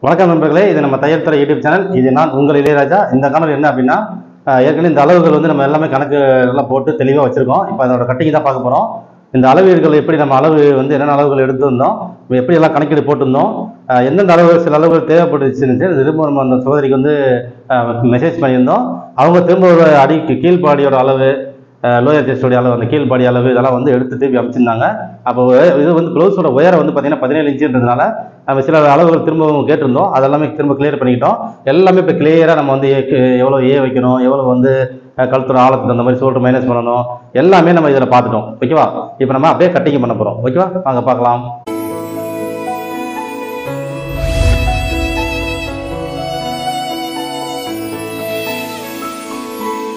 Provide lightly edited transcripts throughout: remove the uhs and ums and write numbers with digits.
வணக்கம் நண்பர்களே, இது நம்ம தையல் துறை யூடியூப் சேனல். இது நான் உங்கள் இளையராஜா. இந்த காணொலி என்ன அப்படின்னா, ஏற்கனவே இந்த அளவுகள் வந்து நம்ம எல்லாமே கணக்கு எல்லாம் போட்டு தெளிவாக வச்சிருக்கோம். இப்போ அதோட கட்டிங் தான் பார்க்க போகிறோம். இந்த அளவீடுகள் எப்படி நம்ம அளவு வந்து என்னென்ன அளவுகள் எடுத்திருந்தோம், எப்படி எல்லாம் கணக்கீடு போட்டிருந்தோம், எந்தெந்த அளவுகள் சில அளவுகள் தேவைப்பட்டுச்சுன்னு திரும்ப நம்ம அந்த சகோதரிக்கு வந்து மெசேஜ் பண்ணியிருந்தோம். அவங்க திரும்ப ஒரு அடிக்கு கீழ்பாடியோட அளவு, லோயர் செஸ்டோடைய அளவு, அந்த கீழ்பாடி அளவு இதெல்லாம் வந்து எடுத்து திருப்பி அமைச்சிருந்தாங்க. அப்போ இது வந்து ப்ளவுஸோட உயரம் வந்து பார்த்தீங்கன்னா 17 இன்ச்சுன்றதுனால நம்ம சில அளவுகள் திரும்பவும் கேட்டிருந்தோம். அதெல்லாமே திரும்ப கிளியர் பண்ணிக்கிட்டோம். எல்லாமே இப்போ கிளியராக நம்ம வந்து எவ்வளோ ஏ வைக்கணும், எவ்வளோ வந்து கழுத்தோட ஆழத்துக்கு அந்த மாதிரி ஷோல்டர் மைனஸ் பண்ணணும், எல்லாமே நம்ம இதில் பார்த்துட்டோம். ஓகேவா? இப்போ நம்ம அப்படியே கட்டிங் பண்ண போகிறோம். ஓகேவா? வாங்க பார்க்கலாம்.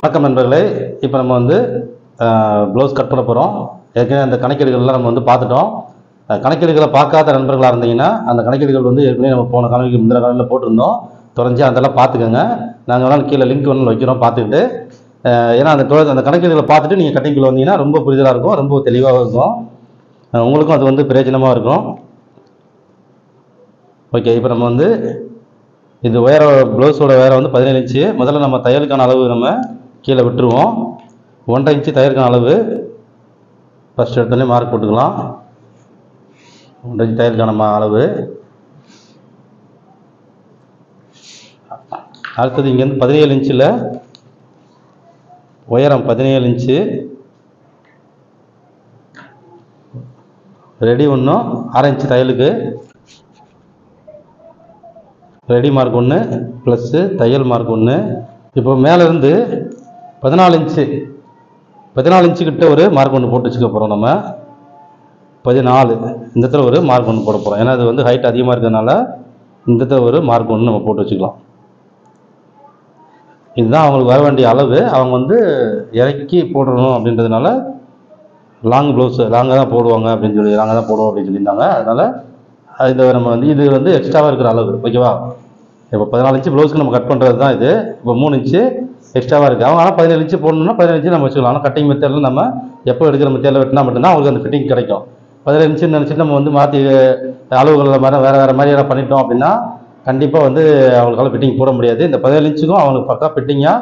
வணக்கம் நண்பர்களே, இப்போ நம்ம வந்து ப்ளவுஸ் கட் பண்ண போகிறோம். ஏற்கனவே அந்த கணக்கீடுகள்லாம் நம்ம வந்து பார்த்துட்டோம். கணக்கீடுகளை பார்க்காத நண்பர்களாக இருந்தீங்கன்னா அந்த கணக்கீடுகள் வந்து ஏற்கனவே நம்ம போன காணொலிக்கு முந்தின காணொலியில் போட்டிருந்தோம். தொடர்ந்து அதெல்லாம் பார்த்துக்கோங்க. நாங்கள் வேணாலும் கீழே லிங்க் ஒன்று வைக்கிறோம், பார்த்துக்கிட்டு. ஏன்னா அந்த கணக்கீடுகளை பார்த்துட்டு நீங்கள் கட்டிங்குள்ள வந்தீங்கன்னா ரொம்ப புரிதலாக இருக்கும், ரொம்ப தெளிவாக இருக்கும், உங்களுக்கும் அது வந்து பிரயோஜனமாக இருக்கும். ஓகே, இப்போ நம்ம வந்து இது ப்ளவுஸோட உயரம் வந்து 17 இன்ச்சு. முதல்ல நம்ம தையலுக்கான அளவு நம்ம கீழே விட்டுருவோம். 1.5 இன்ச்சு தையலுக்கான அளவு ஃபஸ்ட் எடுத்தோடனே மார்க் போட்டுக்கலாம். 1.5 இன்ச்சு தையலுக்கான அளவு. அடுத்தது இங்கேருந்து 17 இன்ச்சில் உயரம் 17 இன்ச்சு ரெடி ஒன்றும் 1/2 இன்ச்சு தையலுக்கு ரெடி மார்க் 1 ப்ளஸ்ஸு தையல் மார்க் 1. இப்போ மேலேருந்து 14 இன்ச்சு கிட்ட ஒரு மார்க் 1 போட்டு வச்சுக்க போகிறோம். நம்ம 14 இந்த இடத்துல ஒரு மார்க் 1 போட போகிறோம். ஏன்னா அது வந்து ஹைட் அதிகமாக இருக்கிறதுனால இந்த இடத்துல ஒரு மார்க் 1 நம்ம போட்டு வச்சுக்கலாம். இதுதான் அவங்களுக்கு வர வேண்டிய அளவு. அவங்க வந்து இறக்கி போடணும் அப்படின்றதுனால லாங் ப்ளவுஸ் லாங்காக தான் போடுவாங்க அப்படின்னு சொல்லி லாங்காக தான் போடுவோம் அப்படின்னு சொல்லியிருந்தாங்க. அதனால் இதை நம்ம வந்து இது வந்து எக்ஸ்ட்ராவாக இருக்கிற அளவு. ஓகேவா? இப்போ 14 இன்ச்சு ப்ளவுஸ்க்கு நம்ம கட் பண்ணுறது தான் இது. இப்போ 3 இன்ச்சு எக்ஸ்ட்ராவாக இருக்குது. அவங்க ஆனால் 17 இன்ச்சு போடணும்னா 17 இன்ச்சு நம்ம வச்சுக்கலாம். ஆனால் கட்டிங் மெத்தடில் நம்ம எப்போ எடுக்கிற மெத்தடில் வெட்டினா மட்டும்தான் அவங்களுக்கு அந்த ஃபிட்டிங் கிடைக்கும். 17 இன்ச்சுன்னு நினச்சிட்டு நம்ம வந்து மாற்றி அளவுகளில் வேறு மாதிரி எல்லாம் பண்ணிட்டோம் அப்படின்னா கண்டிப்பாக வந்து அவங்களுக்கால ஃபிட்டிங் போட முடியாது. இந்த 17 இன்ச்சுக்கும் அவங்களுக்கு பக்கா ஃபிட்டிங்காக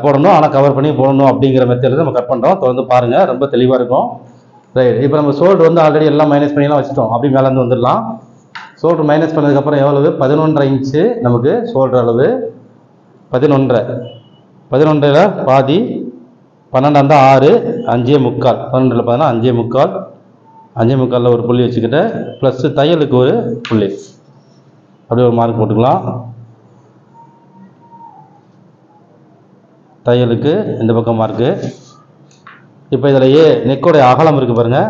போடணும், ஆனால் கவர் பண்ணி போடணும் அப்படிங்கிற மெத்தடில் நம்ம கட் பண்ணுறோம். தொடர்ந்து பாருங்கள், ரொம்ப தெளிவாக இருக்கும். ரைட், இப்போ நம்ம ஷோல்டர் வந்து ஆல்ரெடி எல்லாம் மைனஸ் பண்ணிலாம் வச்சுட்டோம். அப்படி மேலேருந்து வந்துடலாம். ஷோல்டர் மைனஸ் பண்ணதுக்கப்புறம் எவ்வளவு? 11.5 இன்ச்சு நமக்கு ஷோல்டர் அளவு. 11.5 பாதி 12 இருந்தால் 6, 5.25. 12 பார்த்தீங்கன்னா 5.25. 5.25 ஒரு புள்ளி வச்சுக்கிட்டு ப்ளஸ் தையலுக்கு ஒரு புள்ளி, அப்படியே ஒரு மார்க் போட்டுக்கலாம். தையலுக்கு இந்த பக்கம் மார்க்கு. இப்போ இதில் நெக்கோடைய அகலம் இருக்குது பாருங்கள்.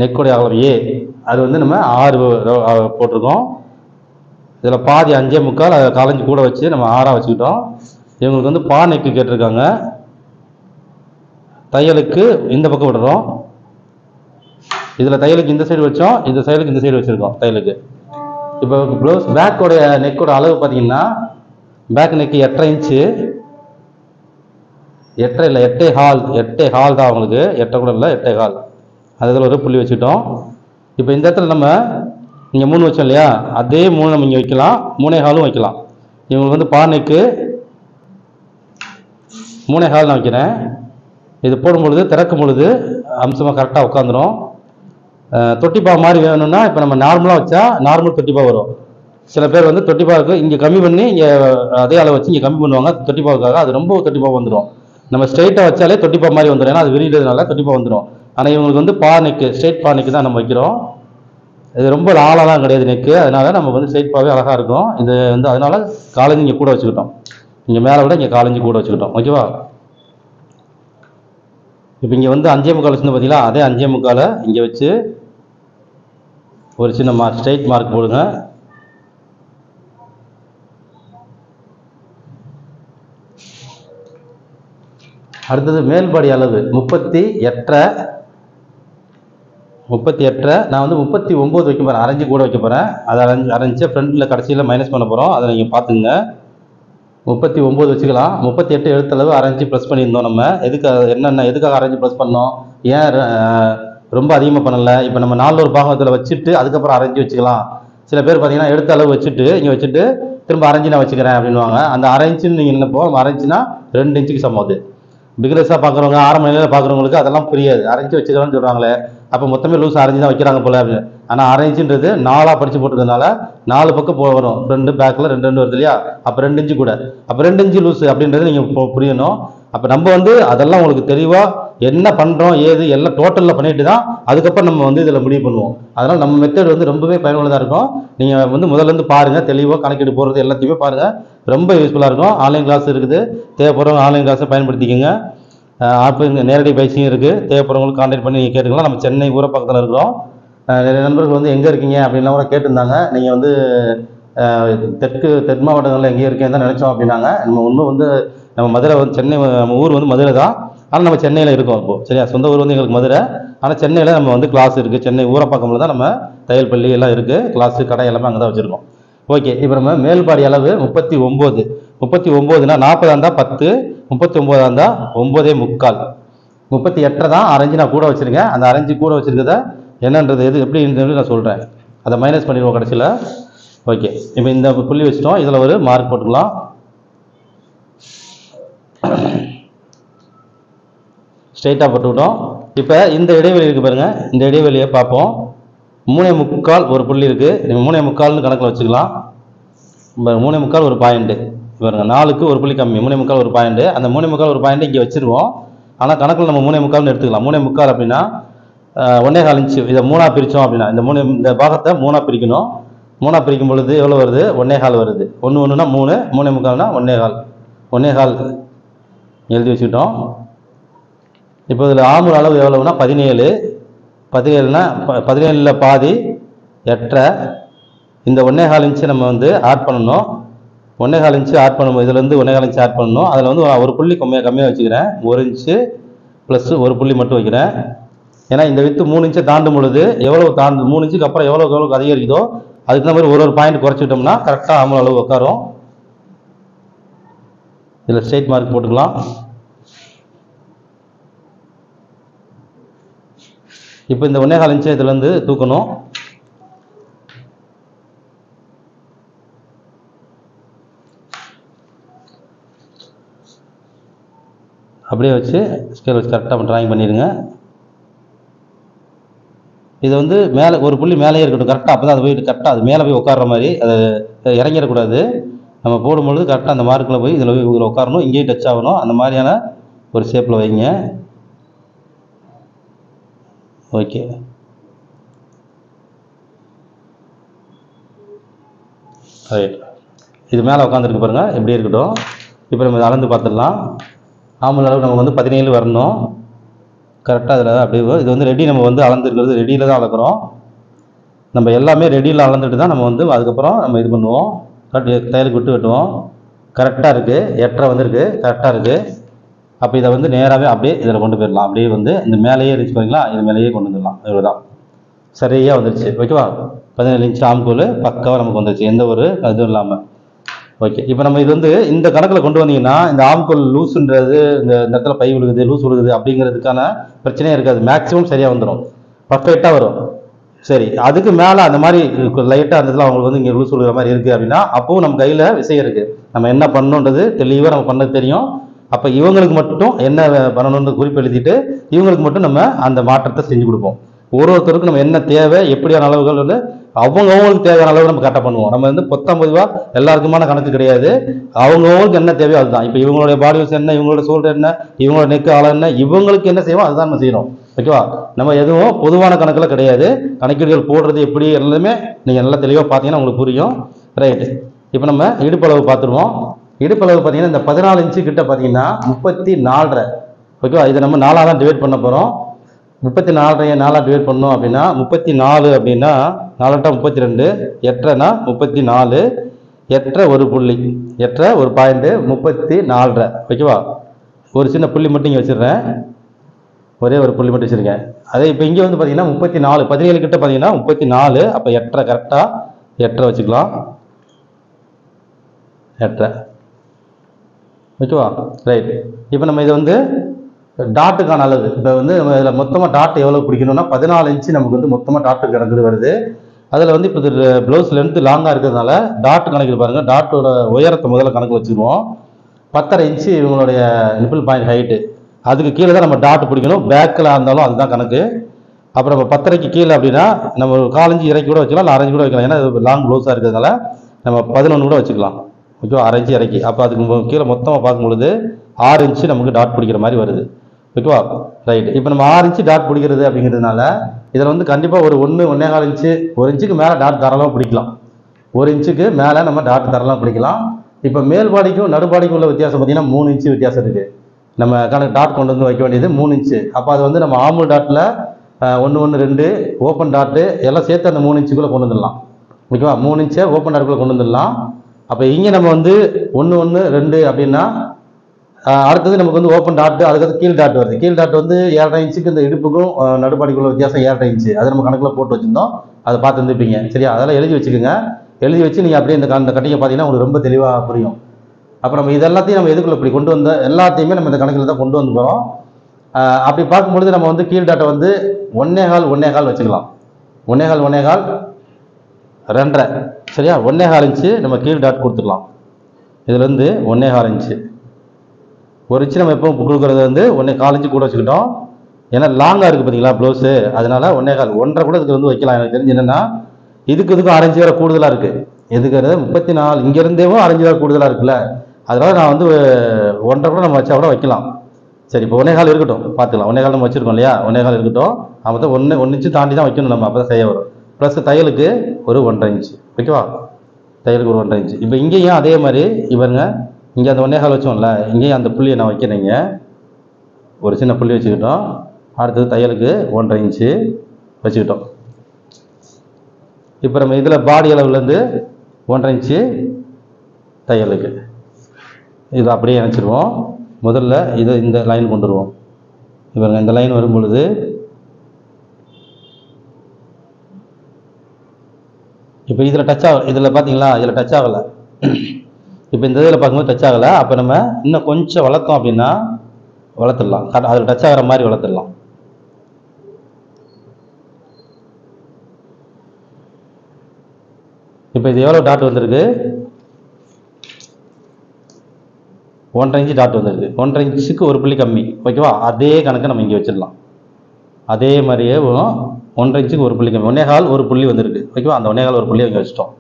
நெக்கோடைய அகலம் அது வந்து நம்ம 6 போட்டிருக்கோம். இதில் பாதி 5.25 அதை காலஞ்சு கூட வச்சு நம்ம 6ஆக வச்சுக்கிட்டோம். இவங்களுக்கு வந்து பா நெக்கு கேட்டிருக்காங்க. தையலுக்கு இந்த பக்கம் விடுறோம். இதில் தையலுக்கு இந்த சைடு வச்சோம், இந்த சைடுக்கு இந்த சைடு வச்சுருக்கோம் தையலுக்கு. இப்போ ப்ளவுஸ் பேக்கோடைய நெக்கோட அளவு பார்த்தீங்கன்னா பேக் நெக்கு 8.5 இன்ச்சு. 8 இல்லை 8.25 தான் அவங்களுக்கு. 8 கூட இல்லை, 8.25. அது இதில் ஒரு புள்ளி வச்சுட்டோம். இப்போ இந்த இடத்துல நம்ம இங்கே 3 வச்சோம் இல்லையா, அதே 3 நம்ம இங்கே வைக்கலாம், 3.25 வைக்கலாம். இவங்களுக்கு வந்து பானைக்கு 3.25 நான் வைக்கிறேன். இது போடும் பொழுது திறக்கும் பொழுது அம்சமாக கரெக்டாக உட்காந்துரும். தொட்டிப்பா மாதிரி வேணும்னா இப்போ நம்ம நார்மலாக வச்சா நார்மல் தொட்டிப்பா வரும். சில பேர் வந்து தொட்டிப்பாவுக்கு இங்கே கம்மி பண்ணி இங்கே அதே அளவு வச்சு இங்கே கம்மி பண்ணுவாங்க தொட்டிப்பாவுக்காக. அது ரொம்ப தொட்டிப்பா வந்துடும். நம்ம ஸ்ட்ரெயிட்டாக வச்சாலே தொட்டிப்பா மாதிரி வந்துடும், ஏன்னா அது விரிகிறதுனால தொட்டிப்பா வந்துடும். ஆனால் இவங்களுக்கு வந்து பா நெக்கு, ஸ்ட்ரெயிட் பா நெக்கு தான் நம்ம வைக்கிறோம். இது ரொம்ப ஆழலாம் கிடையாது நெக்கு, அதனால நம்ம வந்து ஸ்ட்ரெயிட் பாவே அழகாக இருக்கும். இது வந்து அதனால காலஞ்சி இங்கே கூட வச்சுக்கிட்டோம், இங்கே மேலே விட இங்கே காலஞ்சி கூட வச்சுக்கிட்டோம். ஓகேவா? இப்போ இங்கே வந்து 5.25 வச்சுருந்து பார்த்தீங்களா, அதே 5.25 இங்கே வச்சு ஒரு சின்ன ஸ்ட்ரெயிட் மார்க் போடுங்க. அடுத்தது மேல்பாடி அளவு 38. நான் வந்து 39 வைக்க போகிறேன். அரைஞ்சி கூட வைக்க போகிறேன். அதை அரைஞ்சி ஃப்ரண்ட்டில் கடைசியில் மைனஸ் பண்ண போகிறோம். அதை நீங்கள் பார்த்துங்க. 39 வச்சுக்கலாம். 38 எழுத்தளவு அரைஞ்சி ப்ளஸ் பண்ணியிருந்தோம். நம்ம எதுக்காக அரைஞ்சி ப்ளஸ் பண்ணோம், ஏன் ரொம்ப அதிகமாக பண்ணலை? இப்போ நம்ம 4 பாகத்தில் வச்சுட்டு அதுக்கப்புறம் அரைஞ்சி வச்சுக்கலாம். சில பேர் பார்த்தீங்கன்னா எடுத்த அளவு வச்சுட்டு இங்கே வச்சுட்டு திரும்ப அரைஞ்சி நான் வச்சுக்கிறேன் அப்படின்வாங்க. அந்த அரைஞ்சுன்னு நீங்கள் நினைப்போம். நம்ம அரைஞ்சினா 2 இன்ச்சுக்கு சமம் அது. பிகினர்ஸாக பார்க்குறவங்க, ஆரம்ப நிலையில் பார்க்குறவங்களுக்கு அதெல்லாம் புரியாது. அரைஞ்சி வச்சுக்கிறோன்னு சொல்கிறாங்களே, அப்போ மொத்தமே லூஸ் அரைஞ்சி தான் வைக்கிறாங்க போல அப்படின்னு. ஆனால் அரைஞ்சுன்றது 4ஆக படித்து போட்டுக்கிறதுனால 4 பக்கம் வரும். ஃப்ரண்ட் பேக்கில் 2 வருது இல்லையா? அப்போ 2 இன்ச்சு கூட, அப்போ 2 இன்ச்சு லூஸ் அப்படின்றது நீங்கள் புரியணும். அப்போ நம்ம வந்து அதெல்லாம் உங்களுக்கு தெளிவாக என்ன பண்ணுறோம் ஏது எல்லாம் டோட்டலில் பண்ணிட்டு தான் அதுக்கப்புறம் நம்ம வந்து இதில் முடிவு பண்ணுவோம். அதனால் நம்ம மெத்தட் வந்து ரொம்பவே பயனுள்ளதாக இருக்கும். நீங்கள் வந்து முதல்லேருந்து பாருங்கள், தெளிவாக கணக்கெடு போடுறது எல்லாத்தையுமே பாருங்கள், ரொம்ப யூஸ்ஃபுல்லாக இருக்கும். ஆன்லைன் கிளாஸ் இருக்குது, தேவைப்படுறவங்க ஆன்லைன் கிளாஸை பயன்படுத்திக்கோங்க. ஆப் நேரடி பயிற்சியும் இருக்குது, தேவைப்படுறவங்களுக்கு கான்டாக்ட் பண்ணி நீங்கள் கேட்டுக்கலாம். நம்ம சென்னை ஊரப்பக்கத்தில் இருக்கிறோம். நிறைய நண்பர்கள் வந்து எங்கே இருக்கீங்க அப்படின்லாம் கூட கேட்டிருந்தாங்க. நீங்கள் வந்து தெற்கு மாவட்டங்களில் எங்கே இருக்கேன்னு தான் நினச்சோம் அப்படின்னாங்க. நம்ம இன்னும் வந்து நம்ம மதுரை வந்து சென்னை, நம்ம ஊர் வந்து மதுரை தான், ஆனால் நம்ம சென்னையில் இருக்கோம் இப்போது. சரியா? சொந்த ஊர் வந்து எங்களுக்கு மதுரை, ஆனால் சென்னையில் நம்ம வந்து கிளாஸ் இருக்குது. சென்னை ஊரப்பாக்கமில் தான் நம்ம தையல் பள்ளி எல்லாம் இருக்குது, கிளாஸு கடை எல்லாமே அங்கே தான் வச்சுருக்கோம். ஓகே, இப்போ நம்ம மேல்பாடி அளவு 39. 39னா 40 இருந்தால் 10, 39 இருந்தால் 9.25. 38 தான் அரைஞ்சி நான் கூட வச்சுருக்கேன். அந்த அரைஞ்சி கூட வச்சுருக்கத என்னன்றது எது எப்படி நான் சொல்கிறேன். அதை மைனஸ் பண்ணிடுவோம் கடைசியில். ஓகே, இப்போ இந்த புள்ளி வச்சுட்டோம். இதில் ஒரு மார்க் போட்டுக்கலாம். ஸ்ட்ரைட்டாக போட்டுக்கிட்டோம். இப்போ இந்த இடைவெளி இருக்குது பாருங்கள், இந்த இடைவெளியை பார்ப்போம். 3.25 ஒரு புள்ளி இருக்குது. நீங்கள் 3.25ன்னு கணக்கில் வச்சுக்கலாம். 3.25 ஒரு பாயிண்ட்டு பாருங்க, 4க்கு ஒரு புள்ளி கம்மி, 3.25 ஒரு பாயிண்ட்டு. அந்த 3.25 ஒரு பாயிண்ட்டு இங்கே வச்சுருவோம். ஆனால் கணக்கில் நம்ம 3.25ன்னு எடுத்துக்கலாம். 3.25 அப்படின்னா 1.25 இன்ச்சு. இதை 3ஆக பிரித்தோம் அப்படின்னா இந்த பாகத்தை 3ஆக பிரிக்கணும். 3ஆக பிரிக்கும் பொழுது எவ்வளோ வருது? 1.25 வருது. 1 3, 3.25னா 1.25 எழுதி வச்சுக்கிட்டோம். இப்போ இதில் ஆமூல் அளவு எவ்வளவுனா 17. 17ல் பாதி 8. இந்த 1.25 இன்ச்சு நம்ம வந்து ஆட் பண்ணணும். 1.25 இன்ச்சு ஆட் பண்ணும்போது இதுலேருந்து 1.25 இன்ச்சு ஆட் பண்ணணும். அதில் வந்து ஒரு புள்ளி கம்மியாக வச்சுக்கிறேன். 1 இன்ச்சு ப்ளஸ் ஒரு புள்ளி மட்டும் வைக்கிறேன். ஏன்னா இந்த வித்து 3 இன்ச்சை தாண்டும் பொழுது எவ்வளவு 3 இன்ச்சுக்கு அப்புறம் எவ்வளோக்கு அதிகரிக்குதோ அதுக்கு தகுந்த மாதிரி ஒரு பாயிண்ட் குறைச்சிக்கிட்டோம்னா கரெக்டாக ஆமூல் அளவு உட்காரும். இதில் ஸ்ட்ரைட் மார்க் போட்டுக்கலாம். இப்போ இந்த 1.25 இன்ச்சு இதுலேருந்து தூக்கணும். அப்படியே வச்சு ஸ்கேல் வச்சு கரெக்டாக ட்ராயிங் பண்ணிடுங்க. இது வந்து மேலே ஒரு புள்ளி மேலேயே இருக்கட்டும் கரெக்டாக, அப்போ தான் அது போயிட்டு கரெக்டாக அது மேலே போய் உட்கார்ற மாதிரி, அது இறங்கிடக்கூடாது. நம்ம போடும்பொழுது கரெக்டாக அந்த மார்க்கில் போய் இதில் உட்காரணும், இங்கேயும் டச் ஆகணும். அந்த மாதிரியான ஒரு ஷேப்பில் வைங்க. Okay, right. இது மேலே உட்காந்துருக்கு பாருங்கள், எப்படி இருக்கட்டும். இப்போ நம்ம அளந்து பார்த்துடலாம். ஆமூல் அளவு நம்ம வந்து 17 வரணும் கரெக்டாக. அதில் அப்படியே இது வந்து ரெடி, நம்ம வந்து அளந்துருக்கிறது ரெடியில் தான் அளக்குறோம். நம்ம எல்லாமே ரெடியில் அளந்துட்டு தான் நம்ம வந்து அதுக்கப்புறம் நம்ம இது பண்ணுவோம். கரெக்ட் தையலுக்கு விட்டு வெட்டுவோம். கரெக்டாக இருக்குது, 8.5 வந்துருக்கு, கரெக்டாக இருக்குது. அப்போ இதை வந்து நேராகவே அப்படியே இதில் கொண்டு போயிடலாம். அப்படியே வந்து இந்த மேலேயே இருந்துச்சு பாருங்களா, இது மேலேயே கொண்டு வந்துடலாம். இவ்வளோதான், சரியாக வந்துடுச்சு. ஓகேவா? 17 இன்ச்சு ஆம்கோல் பக்காவாக நமக்கு வந்துடுச்சு, எந்த ஒரு இதுவும் இல்லாமல். ஓகே, இப்போ நம்ம இது வந்து இந்த கணக்கில் கொண்டு வந்தீங்கன்னா இந்த ஆம்கோல் லூஸுன்றது இந்த இடத்துல பை விழுகுது லூஸ் விழுகுது அப்படிங்கிறதுக்கான பிரச்சனையே இருக்காது. மேக்ஸிமம் சரியாக வந்துடும், பர்ஃபெக்டாக வரும். சரி, அதுக்கு மேலே அந்த மாதிரி லைட்டாக இருந்ததுல அவங்களுக்கு வந்து இங்கே லூஸ் விழுகிற மாதிரி இருக்குது அப்படின்னா அப்போவும் நம்ம கையில் விஷயம் இருக்குது, நம்ம என்ன பண்ணணுன்றது தெளிவாக நம்ம பண்ணது தெரியும். அப்போ இவங்களுக்கு மட்டும் என்ன பண்ணணுன்னு குறிப்பு எழுதிட்டு இவங்களுக்கு மட்டும் நம்ம அந்த மாற்றத்தை செஞ்சு கொடுப்போம். ஒருத்தருக்கும் நம்ம என்ன தேவை, எப்படியான அளவுகள் வந்து அவங்கவுங்களுக்கு தேவையான அளவு நம்ம கரெக்டாக பண்ணுவோம். நம்ம வந்து 19 எல்லாருக்குமான கணக்கு கிடையாது, அவங்கவுங்களுக்கு என்ன தேவையோ அதுதான். இப்போ இவங்களுடைய பாடி வைஸ் என்ன, இவங்களோட ஷோல்டர் என்ன, இவங்களோட நெக்கு ஆழம் என்ன, இவங்களுக்கு என்ன செய்வோம் அதுதான் நம்ம செய்யணும். ஓகேவா? நம்ம எதுவும் பொதுவான கணக்கில் கிடையாது. கணக்கீடுகள் போடுறது எப்படி எல்லாமே நீங்கள் நல்லா தெளிவாக பார்த்தீங்கன்னா உங்களுக்கு புரியும். ரைட்டு, இப்போ நம்ம இடுப்பளவு பார்த்துருவோம். இடுப்பளவு பார்த்தீங்கன்னா இந்த 14 இன்ச்சு கிட்ட பார்த்தீங்கன்னா 34.5. ஓகேவா? இதை நம்ம 4ஆக தான் டிவைட் பண்ண போகிறோம். 34 4ஆக டிவைட் பண்ணோம் அப்படின்னா 34 அப்படின்னா 4 32, 8னா 34, 8 ஒரு புள்ளி, 8 ஒரு பாயிண்ட்டு 34. ஓகேவா? ஒரு சின்ன புள்ளி மட்டும் இங்கே வச்சிடுறேன், ஒரே ஒரு புள்ளி மட்டும் வச்சுருக்கேன். அதே இப்போ இங்கே வந்து பார்த்தீங்கன்னா 34, 17 கிட்ட பார்த்தீங்கன்னா 34. அப்போ 8 கரெக்டாக 8 வச்சுக்கலாம், 8. ஓகேவா? ரைட். இப்போ நம்ம இதை வந்து டாட்டுக்கான அளவு இப்போ வந்து நம்ம இதில் மொத்தமாக டாட் எவ்வளோ பிடிக்கணும்னா 14 இன்ச்சு நமக்கு வந்து மொத்தமாக டாட்டு கிடக்குது வருது. அதில் வந்து இப்போ இது ப்ளவுஸ் லென்த்து லாங்காக இருக்கிறதுனால டாட் கணக்கில் பாருங்கள், டாட்டோட உயரத்தை முதல்ல கணக்கு வச்சுருவோம். 10.5 இன்ச்சு இவங்களுடைய நிப்பிள் பாயிண்ட் ஹைட்டு. அதுக்கு கீழே தான் நம்ம டாட் பிடிக்கணும். பேக்கில் இருந்தாலும் அதுதான் கணக்கு. அப்புறம் நம்ம 10.5க்கு கீழே அப்படின்னா நம்ம ஒரு 4 இன்ச்சு இறக்கி கூட வச்சுக்கலாம், இல்லை 6 இன்ச்சு கூட வைக்கலாம். ஏன்னா இது லாங் ப்ளவுஸாக இருக்கிறதுனால நம்ம 11 கூட வச்சுக்கலாம். ஓகேவா, 6 இன்ச்சு இறக்கி. அப்போ அதுக்கு கீழே மொத்தமாக பார்க்கும்பொழுது 6 இன்ச்சு நமக்கு டாட் பிடிக்கிற மாதிரி வருது. ஓகேவா, ரைட். இப்போ நம்ம 6 இன்ச்சு டாட் பிடிக்கிறது அப்படிங்கிறதுனால இதில் வந்து கண்டிப்பாக ஒரு 1.25 இன்ச்சு, 1 இன்ச்சுக்கு மேலே டாட் தாராளமாக பிடிக்கலாம். 1 இன்ச்சுக்கு மேலே நம்ம டாட் தாராளமாக பிடிக்கலாம். இப்போ மேல் பாடிக்கும் நடுபாடிக்கும் உள்ள வித்தியாசம் பார்த்தீங்கன்னா 3 இன்ச்சு வித்தியாசம் இருக்குது. நம்ம கணக்கு டாட் கொண்டு வந்து வைக்க வேண்டியது 3 இன்ச்சு. அப்போ அது வந்து நம்ம ஆமுல் டாட்டில் 1, 1, 2 ஓப்பன் டாட்டு எல்லாம் சேர்த்து அந்த 3 இன்ச்சுக்குள்ளே கொண்டு வந்துடலாம். ஓகேவா, 3 இன்ச்சை ஓப்பன் டாட்டுக்குள்ளே கொண்டு வந்துடலாம். அப்போ இங்கே நம்ம வந்து 1, 1, 2 அப்படின்னா அடுத்தது நமக்கு வந்து ஓப்பன் டாட்டு, அதுக்கடுத்து கீழ் டாட் வருது. கீழ் டாட் வந்து 7.5 இன்ச்சுக்கு இந்த இடுப்புக்கும் நடுப்பாடிக்குள்ள வித்தியாசம் 7.5 இன்ச்சு. அதை நம்ம கணக்கில் போட்டு வச்சுருந்தோம், அதை பார்த்து வந்துருப்பீங்க. சரியா, அதெல்லாம் எழுதி வச்சுக்கோங்க. எழுதி வச்சு நீங்கள் அப்படியே இந்த கட்டிங்கை பார்த்தீங்கன்னா உங்களுக்கு ரொம்ப தெளிவாக புரியும். அப்போ நம்ம இதெல்லாத்தையும் நம்ம எதுக்குள்ள இப்படி கொண்டு வந்த எல்லாத்தையுமே நம்ம இந்த கணக்கில் தான் கொண்டு வந்து போகிறோம். அப்படி பார்க்கும்பொழுது நம்ம வந்து கீழ் டாட்டை வந்து 1.25 வச்சுக்கலாம். 1.25 2.5. சரியா, 1.25 இன்ச்சு நம்ம கீழ் டாட் கொடுத்துடலாம். இதுலேருந்து 1.25 இன்ச்சு. 1 இன்ச்சு நம்ம எப்போ கொடுக்குறது வந்து 1.25 இன்ச்சு கூட வச்சுக்கிட்டோம். ஏன்னா லாங்காக இருக்குது பார்த்தீங்களா ப்ளவுஸு, அதனால 1.25 1.5 கூட இதுக்கு வந்து வைக்கலாம். எனக்கு தெரிஞ்சு என்னென்னா இதுக்கும் 6 இன்ச்சு வேறு கூடுதலாக இருக்குது. எதுக்கிறது 34 இங்கேருந்தேவும் 6 இன்ச்சு வேறு கூடுதலாக இருக்குல்ல, அதனால நான் வந்து 1.5 கூட நம்ம வச்சா கூட வைக்கலாம். சரி, இப்போ 1.25 இருக்கட்டும், பார்த்துக்கலாம். 1.25 நம்ம வச்சுருக்கோம் இல்லையா, 1.25 இருக்கட்டும். அப்போ 1 இன்ச்சு தாண்டி தான் வைக்கணும் நம்ம, அப்போ தான் செய்ய வரும். ப்ளஸ் தையலுக்கு ஒரு 1.5 இன்ச்சு. ஓகேவா, தையலுக்கு ஒரு 1.5 இன்ச்சு. இப்போ இங்கேயும் அதே மாதிரி இவருங்க இங்கே அந்த 1.25 வச்சோம்ல, இங்கேயும் அந்த புள்ளியை நான் வைக்கிறேங்க. ஒரு சின்ன புள்ளி வச்சுக்கிட்டோம். அடுத்தது தையலுக்கு 1.5 இன்ச்சு வச்சுக்கிட்டோம். இப்போ நம்ம இதில் பாடி அளவுலேருந்து 1.5 இன்ச்சு தையலுக்கு இதை அப்படியே இணைச்சிருவோம். முதல்ல இதை இந்த லைன் கொண்டு வருவோம். இவங்க இந்த லைன் வரும் பொழுது இப்போ இதில் டச் ஆகலை, இதில் பார்த்தீங்களா, இதில் டச் ஆகலை. இப்போ இந்த இதில் பார்க்கும்போது டச் ஆகலை. அப்போ நம்ம இன்னும் கொஞ்சம் வளர்த்தோம் அப்படின்னா வளர்த்துடலாம், அதில் டச் ஆகிற மாதிரி வளர்த்துடலாம். இப்போ இது எவ்வளோ டாட் வந்திருக்கு, 1.5 இன்ச்சு டாட் வந்திருக்கு. 1.5 இன்ச்சுக்கு ஒரு புள்ளி கம்மி. ஓகேவா, அதே கணக்கை நம்ம இங்கே வச்சிடலாம். அதே மாதிரியே 1.5 இன்ச்சுக்கு ஒரு புள்ளி கம்மி, 1.25 ஒரு புள்ளி வந்திருக்கு. ஓகேவா, அந்த 1.25 ஒரு புள்ளி இங்கே வச்சிட்டோம்.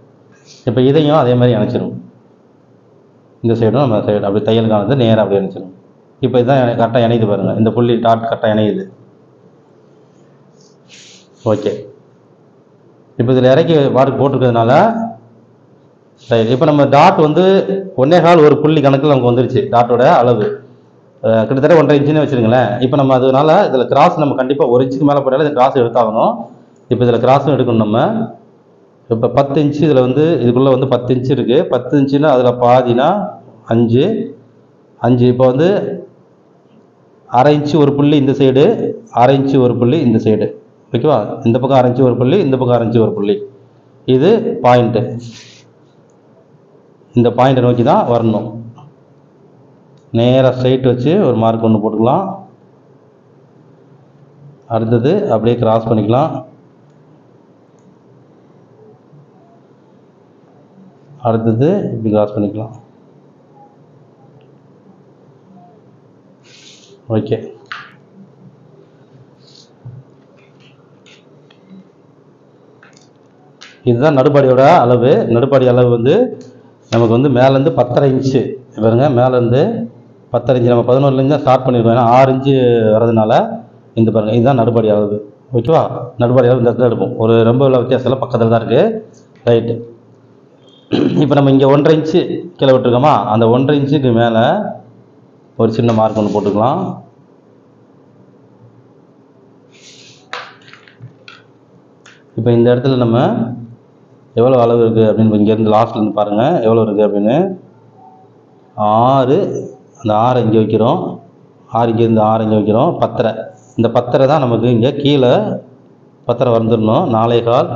இப்போ இதையும் அதே மாதிரி இணைச்சிடும். இந்த சைடும் நம்ம சைடு அப்படி தையலுக்கானது நேராக அப்படி இணைச்சிடும். இப்போ இதுதான் கரெக்டாக இணையுது பாருங்கள், இந்த புள்ளி டாட் கரெக்டாக இணையுது. ஓகே, இப்போ இதில் இறக்கி வாட்டுக்கு போட்டிருக்கிறதுனால ரைட். இப்போ நம்ம டாட் வந்து 1.25 ஒரு புள்ளி கணக்கில் நமக்கு வந்துருச்சு. டாட்டோட அளவு கிட்டத்தட்ட 1.5 இன்ச்சுன்னு வச்சுருங்களேன். இப்போ நம்ம அதனால இதில் கிராஸ் நம்ம கண்டிப்பாக 1 இன்ச்சுக்கு மேலே போட்டாலும் இந்த கிராஸ் எடுத்தாகணும். இப்போ இதில் கிராஸும் எடுக்கணும் நம்ம. இப்போ 10 இன்ச்சு இதில் வந்து இதுக்குள்ளே வந்து 10 இன்ச்சு இருக்குது. 10 இன்ச்சுன்னா அதில் பாதினா 5. இப்போ வந்து 1/2 இன்ச்சு ஒரு புள்ளி இந்த சைடு, 1/2 இன்ச்சு ஒரு புள்ளி இந்த சைடு. ஓகேவா, இந்த பக்கம் 1/2 இன்ச்சு ஒரு புள்ளி, இந்த பக்கம் 1/2 இன்ச்சு ஒரு புள்ளி. இது பாயிண்ட்டு. இந்த பாயிண்ட்டை நோக்கி தான் வரணும். நேராக ஸ்ட்ரைட் வச்சு ஒரு மார்க் ஒன்று போட்டுக்கலாம். அடுத்தது அப்படியே கிராஸ் பண்ணிக்கலாம். அடுத்தது இப்படி கிராஸ் பண்ணிக்கலாம். ஓகே, இதுதான் நடுப்பாடியோட அளவு. நடுப்பாடி அளவு வந்து நமக்கு வந்து மேலேருந்து 10.5 இன்ச்சு பாருங்க, மேலேருந்து 10.5 இன்ச்சு. நம்ம 11 தான் ஸ்டார்ட் பண்ணியிருக்கோம், ஏன்னா 6 இன்ச்சு வரதுனால. இந்த பாருங்கள், இதுதான் நடுப்பாடி அளவு. ஓகேவா, நடுப்பாடி அளவு இந்த இடத்துல எடுப்போம். ஒரு ரொம்ப வித்தியாசம் இல்லை, பக்கத்தில் தான் இருக்குது. ரைட்டு. இப்போ நம்ம இங்கே 1.5 இன்ச்சு கீழே விட்டுருக்கோமா, அந்த 1.5 இன்ச்சுக்கு மேலே ஒரு சின்ன மார்க் ஒன்று போட்டுக்கலாம். இப்போ இந்த இடத்துல நம்ம எவ்வளோ அளவு இருக்குது அப்படின்னு இங்கேருந்து லாஸ்ட்லேருந்து பாருங்கள் எவ்வளோ இருக்குது அப்படின்னு. 6, அந்த 6 இங்கே வைக்கிறோம். 6 இங்கேருந்து 6 இங்கே வைக்கிறோம். 10.5. இந்த 10.5 தான் நமக்கு இங்கே கீழே 10.5 வந்துடணும். 4.25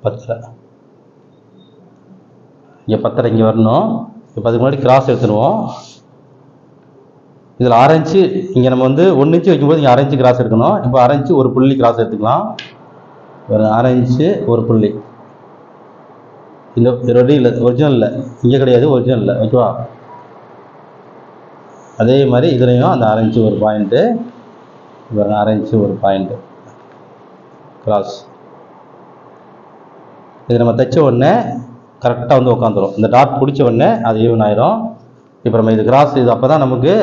10.5 இங்கே 10.5 இங்கே வரணும். இப்போ அதுக்கு முன்னாடி கிராஸ் எடுத்துடுவோம். இதில் 6 இன்ச்சு இங்கே நம்ம வந்து 1 இன்ச்சு வைக்கும்போது இங்கே 6 இன்ச்சு கிராஸ் எடுக்கணும். இப்போ 6 இன்ச்சு ஒரு புள்ளி கிராஸ் எடுத்துக்கலாம். ஒரு 1/2 இன்ச்சு ஒரு புள்ளி. இந்த ரெடி இல்லை, ஒரிஜினல் இல்லை, இங்கே கிடையாது, ஒரிஜினல் இல்லை. ஓகேவா? அதே மாதிரி இதுலேயும் அந்த 1/2 இன்ச்சு ஒரு பாயிண்ட்டு, பாருங்க 1/2 இன்ச்சு ஒரு பாயிண்ட்டு கிராஸ். இது நம்ம தைச்ச உடனே கரெக்டாக வந்து உட்காந்துரும். இந்த டாட் பிடிச்ச உடனே அது ஈவன் ஆயிரும். இப்போ நம்ம இது கிராஸ், இது அப்போ தான் நமக்கு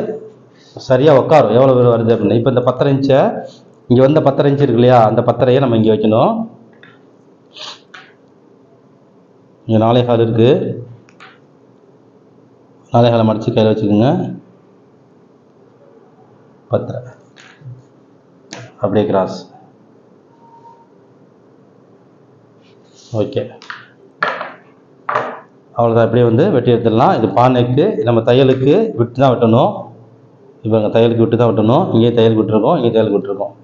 சரியாக உட்காரும் எவ்வளோ வருது அப்படின்னு. இப்போ இந்த 10 இன்ச்சை இங்கே வந்து 10 இன்ச்சு இருக்கு இல்லையா, அந்த 10 நம்ம இங்கே வைக்கணும். இங்கே 4.25 இருக்குது, 4.25 மடித்து கையில் வச்சுக்கோங்க. 10 அப்படியே கிராஸ். ஓகே, அவ்வளோதான். அப்படியே வந்து வெட்டி எடுத்துடலாம். இது பானைக்கு நம்ம தையலுக்கு விட்டு தான் வெட்டணும். இப்போ அங்கே தையலுக்கு விட்டு தான் வெட்டணும். இங்கே தையலுக்கு விட்டுருக்கோம், இங்கே தையலுக்கு விட்டுருக்கோம்.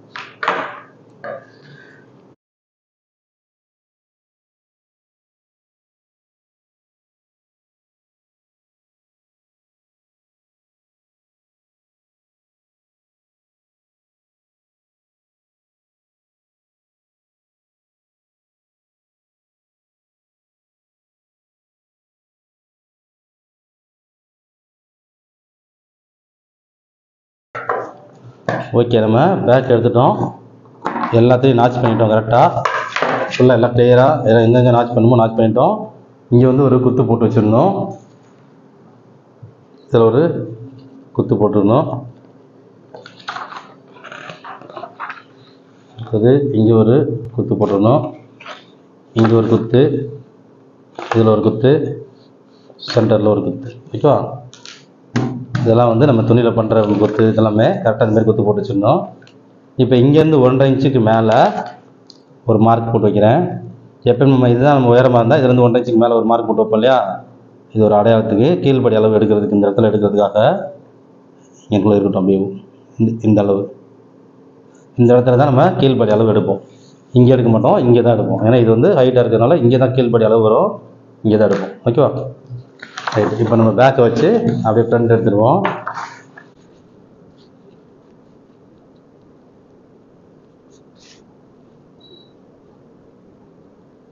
ஓகே, நம்ம பேக் எடுத்துட்டோம். எல்லாத்தையும் நாச் பண்ணிட்டோம் கரெக்டாக, ஃபுல்லாக எல்லாம் கிளியராக எங்கெங்கே நாச் பண்ணணுமோ நாச் பண்ணிட்டோம். இங்கே வந்து ஒரு குத்து போட்டு வச்சிடணும். இதில் ஒரு குத்து போட்டுடணும். அடுத்தது இங்கே ஒரு குத்து போட்டுடணும். இங்கே ஒரு குத்து, இதில் ஒரு குத்து, சென்டரில் ஒரு குத்து. ஓகேவா? இதெல்லாம் வந்து நம்ம துணியில் பண்ணுற குத்து, இதெல்லாமே கரெக்டாக இந்த மாதிரி குத்து போட்டு வச்சிடணும். இப்போ இங்கேருந்து 1.5 இன்ச்சுக்கு மேலே ஒரு மார்க் போட்டு வைக்கிறேன். எப்பயும் நம்ம இதுதான் நம்ம உயரமாக இருந்தால் இதுலேருந்து 1.5 இன்ச்சுக்கு மேலே ஒரு மார்க் போட்டு வைப்போம் இல்லையா, இது ஒரு அடையாளத்துக்கு கீழ்படி அளவு எடுக்கிறதுக்கு, இந்த இடத்துல எடுக்கிறதுக்காக எங்களுக்குள்ள இருக்கட்டும். அப்படியே இந்த அளவு, இந்த இடத்துல தான் நம்ம கீழ்படி அளவு எடுப்போம். இங்கே எடுக்க மாட்டோம், இங்கே தான் எடுப்போம். ஏன்னா இது வந்து ஹைட்டாக இருக்கிறதுனால இங்கே தான் கீழ்படி அளவு வரும், இங்கே தான் எடுப்போம். ஓகேவா? ரைட். இப்போ நம்ம பேக்கை வச்சு அப்படியே ஃப்ரண்ட் எடுத்துருவோம்.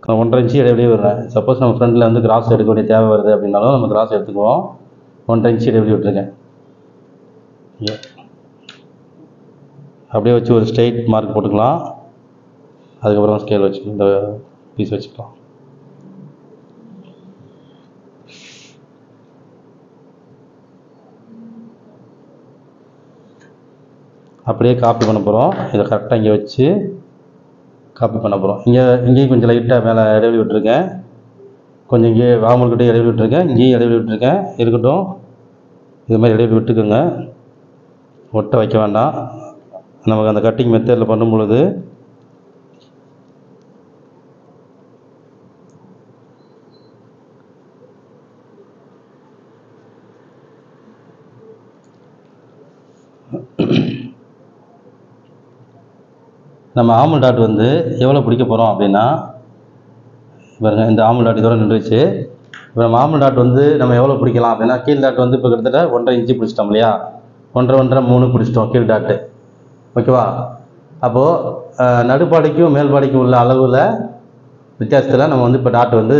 நான் 1.5 இன்ச்சு இடைவெளியே விடுறேன். சப்போஸ் நம்ம ஃப்ரண்டில் வந்து கிராஸ் எடுக்க வேண்டிய தேவை வருது அப்படின்னாலும் நம்ம கிராஸ் எடுத்துக்குவோம். 1.5 இன்ச்சு இடைவெளி விட்டுருக்கேன். அப்படியே வச்சு ஒரு ஸ்ட்ரெயிட் மார்க் போட்டுக்கலாம். அதுக்கப்புறம் ஸ்கேல் வச்சு இந்த பீஸ் வச்சுக்கலாம். அப்படியே காப்பி பண்ண போகிறோம். இதை கரெக்டாக இங்கே வச்சு காப்பி பண்ண போகிறோம். இங்கேயும் கொஞ்சம் லைட்டாக மேலே இடைவெளி விட்டுருக்கேன், கொஞ்சம் இங்கே வாமல்கிட்ட இடைவெளி விட்டுருக்கேன், இங்கேயும் இடைவெளி விட்டுருக்கேன். இருக்கட்டும், இது மாதிரி இடைவெளி விட்டுக்குங்க, ஒட்ட வைக்க வேண்டாம். நமக்கு அந்த கட்டிங் மெத்தடில் பண்ணும் பொழுது நம்ம ஆமல் டாட் வந்து எவ்வளோ பிடிக்க போகிறோம் அப்படின்னா, பாருங்க இந்த ஆமல் டாட் இதோட நின்றுச்சு. இப்போ நம்ம ஆமல் டாட் வந்து நம்ம எவ்வளோ பிடிக்கலாம் அப்படின்னா, கீழ் டாட் வந்து இப்போ கிட்டத்தட்ட 1.5 இன்ச்சு பிடிச்சிட்டோம் இல்லையா, 1.5 3 பிடிச்சிட்டோம் கீழ் டாட்டு. ஓகேவா? அப்போது நடுப்பாடிக்கும் மேல்பாடிக்கும் உள்ள அளவில் வித்தியாசத்தில் நம்ம வந்து இப்போ டாட் வந்து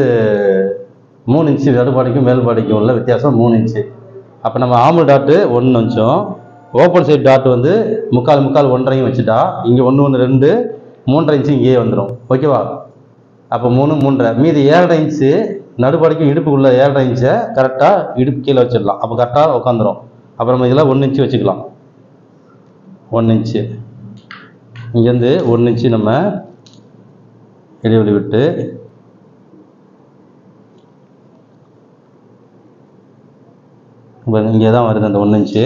3 இன்ச்சு, நடுப்பாடிக்கும் மேல்பாடிக்கும் உள்ள வித்தியாசம் 3 இன்ச்சு. அப்போ நம்ம ஆமல் டாட்டு 1 வச்சோம், ஓப்பன் சைட் டாட் வந்து முக்கால் 1.5 வச்சுட்டா இங்கே 1 1 2 3.5 இன்ச்சு இங்கேயே வந்துடும். ஓகேவா? அப்போ 3 3.5 மீதி 7.5 இன்ச்சு நடுப்பாடிக்கும் இடுப்புக்குள்ள 7.5 இன்ச்சை கரெக்டாக இடுப்பு கீழே வச்சிடலாம். அப்போ கரெக்டாக உட்காந்துரும். அப்புறம் இதில் 1 இன்ச்சு வச்சுக்கலாம். 1 இன்ச்சு இங்கேருந்து 1 இன்ச்சு நம்ம இடைவெளி விட்டு இங்கே தான் வருது அந்த 1 இன்ச்சு.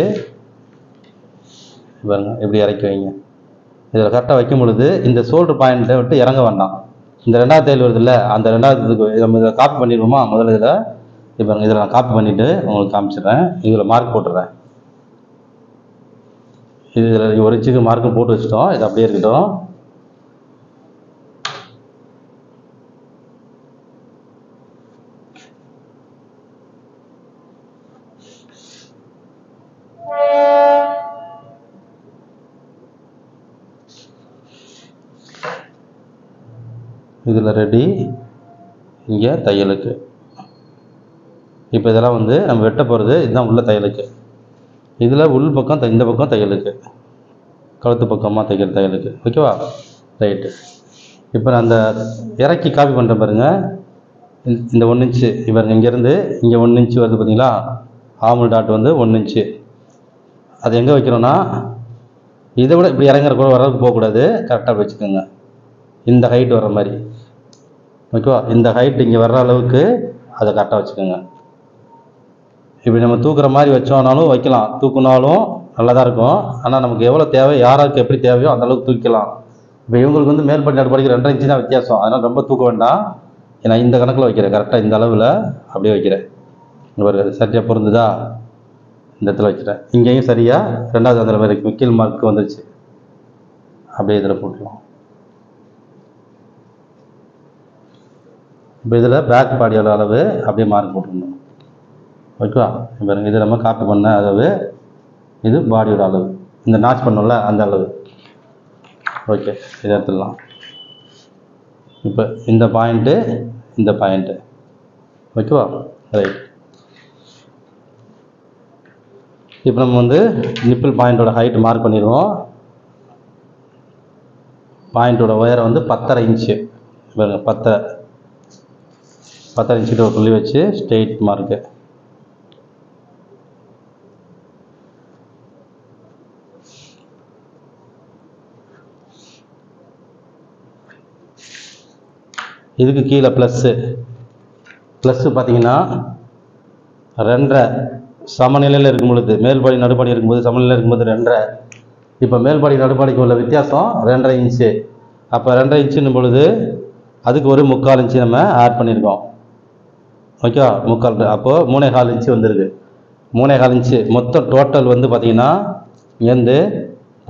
பாருங்க எப்படி இறக்கி வைங்க. இதில் கரெக்டாக வைக்கும் பொழுது இந்த ஷோல்டர் பாயிண்ட்டை விட்டு இறங்க வேண்டாம். இந்த 2வது தையல் வருது இல்லை, அந்த 2வது நம்ம இதில் காப்பி பண்ணிடுவோமா முதல்ல. இதில் இதில் நான் காப்பி பண்ணிவிட்டு உங்களுக்கு காமிச்சிடுறேன். இதில் மார்க் போட்டுறேன். இதில் 1 இன்ச்சுக்கு மார்க்கு போட்டு வச்சிட்டோம். இது அப்படியே இருக்கட்டும். இதில் ரெடி, இங்கே தையலுக்கு. இப்போ இதெல்லாம் வந்து நம்ம வெட்ட போகிறது இதுதான் உள்ள தையலுக்கு. இதில் உள் பக்கம் இந்த பக்கம் தையலுக்கு, கழுத்து பக்கமாக தைக்கிற தையலுக்கு. ஓகேவா? ரைட்டு. இப்போ நான் அந்த இறக்கி காப்பி பண்ணுறேன் பாருங்கள். இந்த 1 இன்ச்சு இப்போ இங்கேருந்து இங்கே 1 இன்ச்சு வருது பார்த்தீங்களா? ஆர்மல் டாட் வந்து 1 இன்ச்சு. அது எங்கே வைக்கிறோன்னா, இதை விட இப்படி இறங்குற கூட வரவுக்கு போகக்கூடாது. கரெக்டாக வச்சுக்கோங்க. இந்த ஹைட் வர்ற மாதிரி. ஓகேவா? இந்த ஹைட் இங்கே வர்ற அளவுக்கு அதை கரெக்டாக வச்சுக்கோங்க. இப்படி நம்ம தூக்குற மாதிரி வச்சோம்னாலும் வைக்கலாம், தூக்குனாலும் நல்லா தான் இருக்கும். ஆனால் நமக்கு எவ்வளோ தேவை, யாராருக்கு எப்படி தேவையோ அந்த அளவுக்கு தூக்கலாம். இப்போ இவங்களுக்கு வந்து மேல்படி நடுப்படிக்கு 2.5 இன்ச்சு தான் வித்தியாசம். அதனால் ரொம்ப தூக்க வேண்டாம். நான் இந்த கணக்கில் வைக்கிறேன், கரெக்டாக இந்த அளவில் அப்படியே வைக்கிறேன். ஒரு சரியாக பொருந்துதா? இந்த இடத்துல வைக்கிறேன். இங்கேயும் சரியாக 2வது அந்த மாதிரி மிக்கில் மார்க் வந்துச்சு. அப்படியே இதில் போட்டுக்கலாம். இப்போ இதில் பேக் பாடியோட அளவு அப்படியே மார்க் போட்டுருணும். ஓகேவா? இப்போ இது நம்ம காப்பி பண்ண அளவு, இது பாடியோட அளவு, இந்த நாச் பண்ணோம்ல அந்த அளவு. ஓகே, இதை எடுத்துடலாம். இப்போ இந்த பாயிண்ட்டு, இந்த பாயிண்ட்டு. ஓகேவா? ரைட். இப்போ நம்ம வந்து நிப்பிள் பாயிண்டோட ஹைட் மார்க் பண்ணிடுவோம். பாயிண்டோட உயரம் வந்து 10.5 இன்ச்சு. பாருங்க, 10.5 இன்ச்சுட்டு ஒரு புள்ளி வச்சு ஸ்ட்ரெயிட் மார்க்கு. இதுக்கு கீழே ப்ளஸ்ஸு பார்த்தீங்கன்னா 2.5 சமநிலையில் இருக்கும் பொழுது, மேல்பாடி நடுப்பாடி இருக்கும்போது சமநிலையில் இருக்கும்போது 2.5. இப்போ மேல்பாடி நடுப்பாடிக்கு உள்ள வித்தியாசம் 2.5 இன்ச்சு. அப்போ 2.5 இன்ச்சுன்னும் பொழுது அதுக்கு ஒரு 3/4 இன்ச்சு நம்ம ஆட் பண்ணியிருக்கோம். ஓகேவா? 3/4, அப்போது 3.25 இன்ச்சு வந்துருக்கு. 3.25 இன்ச்சு. மொத்தம் டோட்டல் வந்து பார்த்தீங்கன்னா இங்கேருந்து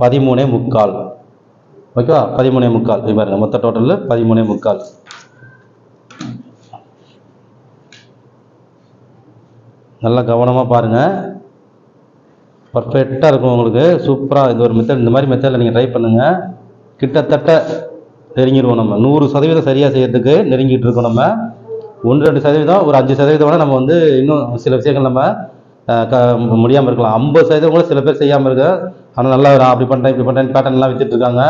13.75. ஓகேவா? 13.75. இது பாருங்கள், மொத்த டோட்டல் 13.75. நல்லா கவனமாக பாருங்கள், பர்ஃபெக்டாக இருக்கும் உங்களுக்கு. சூப்பராக இது ஒரு மெத்தட். இந்த மாதிரி மெத்தடில் நீங்கள் ட்ரை பண்ணுங்கள். கிட்டத்தட்ட நெருங்கிடுவோம். நம்ம 100% சரியாக செய்யறதுக்கு நெருங்கிட்டு இருக்கோம். நம்ம 1-2%, ஒரு 5% கூட நம்ம வந்து இன்னும் சில விஷயங்கள் நம்ம முடியாமல் இருக்கலாம். 50% கூட சில பேர் செய்யாமல் இருக்க. ஆனால் நல்லா அப்படி பண்ணுறேன் இப்படி பண்ணுறேன் பேட்டர்ன்லாம் வித்துட்டு இருக்காங்க.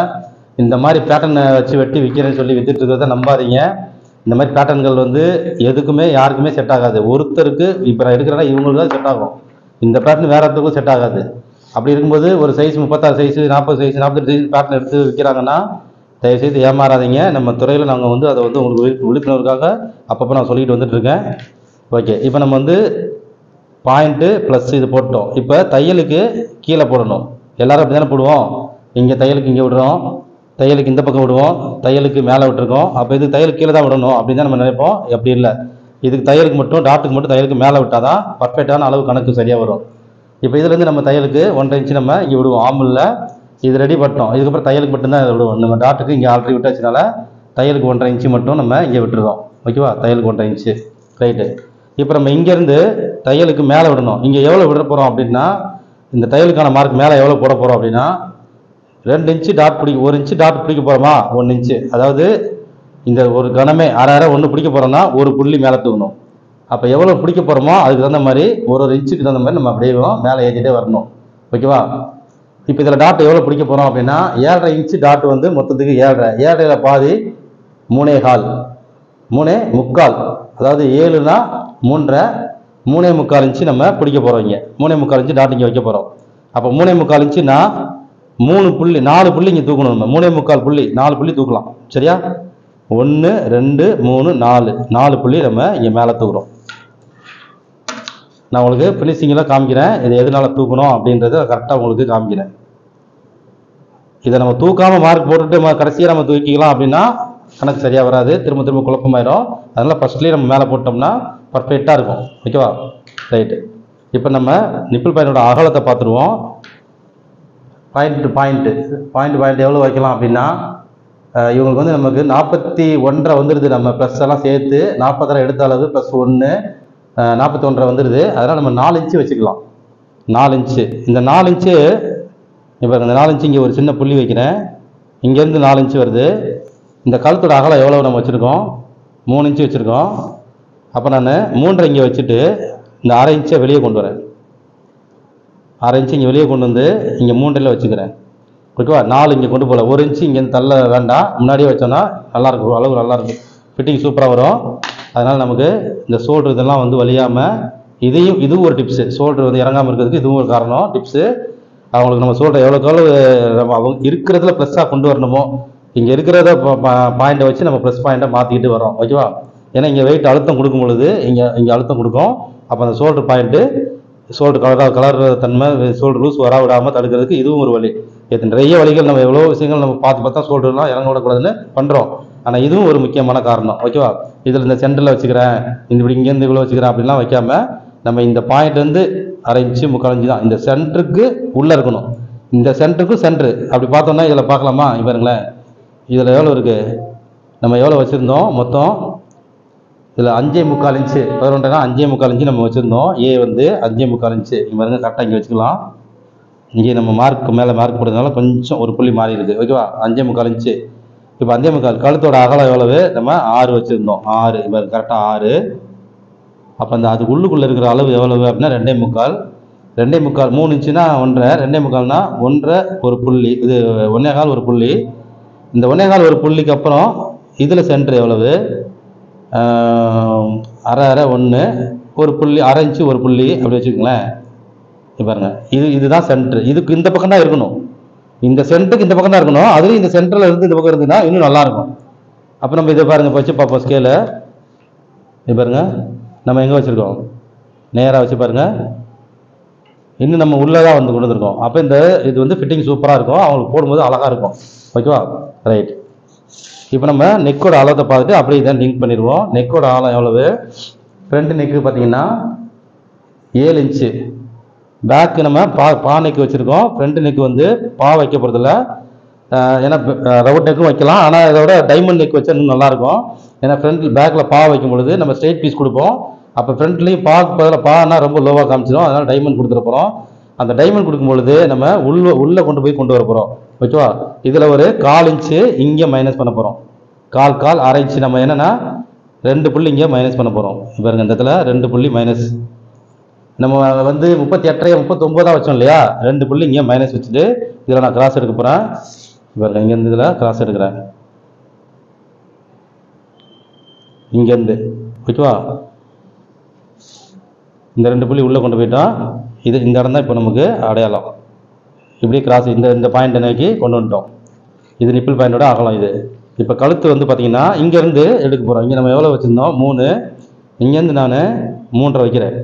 இந்த மாதிரி பேட்டர்னை வச்சு வெட்டி விற்கிறேன்னு சொல்லி வித்துட்டு இருக்கிறத நம்பாதீங்க. இந்த மாதிரி பேட்டர்ன்கள் வந்து எதுக்குமே யாருக்குமே செட் ஆகாது. ஒருத்தருக்கு இப்போ நான் எடுக்கிறேன்னா இவங்களுக்கு தான் செட் ஆகும். இந்த பேட்டர்ன் வேற ஒருத்தருக்கும் செட் ஆகாது. அப்படி இருக்கும்போது ஒரு size 36 size, 40 size, 48 size pattern எடுத்து விற்கிறாங்கன்னா தயவுசெய்து ஏமாறாதீங்க. நம்ம துறையில் நாங்கள் வந்து அதை வந்து உங்களுக்கு விழிப்புணர்வுக்காக அப்பப்போ நான் சொல்லிட்டு வந்துட்டு இருக்கேன். ஓகே, இப்போ நம்ம வந்து பாயிண்ட்டு ப்ளஸ் இது போட்டோம். இப்போ தையலுக்கு கீழே போடணும். எல்லாரும் அப்படி தானே போடுவோம். இங்கே தையலுக்கு இங்கே விடுறோம், தையலுக்கு இந்த பக்கம் விடுவோம், தையலுக்கு மேலே விட்டுருக்கோம். அப்போ இது தையலுக்கு கீழே தான் விடணும் அப்படின்னு தான் நம்ம நினைப்போம். எப்படி இல்லை, இதுக்கு தையலுக்கு மட்டும், டாட்டுக்கு மட்டும் தையலுக்கு மேலே விட்டால் தான் பர்ஃபெக்டான அளவு கணக்கு சரியாக வரும். இப்போ இதுலேருந்து நம்ம தையலுக்கு 1.5 இன்ச்சு நம்ம இங்கே விடுவோம். ஆமில் இது ரெடி பண்ணிட்டோம். இதுக்கப்புறம் தையலுக்கு மட்டும்தான் விடுவோம். நம்ம டாட்டுக்கு இங்கே ஆல்ரெடி விட்டாச்சுனால தையலுக்கு 1.5 இன்ச்சு மட்டும் நம்ம இங்கே விட்டுருவோம். ஓகேவா? தையலுக்கு 1.5 இன்ச்சு. ரைட்டு. இப்போ நம்ம இங்கேருந்து தையலுக்கு மேலே விடணும். இங்கே எவ்வளோ விட போகிறோம் அப்படின்னா, இந்த தையலுக்கான மார்க் மேலே எவ்வளோ போட போகிறோம் அப்படின்னா 2 இன்ச்சு டாட் பிடிக்க, 1 இன்ச்சு டாட் பிடிக்க போகிறோமா, 1 இன்ச்சு. அதாவது இந்த ஒரு கணமே அரை ஒன்று பிடிக்க போகிறோம்னா ஒரு புள்ளி மேலே தூக்கணும். அப்போ எவ்வளோ பிடிக்க போகிறோமோ அதுக்கு தகுந்த மாதிரி ஒரு இன்ச்சுக்கு தகுந்த மாதிரி நம்ம அப்படியே மேலே ஏற்றிட்டே வரணும். ஓகேவா? இப்போ இதில் டாட் எவ்வளோ பிடிக்க போகிறோம் அப்படின்னா 7.5 இன்ச்சு டாட் வந்து மொத்தத்துக்கு 7.5 பாதி 3.25 3.25. அதாவது 7னா 3.5 3.25 இன்ச்சு நம்ம பிடிக்க போகிறோம். இங்கே 3.25 இன்ச்சு டாட் இங்கே வைக்க போகிறோம். அப்போ 3.25 இன்ச்சுன்னா 4 புள்ளி இங்கே தூக்கணும். நம்ம 3.25 புள்ளி 4 புள்ளி தூக்கலாம். சரியா? 1 2 3 4 புள்ளி நம்ம இங்கே மேலே தூக்குறோம். நான் உங்களுக்கு ஃபினிஷிங்கெலாம் காமிக்கிறேன். இது எதனால தூக்கணும் அப்படின்றத கரெக்டாக உங்களுக்கு காமிக்கிறேன். இதை நம்ம தூக்காமல் மார்க் போட்டுட்டு கடைசியாக நம்ம தூக்கிக்கலாம் அப்படின்னா கணக்கு சரியாக வராது, திரும்ப குழப்பமாயிடும். அதனால் ஃபஸ்ட்லேயே நம்ம மேலே போட்டோம்னா பர்ஃபெக்டாக இருக்கும். ஓகேவா? ரைட்டு. இப்போ நம்ம நிப்பிள் பாயிண்டோட அகலத்தை பார்த்துருவோம். பாயிண்ட் எவ்வளோ வைக்கலாம் அப்படின்னா, இவங்களுக்கு வந்து நமக்கு 41.5 வந்துடுது. நம்ம ப்ளஸ் எல்லாம் சேர்த்து 40 எடுத்த அளவு ப்ளஸ் 1 41 வந்துடுது. அதனால் நம்ம 4 இன்ச்சு வச்சுக்கலாம். 4 இன்ச்சு. இந்த 4 இன்ச்சு இப்போ இந்த 4 இன்ச்சு இங்கே ஒரு சின்ன புள்ளி வைக்கிறேன். இங்கேருந்து 4 இன்ச்சு வருது. இந்த கழுத்தோட அகலம் எவ்வளோ நம்ம வச்சுருக்கோம்? 3 இன்ச்சு வச்சுருக்கோம். அப்போ நான் 3.5 இங்கே வச்சுட்டு இந்த 1/2 இன்ச்சை வெளியே கொண்டு வரேன். 1/2 இன்ச்சு இங்கே வெளியே கொண்டு வந்து இங்கே 3.5 வச்சுக்கிறேன். ஓகேவா? 4 இங்கே கொண்டு போகல, 1 இன்ச்சு இங்கேருந்து தள்ள வேண்டாம், முன்னாடியே வச்சோன்னா நல்லாயிருக்கும், அளவு நல்லாயிருக்கும், ஃபிட்டிங் சூப்பராக வரும். அதனால் நமக்கு இந்த ஷோல்டர் இதெல்லாம் வந்து வலியாமல், இதுவும் ஒரு டிப்ஸு. ஷோல்டர் வந்து இறங்காமல் இருக்கிறதுக்கு இதுவும் ஒரு காரணம், டிப்ஸு. அவங்களுக்கு நம்ம ஷோல்டர் எவ்வளோக்கு எவ்வளோ நம்ம அவங்க இருக்கிறதுல ப்ளஸ்ஸாக கொண்டு வரணுமோ, இங்கே இருக்கிறத பாயிண்ட்டை வச்சு நம்ம ப்ளஸ் பாயிண்ட்டை மாற்றிக்கிட்டு வரோம். ஓகேவா? ஏன்னா இங்கே வெயிட் அழுத்தம் கொடுக்கும் பொழுது இங்கே அழுத்தம் கொடுக்கும். அப்போ அந்த ஷோல்டர் பாயிண்ட்டு, ஷோல்டர் கலர் தன்மை, ஷோல்டர் லூஸ் வர விடாமல் தடுக்கிறதுக்கு இதுவும் ஒரு வழி. நிறைய வழிகள் நம்ம எவ்வளோ விஷயங்கள் நம்ம பார்த்தா ஷோல்டர்லாம் இறங்க விடக்கூடாதுன்னு பண்ணுறோம். ஆனால் இதுவும் ஒரு முக்கியமான காரணம். ஓகேவா? இதில் இந்த சென்டரில் வச்சுக்கிறேன், இப்படி இங்கேருந்து இவ்வளோ வச்சுக்கிறேன் அப்படின்லாம் வைக்காம, நம்ம இந்த பாயிண்ட்லேருந்து 1/2 இன்ச்சு 3/4 இன்ச்சு தான் இந்த சென்டருக்கு உள்ளே இருக்கணும். இந்த சென்டருக்கு சென்ட்ரு அப்படி பார்த்தோம்னா இதில் பார்க்கலாமா? பாருங்களேன், இதில் எவ்வளோ இருக்குது? நம்ம எவ்வளோ வச்சுருந்தோம் மொத்தம்? இதில் 5.25 இன்ச்சு, 11 5.25 இன்ச்சு நம்ம வச்சுருந்தோம். ஏ வந்து 5.25 இன்ச்சு. இங்கே பாருங்க, கரெக்டாக இங்கே வச்சுக்கலாம். இங்கே நம்ம மார்க் மேலே மார்க் போடுறதுனால கொஞ்சம் ஒரு புள்ளி மாறி இருக்குது. ஓகேவா? 5.25 இன்ச்சு. இப்போ 5.25 கழுத்தோட அகலம் எவ்வளவு? நம்ம 6 வச்சுருந்தோம். 6 இப்போ கரெக்டாக 6. அப்போ அந்த அதுக்கு உள்ளுக்குள்ளே இருக்கிற அளவு எவ்வளவு அப்படின்னா 2.25. 2.25 3 இன்ச்சுனா 1.5, 2.25னா 1.5 ஒரு புள்ளி, இது 1.25 ஒரு புள்ளி. இந்த 1.25 ஒரு புள்ளிக்கு அப்புறம் இதில் சென்டர் எவ்வளவு? 1/2 1 ஒரு புள்ளி, 1/2 இன்ச்சு ஒரு புள்ளி அப்படி வச்சுக்கோங்களேன். பாருங்க, இதுதான் சென்டர். இதுக்கு இந்த பக்கம் தான் இருக்கணும், இந்த சென்டருக்கு இந்த பக்கம் தான் இருக்கணும். அதுலேயும் இந்த சென்டரில் இருந்து இந்த பக்கம் இருந்துன்னா இன்னும் நல்லாயிருக்கும். அப்போ நம்ம இதை பாருங்க, இப்போ வச்சு பார்ப்போம் ஸ்கேலை. இது பாருங்க, நம்ம எங்கே வச்சுருக்கோம்? நேராக வச்சு பாருங்க, இன்னும் நம்ம உள்ளே தான் வந்து கொண்டு வந்துருக்கோம். அப்போ இது வந்து ஃபிட்டிங் சூப்பராக இருக்கும், அவங்களுக்கு போடும்போது அழகாக இருக்கும். ஓகேவா? ரைட். இப்போ நம்ம நெக்கோட அளத்தை பார்த்துட்டு அப்படியே இதை லிங்க் பண்ணிடுவோம். நெக்கோட ஆழம் எவ்வளவு? ஃப்ரண்ட் நெக்கு பார்த்தீங்கன்னா 7 இன்ச்சு. பேக்கு நம்ம பா நெக்கு வச்சுருக்கோம். ஃப்ரண்ட் நெக்கு வந்து பா வைக்க போகிறதில்ல, ஏன்னா ரவுட் நெக்கும் வைக்கலாம், ஆனால் இதோட டைமண்ட் நெக் வச்சா இன்னும் நல்லாயிருக்கும். ஏன்னா ஃப்ரண்ட் பேக்கில் பா வைக்கும் பொழுது நம்ம ஸ்ட்ரெயிட் பீஸ் கொடுப்போம். அப்போ ஃப்ரண்ட்லேயும் பதில் பானா ரொம்ப லோவாக காமிச்சிடும், அதனால் டைமண்ட் கொடுத்துட போகிறோம். அந்த டைமண்ட் கொடுக்கும் பொழுது நம்ம உள்ளே கொண்டு வர போகிறோம். ஓகேவா? இதில் ஒரு 1/4 இன்ச்சு இங்கே மைனஸ் பண்ண போகிறோம். 1/4 இன்ச்சு நம்ம என்னென்னா 2 புள்ளி இங்கே மைனஸ் பண்ண போகிறோம். பாருங்க, இந்த இடத்துல 2 புள்ளி மைனஸ். நம்ம வந்து 38 39 வச்சோம் இல்லையா? 2 புள்ளி இங்கே மைனஸ் வச்சுட்டு இதில் நான் கிராஸ் எடுக்க போகிறேன். பாருங்க, இங்கேருந்து இதில் கிராஸ் எடுக்கிறேன், இங்கேருந்து. ஓகேவா? இந்த 2 புள்ளி உள்ளே கொண்டு போயிட்டோம். இந்த இடம் தான் இப்போ நமக்கு அடையாளம். இப்படி கிராஸ் இந்த பாயிண்ட் நோக்கி கொண்டு வந்துட்டோம். இது நிப்பிள் பாயிண்டோட அகலம். இது இப்போ கழுத்து வந்து பார்த்தீங்கன்னா இங்கேருந்து எடுக்க போகிறோம். இங்கே நம்ம எவ்வளோ வச்சுருந்தோம்? 3. இங்கேருந்து நான் 3.5 வைக்கிறேன்.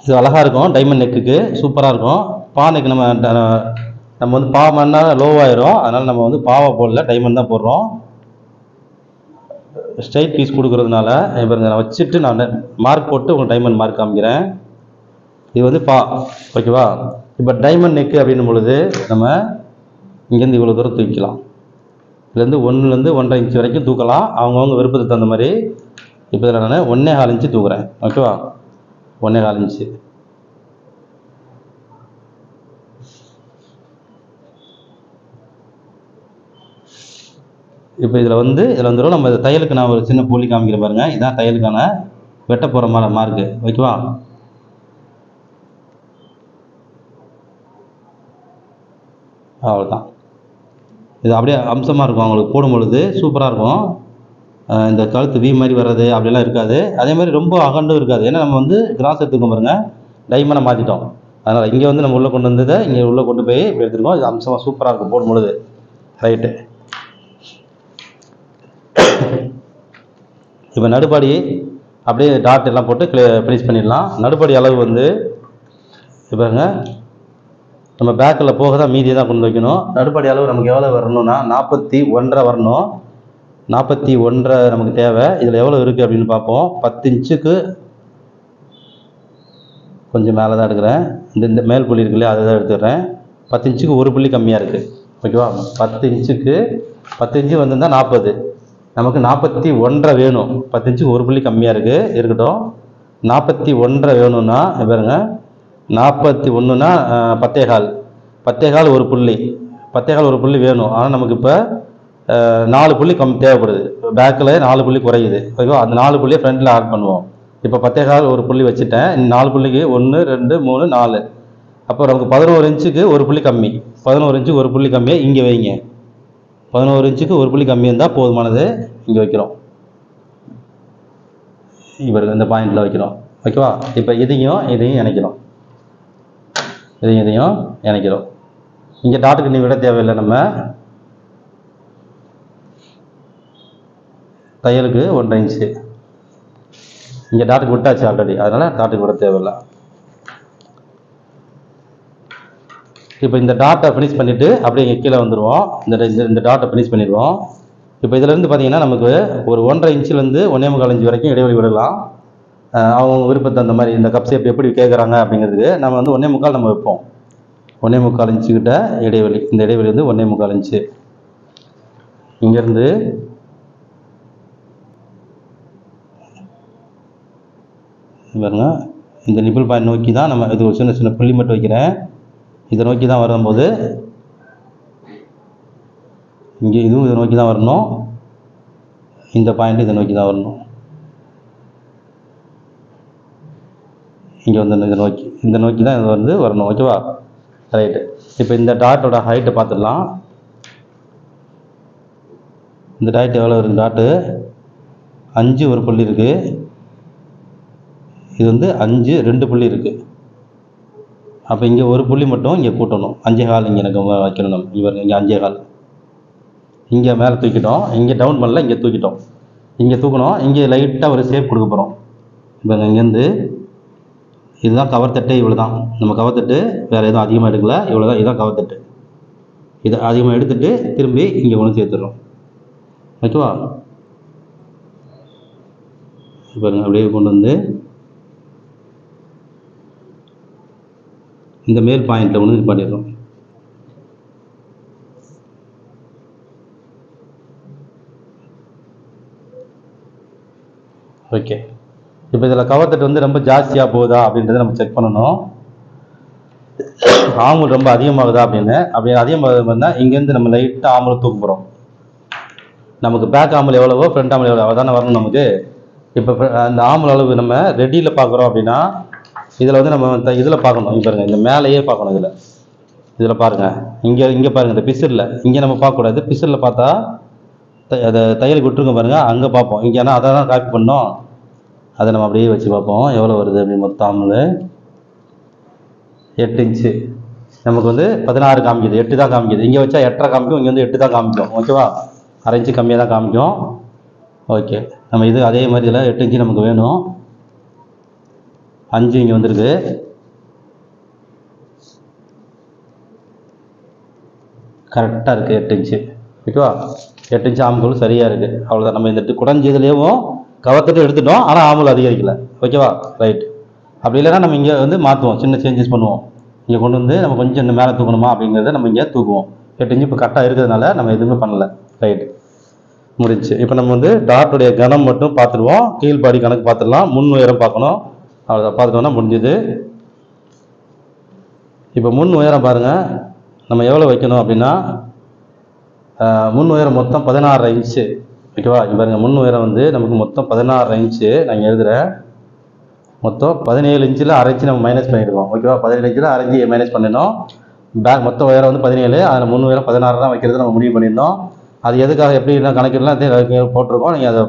இது அழகாக இருக்கும், டைமண்ட் நெக்குக்கு சூப்பராக இருக்கும். பா நெக் நம்ம வந்து பா மண்ணா லோவாயிரும், அதனால் நம்ம வந்து பாவை போடல, டைமண்ட் தான் போடுறோம். ஸ்ட்ரைட் பீஸ் கொடுக்கறதுனால பாருங்க, நான் வச்சுட்டு நான் மார்க் போட்டு உங்களுக்கு டைமண்ட் மார்க் காமிக்கிறேன். இது வந்து பா. ஓகேவா? இப்போ டைமண்ட் நெக்கு அப்படின்னும் பொழுது நம்ம இங்கேருந்து இவ்வளோ தூரம் தூக்கிக்கலாம். இதுலேருந்து 1லேருந்து 1.5 இன்ச்சு வரைக்கும் தூக்கலாம், அவங்கவுங்க விருப்பத்துக்கு தகுந்த மாதிரி. இப்போ இதில் நான் 1.25 இன்ச்சு தூக்குறேன். ஓகேவா? 1.25 இன்ச்சு. இப்போ இதில் வந்துடும். நம்ம தையலுக்கு நான் ஒரு சின்ன புள்ளி காமிக்கிற பாருங்க, இதுதான் தையலுக்கான வெட்ட போகிற மார்க்கு. ஓகேவா? அவ்வளோதான். இது அப்படியே அம்சமாக இருக்கும், அவங்களுக்கு போடும் பொழுது சூப்பராக இருக்கும். இந்த கழுத்து வி மாதிரி வர்றது அப்படிலாம் இருக்காது, அதே மாதிரி ரொம்ப அகண்டும் இருக்காது. ஏன்னா நம்ம வந்து கிராஸ் எடுத்துக்கோம் பாருங்க, டைமண்டை மாற்றிட்டோம். அதனால் இங்கே வந்து நம்ம உள்ளே கொண்டு வந்ததை இங்கே உள்ளே கொண்டு போய் இப்படி எடுத்துருக்கோம். இது அம்சமாக சூப்பராக இருக்கும் போடும் பொழுது. ரைட்டு. இப்போ நடுப்பாடி அப்படியே டாட் எல்லாம் போட்டு ஃபினிஷ் பண்ணிடலாம். நடுப்பாடி அளவு வந்து பாருங்க, நம்ம பேக்கில் போக தான் மீதியை தான் கொண்டு வைக்கணும். நடுப்பாடி அளவு நமக்கு எவ்வளோ வரணும்னா 41.5 வரணும். 41.5 நமக்கு தேவை. இதில் எவ்வளோ இருக்குது அப்படின்னு பார்ப்போம். 10 இன்ச்சுக்கு கொஞ்சம் மேலே தான் எடுக்கிறேன். இந்த மேல் புள்ளி இருக்கு இல்லையா, அதை தான் எடுத்துடுறேன். 10 இன்ச்சுக்கு ஒரு புள்ளி கம்மியாக இருக்குது. ஓகேவா? 10 இன்ச்சுக்கு 10 இன்ச்சு வந்திருந்தால் 40, நமக்கு 41.5 வேணும். 10 இன்ச்சுக்கு ஒரு புள்ளி கம்மியாக இருக்கட்டும். 41.5 வேணும்னா பாருங்க, 41னா 10.25 ஒரு புள்ளி, 10.25 ஒரு புள்ளி வேணும். ஆனால் நமக்கு இப்போ 4 புள்ளி தேவைப்படுது. பேக்கில் 4 புள்ளி குறையுது. ஓகேவா, அந்த 4 புள்ளியை ஃப்ரண்ட்டில் ஆட் பண்ணுவோம். இப்போ 10.25 ஒரு புள்ளி வச்சுட்டேன். 4 புள்ளிக்கு 1 2 3 4. அப்போ நமக்கு 11 இன்ச்சுக்கு ஒரு புள்ளி கம்மி. 11 இன்ச்சுக்கு ஒரு புள்ளி கம்மியாக இங்கே வைங்க. 11 இன்ச்சுக்கு ஒரு புள்ளி கம்மி இருந்தால் போதுமானது. இங்கே வைக்கிறோம். இவருக்கு இந்த பாயிண்டில் வைக்கிறோம். ஓகேவா, இப்போ இதையும் இணைக்கிறோம். இதையும் இணைக்கிறோம். இங்கே டாட்டுக்கு நீ விட தேவையில்லை. நம்ம தையலுக்கு 1.5 இன்ச்சு இங்கே டாட்டுக்கு விட்டாச்சு ஆல்ரெடி, அதனால் டாட்டுக்கு விட தேவையில்லை. இப்போ இந்த டாட்டை ஃபினிஷ் பண்ணிவிட்டு அப்படியே இங்கே கீழே வந்துடுவோம். இந்த டாட்டை ஃபினிஷ் பண்ணிடுவோம். இப்போ இதிலேருந்து பார்த்தீங்கன்னா நமக்கு ஒரு 1.5 இன்ச்சிலேருந்து 1.25 இன்ச்சு வரைக்கும் இடைவெளி விடலாம். அவங்க விருப்பத்தை அந்த மாதிரி இந்த கப் ஷேப் எப்படி கேட்குறாங்க அப்படிங்கிறதுக்கு நம்ம வந்து 1.25 நம்ம வைப்போம். 1.25 இன்ச்சுக்கிட்ட இடைவெளி. இந்த இடைவெளி வந்து 1.25 இன்ச்சு. இங்கேருந்து பாருங்க, இந்த நிப்பிள் பாயிண்ட் நோக்கி தான் நம்ம இது ஒரு சின்ன புள்ளி மட்டும் வைக்கிறேன். இதை நோக்கி தான் வரும்போது இங்கே இதுவும் இதை நோக்கி தான் வரணும். இந்த பாயிண்ட் இதை நோக்கி தான் வரணும். இங்கே வந்து இந்த நோக்கி தான் இது வந்து வரணும். ஓகேவா, ரைட்டு. இப்போ இந்த டாட்டோட ஹைட்டை பார்த்துடலாம். இந்த டாட் எவ்வளோ இருக்குது? டாட்டு 5 ஒரு புள்ளி இருக்குது. இது வந்து 5 2 புள்ளி இருக்குது. அப்போ இங்கே ஒரு புள்ளி மட்டும் இங்கே கூட்டணும். 5.25 இங்கே எனக்கு வைக்கணும். நம்ம இங்கே 5.25 இங்கே மேலே தூக்கிட்டோம். இங்கே டவுன் பண்ணல, இங்கே தூக்கிட்டோம். இங்கே தூக்கணும். இங்கே லைட்டாக ஒரு ஷேப் கொடுக்க போகிறோம். இப்போ இங்கேருந்து இதுதான் கவர் தட்டு. இவ்வளோ தான் நம்ம கவர் தட்டு, வேறு எதுவும் அதிகமாக எடுக்கல. இவ்வளோ தான், இதுதான் கவர் தட்டு. இதை அதிகமாக எடுத்துகிட்டு திரும்பி இங்கே ஒன்று சேர்த்துடுறோம். ஓகேவா, இப்போ அப்படியே கொண்டு வந்து இந்த மேல் பாயிண்டில் ஒன்று இது பண்ணிடுறோம். ஓகே, இப்போ இதில் கவர் தட்டு வந்து ரொம்ப ஜாஸ்தியாக போகுதா அப்படின்றத நம்ம செக் பண்ணணும். ஆம்பல் ரொம்ப அதிகமாகுதா அப்படின்னு. அப்படி அதிகமாகுதுன்னா இங்கேருந்து நம்ம லைட்டாக ஆம்பலை தூக்க போகிறோம். நமக்கு பேக் ஆம்பல் எவ்வளவோ ஃப்ரண்ட் ஆம்பல் எவ்வளோ அதானே வரணும் நமக்கு. இப்போ அந்த ஆம்பல் அளவு நம்ம ரெடியில் பார்க்குறோம் அப்படின்னா இதில் வந்து நம்ம இதில் பார்க்கணும். இங்கே பாருங்கள், இந்த மேலேயே பார்க்கணும். இதில் பாருங்கள், இங்கே பாருங்கள், இந்த பிசிறில் இங்கே நம்ம பார்க்கக்கூடாது. பிசிறில் பார்த்தா அதை தையலுக்கு விட்டுருங்க பாருங்கள், அங்கே பார்ப்போம். இங்கே ஆனால் அதை தான் காப்பி பண்ணோம். அதை நம்ம அப்படியே வச்சு பார்ப்போம் எவ்வளோ வருது அப்படின்னு. மொத்தம் ஆம்பல் 8 இன்ச்சு நமக்கு வந்து 16 காமிக்குது. 8 தான் காமிக்குது. இங்கே வச்சா 8.5 காமிக்கும், இங்கே வந்து 8 தான் காமிக்கும். ஓகேவா, 1/2 இன்ச்சு கம்மியாக தான் காமிக்கும். ஓகே, நம்ம இது அதே மாதிரி இதில் 8 இன்ச்சு நமக்கு வேணும். 5 இங்கே வந்துருக்கு. கரெக்டாக இருக்குது 8 இன்ச்சு. ஓகேவா, 8 இன்ச்சு ஆம்பல் சரியாக இருக்குது. அவ்வளோதான். நம்ம இந்த குடஞ்சதுலேயும் கவர்த்தட்டு எடுத்துட்டோம், ஆனால் ஆம்பல் அதிகரிக்கலை. ஓகேவா, ரைட். அப்படி இல்லைன்னா நம்ம இங்கே வந்து மாற்றுவோம், சின்ன சேஞ்சஸ் பண்ணுவோம். இங்கே கொண்டு வந்து நம்ம கொஞ்சம் இந்த மேலே தூக்கணுமா அப்படிங்கிறத நம்ம இங்கே தூக்குவோம். 8 இன்ச்சு இப்போ கரெக்டாக இருக்கிறதுனால நம்ம எதுவுமே பண்ணலை. ரைட்டு, முடிச்சு. இப்போ நம்ம வந்து டாட்டுடைய கனம் மட்டும் பார்த்துடுவோம். கீழ்பாடி கணக்கு பார்த்துடலாம். முன் உயரம் பார்க்கணும். அவ்வளோதான், பார்த்துட்டோம்னா முடிஞ்சுது. இப்போ முன் உயரம் பாருங்கள், நம்ம எவ்வளோ வைக்கணும் அப்படின்னா முன் உயரம் மொத்தம் 16.5 இன்ச்சு. ஓகேவா, இங்கே பாருங்கள், முன் உயரம் வந்து நமக்கு மொத்தம் 16.5 இன்ச்சு. நான் எழுதுகிறேன். மொத்தம் 17 இன்ச்சில் 1/2 இன்ச்சு நம்ம மைனஸ் பண்ணிடுவோம். ஓகேவா, 17 இன்ச்சில் 1/2 இன்ச்சு மைனஸ் பண்ணிடணும். பேக் மொத்த உயரம் வந்து 17, அதில் முன் உயரம் 16 தான் வைக்கிறது நம்ம முடிவு பண்ணியிருந்தோம். அது எதுக்காக எப்படி எல்லாம் கணக்கிடலாம் போட்டிருக்கோம். நீங்கள் அதை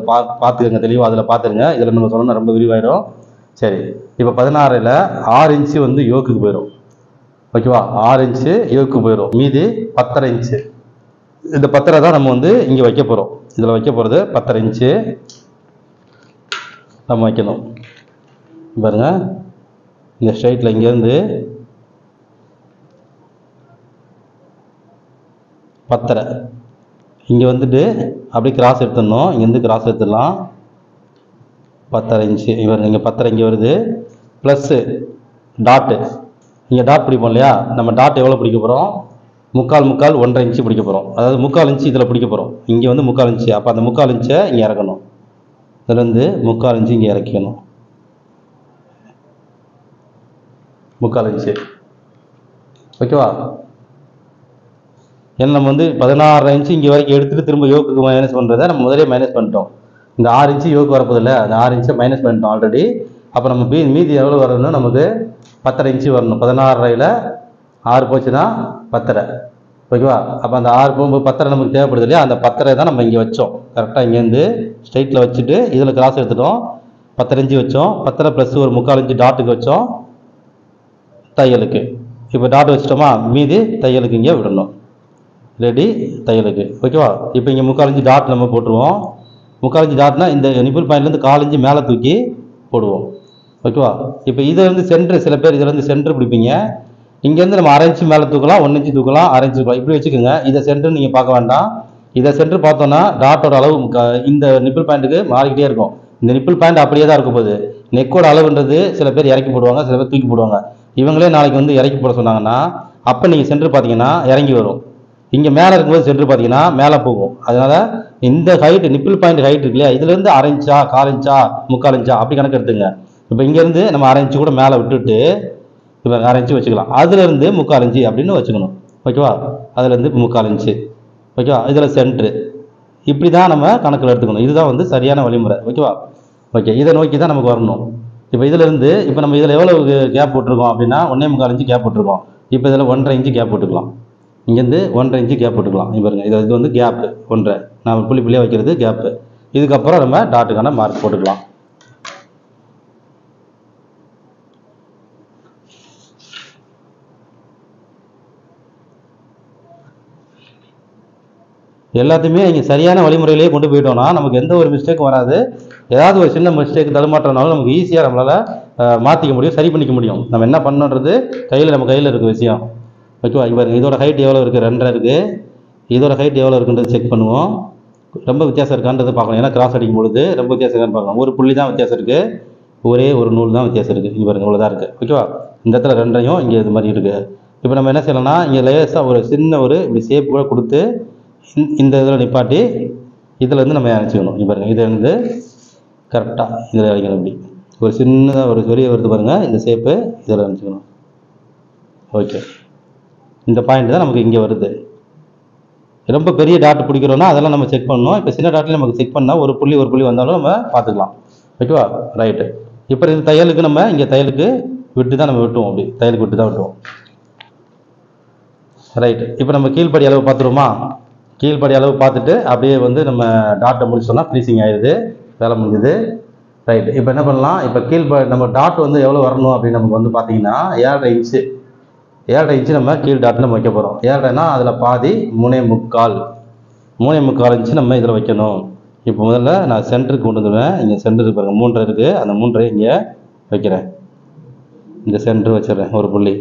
பார்த்துக்கங்க தெளிவாக, அதில் பார்த்துருங்க. இதில் நம்ம சொல்லணும் ரொம்ப விரிவாயிடும். சரி, இப்போ 16ல் 6 இன்ச்சு வந்து யோக்குக்கு போயிடும். ஓகேவா, 6 இன்ச்சு யோக்கு போயிடும். மீதி 10.5 இன்ச்சு. இந்த 10.5 தான் நம்ம வந்து இங்கே வைக்க போகிறோம். இதில் வைக்க போகிறது 10.5 இன்ச்சு நம்ம வைக்கணும். பாருங்க, இந்த ஸ்ட்ரைட்டில் இங்கேருந்து 10.5 இங்கே வந்துட்டு அப்படியே கிராஸ் எடுத்துடணும். இங்கேருந்து கிராஸ் எடுத்துடலாம். 10.5 இன்ச்சு. இங்கே 10.5 இங்கே வருது. ப்ளஸ்ஸு டாட்டு, இங்கே டாட் பிடிப்போம் இல்லையா. நம்ம டாட் எவ்வளோ பிடிக்க போகிறோம்? முக்கால் 1.5 இன்ச்சு பிடிக்க போகிறோம். அதாவது 3/4 இன்ச்சு இதில் பிடிக்க போகிறோம். இங்கே வந்து 3/4 இன்ச்சு. அப்போ அந்த 3/4 இன்ச்சை இங்கே இறக்கணும். இதுலேருந்து 3/4 இன்ச்சு இங்கே இறக்கணும். 3/4 இன்ச்சு. ஓகேவா, ஏன்னா நம்ம வந்து 16 இன்ச்சு இங்கே வரைக்கும் எடுத்துகிட்டு திரும்ப யோக்குக்கு மைனஸ் பண்ணுறதை நம்ம முதலே மைனஸ் பண்ணிட்டோம். இந்த 6 இன்ச்சு யோக்கு வரப்போதில்லை, அந்த 6 இன்ச்சை மைனஸ் பண்ணிட்டோம் ஆல்ரெடி. அப்போ நம்ம மீதி எவ்வளோ வரணும்னா நமக்கு 10.5 இன்ச்சு வரணும். 16ல் 6 போச்சுன்னா 10.5, ஓகேவா? அப்போ அந்த 6 போகும்போது 10.5 நமக்கு தேவைப்படுது இல்லையா, அந்த 10.5 தான் நம்ம இங்கே வச்சோம். கரெக்டாக இங்கேருந்து ஸ்ட்ரைட்டில் வச்சுட்டு இதில் கிராஸ் எடுத்துட்டோம், 10.5 இன்ச்சு வச்சோம். 10.5 ப்ளஸ் ஒரு 3/4 இன்ச்சு டாட்டுக்கு வச்சோம் தையலுக்கு. இப்போ டாட் வச்சிட்டோமா, மீதி தையலுக்கு இங்கே விடணும். ரெடி தையலுக்கு, ஓகேவா? இப்போ இங்கே 3/4 இன்ச்சு டாட் நம்ம போட்டுருவோம். 3/4 இன்ச்சு டாட்னா இந்த நிப்பிள் பாயிண்ட்லேருந்து 1/4 இன்ச்சு மேலே தூக்கி போடுவோம், ஓகேவா? இப்போ இதிலேருந்து சென்ட்ரு, சில பேர் இதிலேருந்து சென்ட்ரு பிடிப்பீங்க. இங்கேருந்து நம்ம 1/2 இன்ச்சு மேலே தூக்கலாம், 1 இன்ச்சு தூக்கலாம், 1/2 இன்ச்சு தூக்கலாம், இப்படி வச்சுக்கோங்க. இதை சென்ட்ரு நீங்கள் பார்க்க வேண்டாம். இதை சென்ட்ரு பார்த்தோன்னா டாட்டோட அளவு இந்த நிப்பிள் பாயிண்ட்டுக்கு மாறிக்கிட்டே இருக்கும். இந்த நிப்பிள் பாயிண்ட் அப்படியே தான் இருக்கும் போது நெக்கோட அளவுன்றது சில பேர் இறக்கி போடுவாங்க, சில பேர் தூக்கி போடுவாங்க. இவங்களே நாளைக்கு வந்து இறக்கி போட சொன்னாங்கன்னா அப்போ நீங்கள் சென்ட்ரு பார்த்தீங்கன்னா இறங்கி வரும். இங்கே மேலே இருக்கும்போது சென்ட்ரு பார்த்தீங்கன்னா மேலே போகும். அதனால இந்த ஹைட்டு நிப்பிள் பாயிண்ட் ஹைட் இருக்கு இல்லையா, இதுலேருந்து 1/2 இன்ச்சா 1/4 இன்ச்சா 3/4 இன்ச்சா அப்படி கணக்கு எடுத்துங்க. இப்போ இங்கேருந்து நம்ம 1/2 இன்ச்சு கூட மேலே விட்டுட்டு இப்போ 1/2 இன்ச்சு வச்சுக்கலாம். அதுலேருந்து 3/4 இன்ச்சு அப்படின்னு வச்சுக்கணும், ஓகேவா? அதுலேருந்து 3/4 இன்ச்சு, ஓகேவா? இதில் சென்ட்ரு இப்படி தான் நம்ம கணக்கில் எடுத்துக்கணும். இதுதான் வந்து சரியான வழிமுறை, ஓகேவா? ஓகே, இதை நோக்கி தான் நமக்கு வரணும். இப்போ இதிலேருந்து இப்போ நம்ம இதில் எவ்வளோ கேப் போட்டிருக்கோம் அப்படின்னா 1.25 இன்ச்சு கேப் போட்டிருக்கோம். இப்போ இதில் 1.5 இன்ச்சு கேப் போட்டுக்கலாம். இங்கேருந்து 1.5 இன்ச்சு கேப் போட்டுக்கலாம். பாருங்க, இது வந்து கேப்பு 1.5, நான் புள்ளி புள்ளியாக வைக்கிறது கேப்பு. இதுக்கப்புறம் நம்ம டாட்டுக்கான மார்க் போட்டுக்கலாம். எல்லாத்தையுமே இங்கே சரியான வழிமுறையிலேயே கொண்டு போயிட்டோம்னா நமக்கு எந்த ஒரு மிஸ்டேக்கும் வராது. ஏதாவது ஒரு சின்ன மிஸ்டேக் தடுமாற்றம்னாலும் நமக்கு ஈஸியாக நம்மளால் மாற்றிக்க முடியும், சரி பண்ணிக்க முடியும். நம்ம என்ன பண்ணணுன்றது நம்ம கையில் இருக்க விஷயம், ஓகேவா? இங்கே பாருங்க, இதோட ஹைட் எவ்வளோ இருக்குது, 2.5 இருக்குது. இதோட ஹைட் எவ்வளோ இருக்குன்றது செக் பண்ணுவோம். ரொம்ப வித்தியாசம் இருக்கான்றது பார்க்கணும். ஏன்னா கிராஸ் அடிக்கும் பொழுது ரொம்ப வித்தியாசம் இருக்கான்னு பார்க்கணும். ஒரு புள்ளி தான் வித்தியாசம் இருக்குது, ஒரே ஒரு நூல் தான் வித்தியாசம் இருக்குது. இங்கே பாருங்க, இவ்வளோ தான் இருக்குது, ஓகேவா? இந்த இடத்துல 2ஐயும் இங்கே இது மாதிரி இருக்குது. இப்போ நம்ம என்ன செய்யலாம்னா இங்கே லேசாக ஒரு சின்ன ஒரு இப்படி ஷேப் கூட கொடுத்து இந்த இதில் நிப்பாட்டி இதில் இருந்து நம்ம இறச்சிக்கணும். இப்போ பாருங்கள், இதை வந்து கரெக்டாக இதில் இறக்கணும். இப்படி ஒரு சின்னதாக ஒரு சொரிய வருது பாருங்கள், இந்த ஷேப்பு இதில் இறச்சிக்கணும். ஓகே, இந்த பாயிண்ட் தான் நமக்கு இங்கே வருது. ரொம்ப பெரிய டாட் பிடிக்கிறோன்னா அதெல்லாம் நம்ம செக் பண்ணணும். இப்போ சின்ன டாட்லேயும் நமக்கு செக் பண்ணால் ஒரு புள்ளி வந்தாலும் நம்ம பார்த்துக்கலாம், ஓகேவா? ரைட்டு. இப்போ இந்த தையலுக்கு நம்ம இங்கே தையலுக்கு விட்டு தான் நம்ம வெட்டுவோம், அப்படி தையலுக்கு விட்டு தான் வெட்டுவோம். ரைட்டு. இப்போ நம்ம கீழ்ப்படி அளவு பார்த்துருவோமா? கீழ்ப்படி அளவு பார்த்துட்டு அப்படியே வந்து நம்ம டாட்டை முடிச்சோம்னா ஃபினிஷிங் ஆயிடுது, வேலை முடிஞ்சுது. ரைட்டு. இப்போ என்ன பண்ணலாம், இப்போ நம்ம டாட் வந்து எவ்வளோ வரணும் அப்படின்னு நமக்கு வந்து பார்த்தீங்கன்னா 7.5 இன்ச்சு. 7.5 இன்ச்சு நம்ம கீழ் டாட்டில் நம்ம வைக்க போகிறோம். 7.5னா அதில் பாதி 3.25 இன்ச்சு நம்ம இதில் வைக்கணும். இப்போ முதல்ல நான் சென்டருக்கு கொண்டு வந்துடுவேன். இங்கே சென்டருக்கு பாருங்கள் 3 இருக்குது, அந்த 3 இங்கே வைக்கிறேன். இந்த சென்டர் வச்சிடுறேன் ஒரு புள்ளி.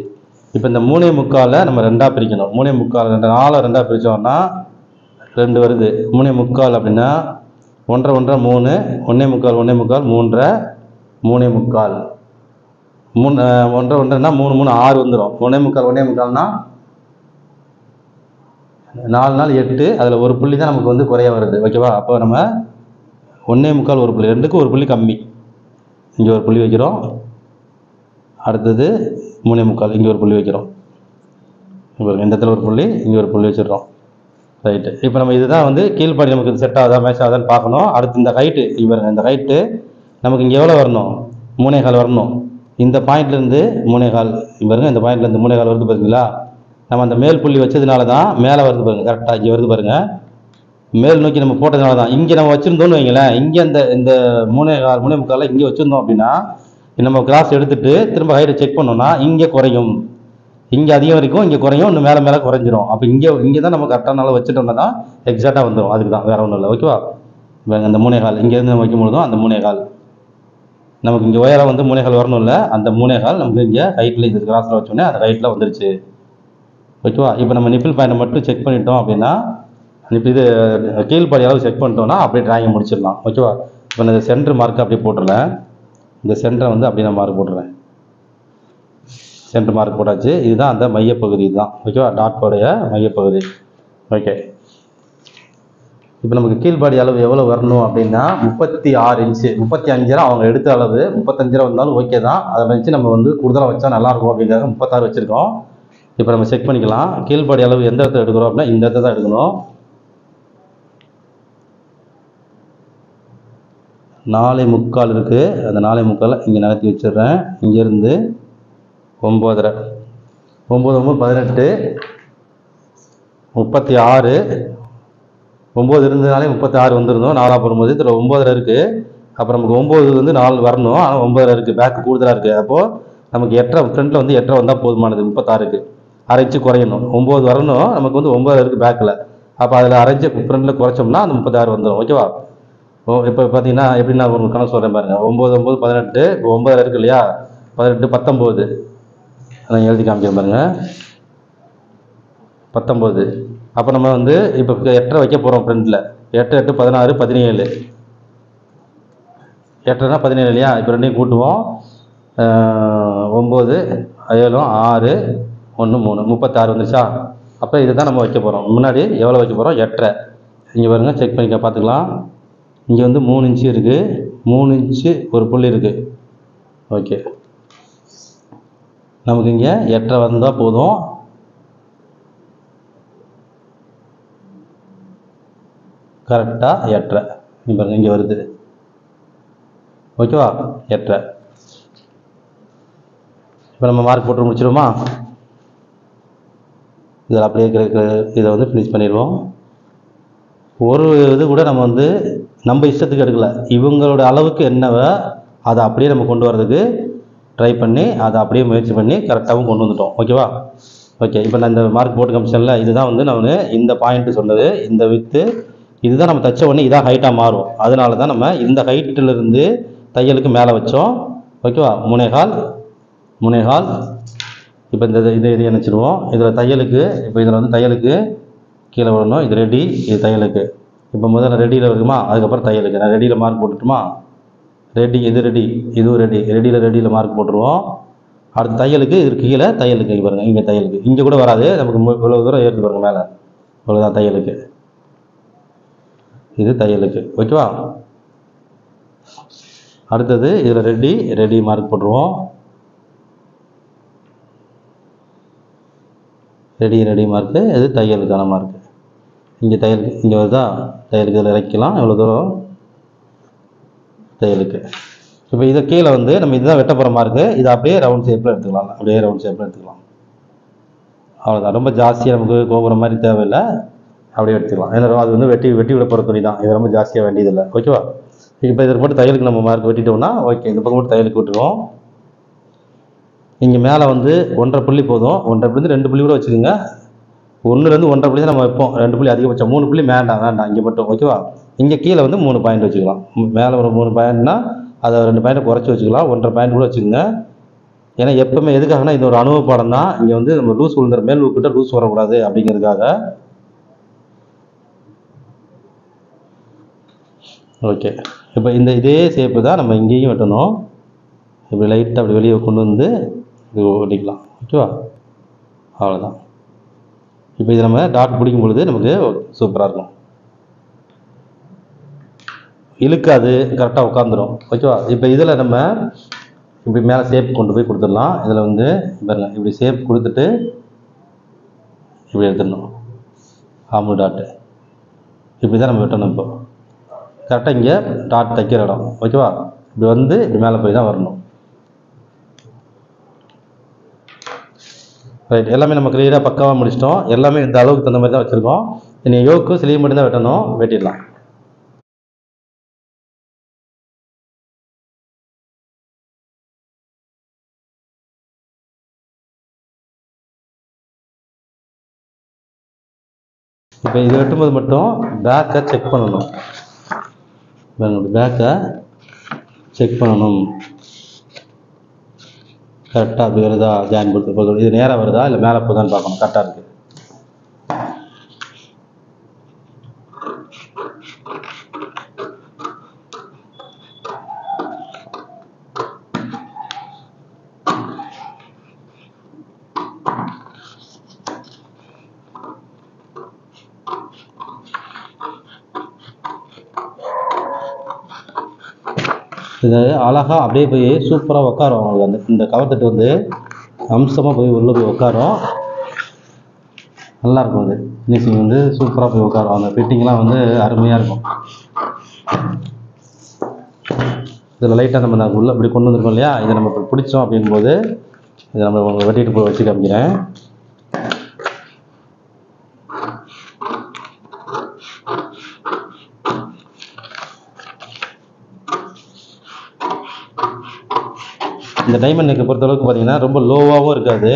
இப்போ இந்த 3.25 நம்ம 2ஆக பிரிக்கணும். 3.25 4 2ஆக பிரித்தோம்னா 2 வருது. 3.25 அப்படின்னா 1 1 3, 1.25 1.25 3 3.25 1 1ன்னா 3 3 6 வந்துடும். 1.25 4 4 8, அதில் ஒரு புள்ளி தான் நமக்கு வந்து குறைய வருது, ஓகேவா? அப்போ நம்ம 1.25 ஒரு புள்ளி, 2க்கு ஒரு புள்ளி கம்மி. இங்கே ஒரு புள்ளி வைக்கிறோம், அடுத்தது 3.25 இங்கே ஒரு புள்ளி வைக்கிறோம். இப்போ இந்த இடத்துல ஒரு புள்ளி, இங்கே ஒரு புள்ளி வச்சிடுறோம். ரைட்டு. இப்போ நம்ம இதுதான் வந்து கீழ்ப்படி நமக்கு செட் ஆகுதா மேட்ச் ஆகுதான்னு பார்க்கணும். அடுத்து இந்த ஹைட்டு, இவருங்க இந்த ஹைட்டு நமக்கு இங்கே எவ்வளோ வரணும், 3.25 வரணும். இந்த பாயிண்ட்லேருந்து 3.25, இவருங்க இந்த பாயிண்ட்லேருந்து 3.25 வருது பாருங்களா? நம்ம அந்த மேல் புள்ளி வச்சதுனால தான் மேலே வருது பாருங்கள், கரெக்டாக இங்கே வருது பாருங்கள். மேல் நோக்கி நம்ம போட்டதுனால தான். இங்கே நம்ம வச்சுருந்தோன்னு வைங்களேன், இங்கே இந்த 3.25 3.25 இங்கே வச்சுருந்தோம் அப்படின்னா நம்ம கிராஸ் எடுத்துகிட்டு திரும்ப ஹைட்டை செக் பண்ணோம்னா இங்கே குறையும், இங்கே அதிகம் வரைக்கும், இங்கே குறையும், இன்னும் மேலே குறைஞ்சிரும். அப்போ இங்கே தான் நம்ம கரெக்டாக நல்லா வச்சுட்டோம்னா தான் எக்ஸாக்டாக வந்துடும். அதுக்கு தான், வேறு ஒன்றும் இல்லை, ஓகேவா? அந்த 3.25 இங்கேருந்து நம்ம வைக்கும்பொழுதும் அந்த 3.25 நமக்கு இங்கே உயரம் வந்து 3.25 வரணும் இல்லை, அந்த 3.25 நமக்கு இங்கே ஹைட்டில் இது கிராஸில் வச்சோடனே அந்த ஹைட்டில் வந்துருச்சு, ஓகேவா? இப்போ நம்ம நிப்பிள் பாயிண்ட்டை மட்டும் செக் பண்ணிட்டோம் அப்படின்னா, இப்போ இது கீழ்ப்படி அளவு செக் பண்ணிட்டோம்னா அப்படியே டிராயிங் முடிச்சிடலாம், ஓகேவா? இப்போ நான் இந்த சென்டர் மார்க்கை அப்படியே போட்டுறேன். இந்த சென்டரை வந்து அப்படியே நான் மார்க் போட்டுறேன். சென்டர் மார்க் போட்டாச்சு. இதுதான் அந்த மையப்பகுதி, இதுதான், ஓகேவா? டாட்டோடைய மையப்பகுதி. ஓகே, இப்போ நமக்கு கீழ்ப்படி அளவு எவ்வளோ வரணும் அப்படின்னா 36 இன்ச்சு. 35 அவங்க எடுத்த அளவு, 35 வந்தாலும் ஓகே தான். அதை வச்சு நம்ம வந்து கூடுதலாக வச்சா நல்லாயிருக்கும் அப்படிங்கிறத 36 வச்சுருக்கோம். இப்போ நம்ம செக் பண்ணிக்கலாம். கீழ்ப்படி அளவு எந்த இடத்துல எடுக்கிறோம் அப்படின்னா இந்த இடத்துல தான் எடுக்கணும். 4.25 இருக்குது. அந்த 4.25 இங்கே நகர்த்தி வச்சிடுறேன். இங்கேருந்து 9.5 9 9 18 36 9 இருந்ததுனாலே 36 வந்துருந்தோம். 4 போடும்போது இதில் 9.5 இருக்குது. அப்புறம் நமக்கு 9 வந்து 4 வரணும். ஆனால் 9.5 இருக்குது. பேக்கு கூடுதலாக இருக்குது. அப்போது நமக்கு 8 ஃப்ரண்ட்டில் வந்து 8 வந்தால் போதுமானது. 36க்கு அரை இன்ச்சு குறையணும். 9 வரணும். நமக்கு வந்து 9 இருக்குது பேக்கில். அப்போ அதில் அரை இன்ச்சு ஃப்ரண்ட்டில் குறைச்சோம்னா அந்த 36 வந்துடும். ஓகேவா? இப்போ பார்த்தீங்கன்னா எப்படின்னா ஒரு கணக்கு சொல்கிறேன் பாருங்கள். 9 9 18 இப்போ 9 இருக்குது இல்லையா? 18 19 நான் எழுதி காமிக்கிறேன் பாருங்கள். 19 அப்போ நம்ம வந்து இப்போ 8 வைக்க போகிறோம் ஃப்ரண்ட்டில். 8 8 16 17 8னா 17 இல்லையா? இப்போ ரெண்டையும் கூட்டுவோம். 9 7 6 1 3 36 வந்துச்சா? அப்போ இதை தான் நம்ம வைக்க போகிறோம். முன்னாடி எவ்வளோ வைக்க போகிறோம்? 8. இங்கே பாருங்க, செக் பண்ணிக்க பார்த்துக்கலாம். இங்கே வந்து 3 இன்ச்சு இருக்குது. 3 இன்ச்சு ஒரு புள்ளி இருக்குது. ஓகே, நமக்கு இங்கே 8 வந்தால் போதும். கரெக்டாக 8 இங்கே பாருங்க, இங்கே வருது. ஓகேவா? 8. இப்போ நம்ம மார்க் போட்டு முடிச்சிடுவோமா? இதில் அப்படியே இதை வந்து ஃபினிஷ் பண்ணிடுவோம். ஒரு இது கூட நம்ம வந்து நம்ம இஷ்டத்துக்கு எடுக்கலை. இவங்களோட அளவுக்கு என்னவோ அதை அப்படியே நம்ம கொண்டு வரதுக்கு ட்ரை பண்ணி அதை அப்படியே முயற்சி பண்ணி கரெக்டாகவும் கொண்டு வந்துட்டோம். ஓகேவா? ஓகே, இப்போ நான் இந்த மார்க் போட்டு காமிச்சேன்ல, இதுதான் வந்து நான் இந்த பாயிண்ட்டு சொன்னது. இந்த வித்து இதுதான் நம்ம தச்ச உடனே இதான் ஹைட்டாக மாறும். அதனால தான் நம்ம இந்த ஹைட்டிலிருந்து தையலுக்கு மேலே வச்சோம். ஓகேவா? 3.25 இப்போ இந்த இது நினச்சிடுவோம். இதில் தையலுக்கு இப்போ இதில் வந்து தையலுக்கு கீழே விடணும். இது ரெடி, இது தையலுக்கு. இப்போ முதல்ல ரெடியில் இருக்குமா, அதுக்கப்புறம் தையலுக்கு. நான் ரெடியில் மார்க் போட்டுட்டுமா? ரெடி, இது ரெடி, இதுவும் ரெடி. ரெடியில் மார்க் போட்டுருவோம். அடுத்து தையலுக்கு இதற்கு கீழே தையலுக்கு பாருங்கள். இங்கே தையலுக்கு இங்கே கூட வராது நமக்கு. இவ்வளோ தூரம் ஏறுது பாருங்கள் மேலே. இவ்வளோதான் தையலுக்கு. இது தையலுக்கு. ஓகேவா? அடுத்தது இதில் ரெடி மார்க் போட்டுருவோம். Ready mark. இது தையலுக்கான மார்க்கு. இங்கே தையலுக்கு இங்கே வருதா? தையலுக்கு இதில் இறக்கலாம். எவ்வளோ தூரம் தையலுக்கு. இப்போ இதை கீழே வந்து நம்ம இதுதான் வெட்ட போகிற மார்க்கு. இதை அப்படியே ரவுண்ட் ஷேப்பில் எடுத்துக்கலாம். அப்படியே ரவுண்ட் ஷேப்பில் எடுத்துக்கலாம். அவ்வளோதான். ரொம்ப ஜாஸ்தியாக நமக்கு கோபுரம் மாதிரி தேவையில்லை. அப்படியே எடுத்துக்கலாம். ஏன்னா அது வந்து வெட்டி விட போகிற துணி தான். இது ரொம்ப ஜாஸ்தியாக வேண்டியதில்லை. ஓகேவா? இப்போ இதில் போட்டு தையலுக்கு நம்ம மார்க் வெட்டிட்டோம்னா ஓகே. இந்த பக்கம் போட்டு தையலுக்கு விட்டுருவோம். இங்கே மேலே வந்து 1.5 புள்ளி போதும். 1.5 புள்ளி 2 புள்ளி கூட வச்சுக்கோங்க. 1லேருந்து 1.5 புள்ளி தான் நம்ம வைப்போம். 2 புள்ளி அதிகபட்சம். 3 புள்ளி வேண்டாம் இங்கே மட்டும். ஓகேவா? இங்கே கீழே வந்து 3 பாயிண்ட் வச்சுக்கலாம். மேலே ஒரு 3 பாயிண்ட்னா அதை 2 பாயிண்ட் குறைச்சி வச்சுக்கலாம். 1.5 பாயிண்ட் கூட வச்சுக்கோங்க. ஏன்னா எப்பவுமே எதுக்காகனா இது ஒரு அனுபவ பாடம் தான். இங்கே வந்து நம்ம லூஸ் விழுந்துற மேல் லூக்கிட்ட லூஸ் வரக்கூடாது அப்படிங்கிறதுக்காக. ஓகே, இப்போ இதே ஷேப்பு தான் நம்ம இங்கேயும் வெட்டணும். இப்படி லைட்டாக அப்படி வெளியே கொண்டு வந்து இது ஒட்டிக்கலாம். ஓகேவா? அவ்வளோதான். இப்போ இது நம்ம டாட் பிடிக்கும் பொழுது நமக்கு சூப்பராக இருக்கும். இழுக்காது, கரெக்டாக உட்காந்துரும். ஓகேவா? இப்போ இதில் நம்ம இப்படி மேலே ஷேப் கொண்டு போய் கொடுத்துடலாம். இதில் வந்து பாருங்க, இப்படி ஷேப் கொடுத்துட்டு இப்படி எடுத்துடணும். ஆம்பு டாட்டு இப்படி தான் நம்ம வெட்டணும். இப்போ கரெக்டாக இங்கே டாட் தைக்கிற இடம். ஓகேவா? இப்படி வந்து இப்படி மேலே போய் தான் வரணும். ரைட், எல்லாமே நம்ம கிளியராக பக்காவாக முடிச்சிட்டோம். எல்லாமே இந்த அளவுக்கு தகுந்த மாதிரி தான் வச்சுருக்கோம். இனி யோக்கு சிலியும் மட்டும் தான் வெட்டணும். வெட்டிடலாம். இப்போ இது வெட்டும்போது மட்டும் பேக்கை செக் பண்ணணும். பேக்கை செக் பண்ணணும். கரெக்டாக அப்படி வருதா? ஜாயின் கொடுத்து இது நேராக வருதா இல்லை மேலே போதான்னு பார்க்கணும். கரெக்டாக இருக்குது. இது அழகாக அப்படியே போய் சூப்பராக உட்காரும். அவங்களுக்கு இந்த கவர் தட்டு வந்து அம்சமாக போய் உள்ளே போய் உட்காரும். நல்லாயிருக்கும். அது ஃபினிஷிங் வந்து சூப்பராக போய் உட்காரும். அந்த ஃபிட்டிங்லாம் வந்து அருமையாக இருக்கும். இதில் லைட்டாக நம்ம உள்ளே இப்படி கொண்டு வந்துருக்கோம் இல்லையா, இதை நம்ம இப்போ பிடிச்சோம் அப்படிங்கும்போது இதை நம்ம வெட்டிட்டு போய் வச்சு காமிக்கிறேன். இந்த டைமண்ட் நெக்கை பொறுத்தளவுக்கு பார்த்தீங்கன்னா ரொம்ப லோவாகவும் இருக்காது,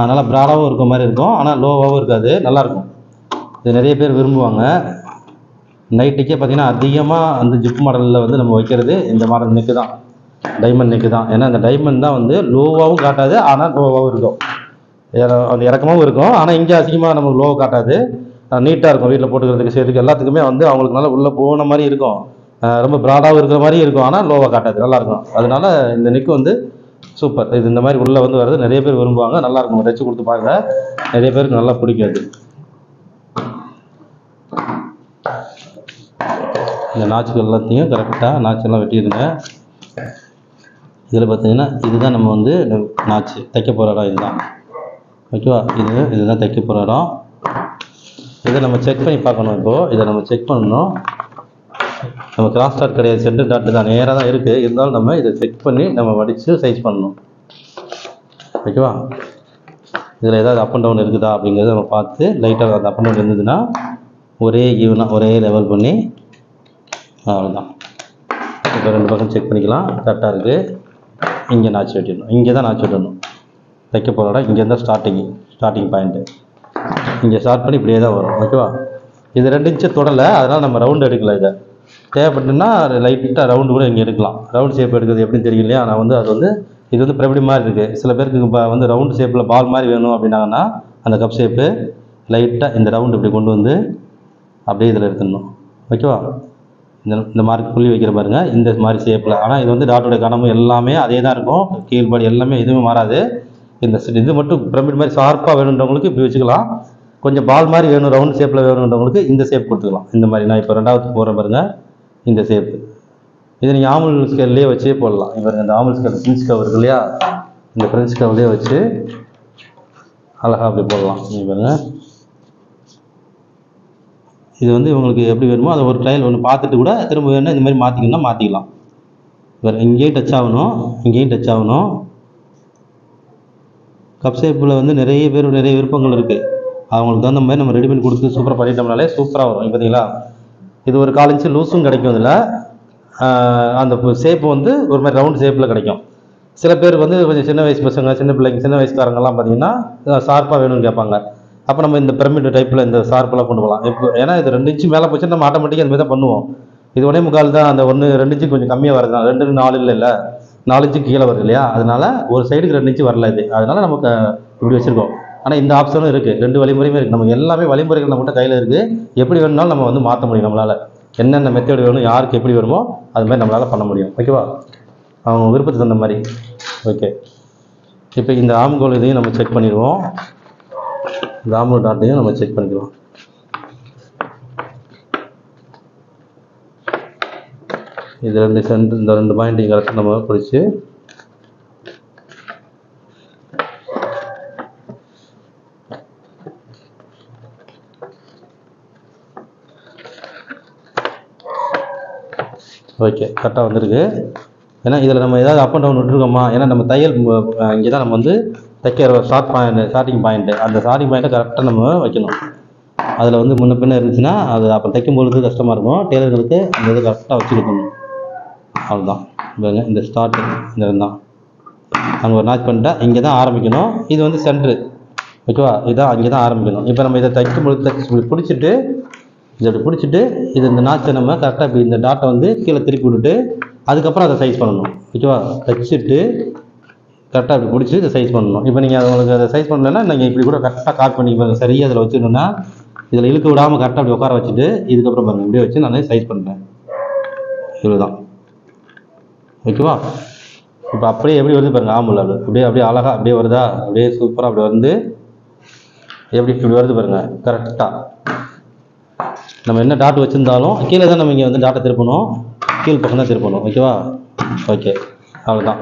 நல்லா ப்ராடாகவும் இருக்க மாதிரி இருக்கும். ஆனால் லோவாகவும் இருக்காது, நல்லாயிருக்கும். இது நிறைய பேர் விரும்புவாங்க. நைட்டுக்கே பார்த்தீங்கன்னா அதிகமாக அந்த ஜிப் மாடலில் வந்து நம்ம வைக்கிறது இந்த மாடல் நெக்கு தான், டைமண்ட் நெக்கு தான். ஏன்னா இந்த டைமண்ட் தான் வந்து லோவாகவும் காட்டாது, ஆனால் லோவாகவும் இருக்கும். அந்த இறக்கமாகவும் இருக்கும். ஆனால் இங்கே அதிகமாக நமக்கு லோவாக காட்டாது, நீட்டாக இருக்கும். வீட்டில் போட்டுக்கிறதுக்கு செய்யறதுக்கு எல்லாத்துக்குமே வந்து அவங்களுக்கு நல்லா உள்ளே போன மாதிரி இருக்கும். ரொம்ப ப்ராடாகவும் இருக்கிற மாதிரி இருக்கும், ஆனால் லோவாக காட்டாது, நல்லாயிருக்கும். அதனால இந்த நெக்கு வந்து சூப்பர். இது இந்த மாதிரி உள்ளே வந்து வர்றது நிறைய பேர் விரும்புவாங்க. நல்லாயிருக்கும், தைச்சு கொடுத்து பாருங்க, நிறைய பேருக்கு நல்லா பிடிக்காது. இந்த நாச்சுகள் எல்லாத்தையும் கரெக்டாக நாச்செல்லாம் வெட்டிடுங்க. இதில் பார்த்தீங்கன்னா இதுதான் நம்ம வந்து நாச்சு தைக்க போகிற இடம். இதுதான் ஓகேவா, இதுதான் தைக்க போகிற இடம். இதை நம்ம செக் பண்ணி பார்க்கணும். இப்போது இதை நம்ம செக் பண்ணணும். நம்ம கிராஸ் டாட் கிடையாது, சென்டர் டாட் தான், நேராக தான் இருக்குது. இருந்தாலும் நம்ம இதை செக் பண்ணி நம்ம வடித்து சைஸ் பண்ணணும். ஓகேவா, இதில் ஏதாவது அப் அண்ட் டவுன் இருக்குதா அப்படிங்கிறத நம்ம பார்த்து லைட்டாக அந்த அப் அண்ட் டவுன் இருந்ததுன்னா ஒரே ஈவனாக ஒரே லெவல் பண்ணி அவ்வளோதான். இப்போ 2 பக்கம் செக் பண்ணிக்கலாம், கரெக்டாக இருக்குது. இங்கே நாச்சு வெட்டிடணும், இங்கே தான் நாச்சு வெட்டணும். தைக்க போகிற இடம் இங்கே இருந்தால் ஸ்டார்டிங் பாயிண்ட்டு. இங்கே ஸ்டார்ட் பண்ணி இப்படியே தான் வரும். ஓகேவா, இது 2 இன்ச்சு தொடலை, அதனால் நம்ம ரவுண்டு எடுக்கலை. இதை தேவைப்பட்டுன்னா லைட்டாக ரவுண்டு கூட இங்கே எடுக்கலாம். ரவுண்ட் ஷேப் எடுக்கிறது எப்படின்னு தெரியலையா, நான் வந்து அது வந்து இது வந்து பிரபடி மாதிரி இருக்குது. சில பேருக்கு இப்போ வந்து ரவுண்டு ஷேப்பில் பால் மாதிரி வேணும் அப்படின்னாங்கன்னா அந்த கப் ஷேப்பு லைட்டாக இந்த ரவுண்டு இப்படி கொண்டு வந்து அப்படியே இதில் எடுத்துடணும். ஓகேவா, இந்த மாதிரி புள்ளி வைக்கிற பாருங்க, இந்த மாதிரி ஷேப்பில். ஆனால் இது வந்து டாட்டோட கனமும் எல்லாமே அதே தான் இருக்கும், கீழ்பாடி எல்லாமே எதுவுமே மாறாது. இந்த இது மட்டும் பிரமிட் மாதிரி ஷார்ப்பாக வேணுன்றவங்களுக்கு இப்படி வச்சுக்கலாம். கொஞ்சம் பால் மாதிரி வேணும், ரவுண்ட் ஷேப்பில் வேணுன்றவங்களுக்கு இந்த ஷேப் கொடுத்துக்கலாம். இந்த மாதிரி நான் இப்போ 2வது போடுறேன் பாருங்கள், இந்த ஷேப்பு. இதை நீங்கள் ஆமுல் ஸ்கேல்லையே வச்சே போடலாம். இப்போ இந்த ஆமுல் ஸ்கேல் ஃப்ரெஞ்ச் கவர் இருக்கு இல்லையா, இந்த ஃப்ரெஞ்ச் கவர்லேயே வச்சு அழகாக அப்படி போடலாம். நீங்கள் பாருங்கள், இது வந்து இவங்களுக்கு எப்படி வேணுமோ அதை ஒரு ட்ரையல் ஒன்று பார்த்துட்டு கூட திரும்ப வேணும் இந்த மாதிரி மாற்றிக்கணும்னா மாற்றிக்கலாம். வேறு இங்கேயும் டச் ஆகணும், இங்கேயும் டச் ஆகணும். கப் ஷேப்பில் வந்து நிறைய விருப்பங்கள் இருக்குது. அவங்களுக்கு தகுந்த மாதிரி நம்ம ரெடி பண்ணி கொடுத்து சூப்பராக பண்ணிட்டோம்னாலே சூப்பராக வரும். பார்த்தீங்களா, இது ஒரு 1/4 இன்ச்சு லூஸும் கிடைக்கும். இதில் அந்த ஷேப்பு வந்து ஒரு மாதிரி ரவுண்ட் ஷேப்பில் கிடைக்கும். சில பேருக்கு வந்து கொஞ்சம் சின்ன வயசு பசங்க, சின்ன பிள்ளைங்க, சின்ன வயசுக்காரங்கெல்லாம் பார்த்தீங்கன்னா ஷார்ப்பாக வேணும்னு கேட்பாங்க. அப்போ நம்ம இந்த பிரமிட் டைப்பில் இந்த ஷார்ப்பெல்லாம் கொண்டு போகலாம். இப்போ ஏன்னா இது 2 இன்ச்சு மேலே போச்சு நம்ம ஆட்டோமேட்டிக்காக அந்த மாதிரி தான் பண்ணுவோம். இது 1.25 தான், அந்த 2 இன்ச்சு கொஞ்சம் கம்மியாக வருது. 2 4 இல்லை 4 இன்ச்சு கீழே வருது இல்லையா, அதனால ஒரு சைடுக்கு 2 இன்ச்சு வரல இது, அதனால நமக்கு இப்படி வச்சுருக்கோம். ஆனால் இந்த ஆப்ஷனும் இருக்குது, 2 வழிமுறையுமே இருக்குது. நம்ம எல்லாமே வழிமுறைகள் நம்மகிட்ட கையில் இருக்குது. எப்படி வேணும்னாலும் நம்ம வந்து மாற்ற முடியும். நம்மளால் என்னென்ன மெத்தட் வேணும், யாருக்கு எப்படி வேணுமோ அது மாதிரி நம்மளால் பண்ண முடியும். ஓகேவா, அவங்க விருப்பத்துக்கு தகுந்த மாதிரி. ஓகே, இப்போ இந்த ஆம்கோல் இதையும் நம்ம செக் பண்ணிடுவோம். இந்த ஆம்கோல் டாட்டையும் நம்ம செக் பண்ணிக்கலாம். இது 2 சென்டர், இந்த 2 பாயிண்ட்டையும் கரெக்டாக நம்ம பிடிச்சி ஓகே கரெக்டாக வந்திருக்கு. ஏன்னா இதில் நம்ம ஏதாவது அப் அண்ட் டவுன் விட்டுருக்கோமா, ஏன்னா நம்ம தையல் இங்கே தான் நம்ம வந்து தைக்கிற ஸ்டார்டிங் பாயிண்ட்டு, அந்த ஸ்டார்டிங் பாயிண்ட்டை கரெக்டாக நம்ம வைக்கணும். அதில் வந்து முன்ன பின்ன இருந்துச்சுன்னா அது அப்போ தைக்கும்பொழுது கஷ்டமாக இருக்கும். டெய்லர்களுக்கு அந்த இது கரெக்டாக வச்சு கொடுக்கணும். அவ்வளோதான். பாருங்க, இந்த ஸ்டார்டிங் இந்த தான் அங்கே ஒரு நாச் பண்ணிட்டா இங்கே தான் ஆரம்பிக்கணும். இது வந்து சென்ட்ரு. ஓகேவா, இதுதான் அங்கே தான் ஆரம்பிக்கணும். இப்போ நம்ம இதை தைக்கும்பொழுது பிடிச்சிட்டு இதை பிடிச்சிட்டு இது இந்த நாச்சை நம்ம கரெக்டாக இப்படி இந்த டாட்டை வந்து கீழே திருப்பி விட்டுட்டு அதுக்கப்புறம் அதை சைஸ் பண்ணணும். ஓகேவா, தைச்சிட்டு கரெக்டாக இப்படி பிடிச்சி இதை சைஸ் பண்ணணும். இப்போ நீங்கள் உங்களுக்கு அதை சைஸ் பண்ணலைன்னா நீங்கள் இப்படி கூட கரெக்டாக காட் பண்ணி சரியாக அதில் வச்சுக்கணுன்னா இதில் இழுக்க விடாமல் கரெக்டாக அப்படி உட்கார வச்சுட்டு இதுக்கப்புறம் பாருங்கள் இப்படியே வச்சு நான் சைஸ் பண்ணுறேன். இவ்வளோதான். ஓகேவா, இப்போ அப்படியே எப்படி வருது பாருங்கள், ஆம்புல் அப்படியே அழகாக அப்படியே வருதா, அப்படியே சூப்பராக அப்படி வந்து இப்படி வருது பாருங்கள். கரெக்டாக நம்ம என்ன டாட் வச்சுருந்தாலும் கீழே தான் நம்ம இங்கே வந்து டாட்டை திருப்பணும், கீழ் பக்கம் தான் திருப்பணும். ஓகேவா, ஓகே அவ்வளோதான்.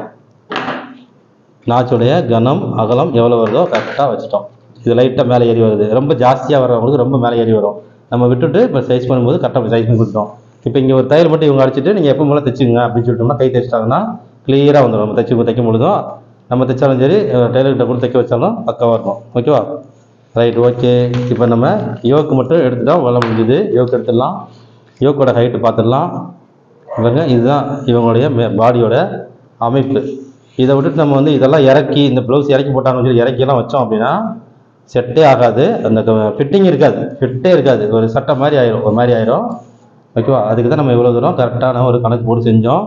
நாச்சுடைய கனம் அகலம் எவ்வளோ வருதோ கரெக்டாக வச்சுட்டோம். இது லைட்டாக மேலே ஏறி வருது. ரொம்ப ஜாஸ்தியாக வரவங்களுக்கு ரொம்ப மேலே ஏறி வரும். நம்ம விட்டுட்டு இப்போ சைஸ் பண்ணும்போது கரெக்டாக சைஸ் பண்ணி கொடுத்தோம். இப்போ இங்கே ஒரு தையல் மட்டும் இவங்க அடிச்சுட்டு நீங்கள் எப்போ போல தைச்சுங்க அப்படின்னு சொல்லிட்டோம்னா கை தைச்சிட்டாங்கன்னா கிளியராக வந்துடும். நம்ம தைக்கும் பொழுதும் நம்ம தைச்சாலும் சரி டெய்லர்கிட்ட கூட தைக்க வச்சாலும் பக்காவாக இருக்கும். ஓகேவா? Right, okay. இப்போ நம்ம யோக்கு மட்டும் எடுத்துட்டோம், வேலை முடிஞ்சுது. யோக்கு எடுத்துடலாம். யோக்கோட ஹைட்டு பார்த்துடலாம். இவங்க இதுதான் இவங்களுடைய பாடியோட அமைப்பு. இதை விட்டுட்டு நம்ம வந்து இதெல்லாம் இறக்கி இந்த ப்ளவுஸ் இறக்கி போட்டாங்கன்னு சொல்லி இறக்கியெல்லாம் வச்சோம் அப்படின்னா செட்டே ஆகாது. அந்த ஃபிட்டிங் இருக்காது, ஃபிட்டே இருக்காது. ஒரு சட்டை மாதிரி ஆயிரும், ஒரு மாதிரி ஆயிரும். ஓகேவா? அதுக்கு தான் நம்ம இவ்வளோ தூரம் கரெக்டான ஒரு கணக்கு போட்டு செஞ்சோம்.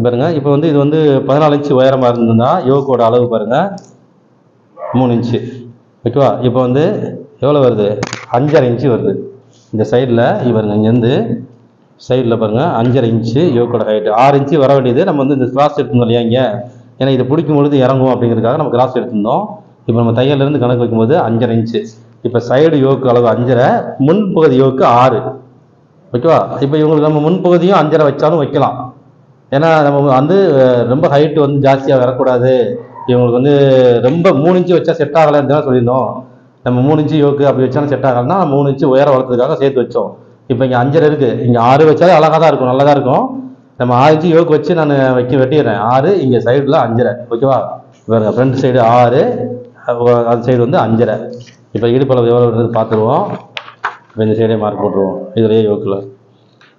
பாருங்க, இப்போ வந்து இது வந்து 14 இன்ச்சு உயரமாக இருந்ததுன்னா யோக்கோட அளவு பாருங்கள் 3 இன்ச்சு. ஓகேவா? இப்போ வந்து எவ்வளோ வருது? 5.5 இன்ச்சு வருது. இந்த சைடில் இவருங்க இங்கேருந்து சைடில் பாருங்கள் 5.5 இன்ச்சு யோக்கோட ஹைட்டு. 6 இன்ச்சு வர வேண்டியது. நம்ம வந்து இந்த கிராஸ் எடுத்துருந்தோம் இல்லையா இங்கே, ஏன்னா இதை பிடிக்கும் பொழுது இறங்கும் அப்படிங்கிறதுக்காக நம்ம கிராஸ் எடுத்திருந்தோம். இப்போ நம்ம தையல்லேருந்து கணக்கு வைக்கும்போது 5.5 இன்ச்சு. இப்போ சைடு யோக்கு அளவு 5.5, முன்பகுதி யோக்கு 6. ஓகேவா? இப்போ இவங்களுக்கு நம்ம முன்பகுதியும் 5.5 வச்சாலும் வைக்கலாம். ஏன்னா நம்ம வந்து ரொம்ப ஹைட்டு வந்து ஜாஸ்தியாக வரக்கூடாது. இவங்களுக்கு வந்து ரொம்ப 3 இன்ச்சு வச்சா செட் ஆகலைன்னு தான் சொல்லியிருந்தோம். நம்ம 3 இன்ச்சு யோக்கு அப்படி வச்சாலும் செட் ஆகலைன்னா 3 இன்ச்சு உயரம் வளர்த்ததுக்காக சேர்த்து வச்சோம். இப்போ இங்கே 5.5 இருக்குது, இங்கே 6 வச்சாலே அழகாக தான் இருக்கும், நல்லா தான் இருக்கும். நம்ம 6 இன்ச்சு யோக்கு வச்சு நான் வெட்டிடுறேன். 6, இங்கே சைடில் 5.5. ஓகேவா? பாருங்க, ஃப்ரண்ட் சைடு 6, அந்த சைடு வந்து 5.5. இப்போ இடுப்பளவு எவ்வளோ வருது பார்த்துருவோம். இப்போ இந்த சைடே மார்க் போட்டுருவோம் இதுலேயே யோக்கில்.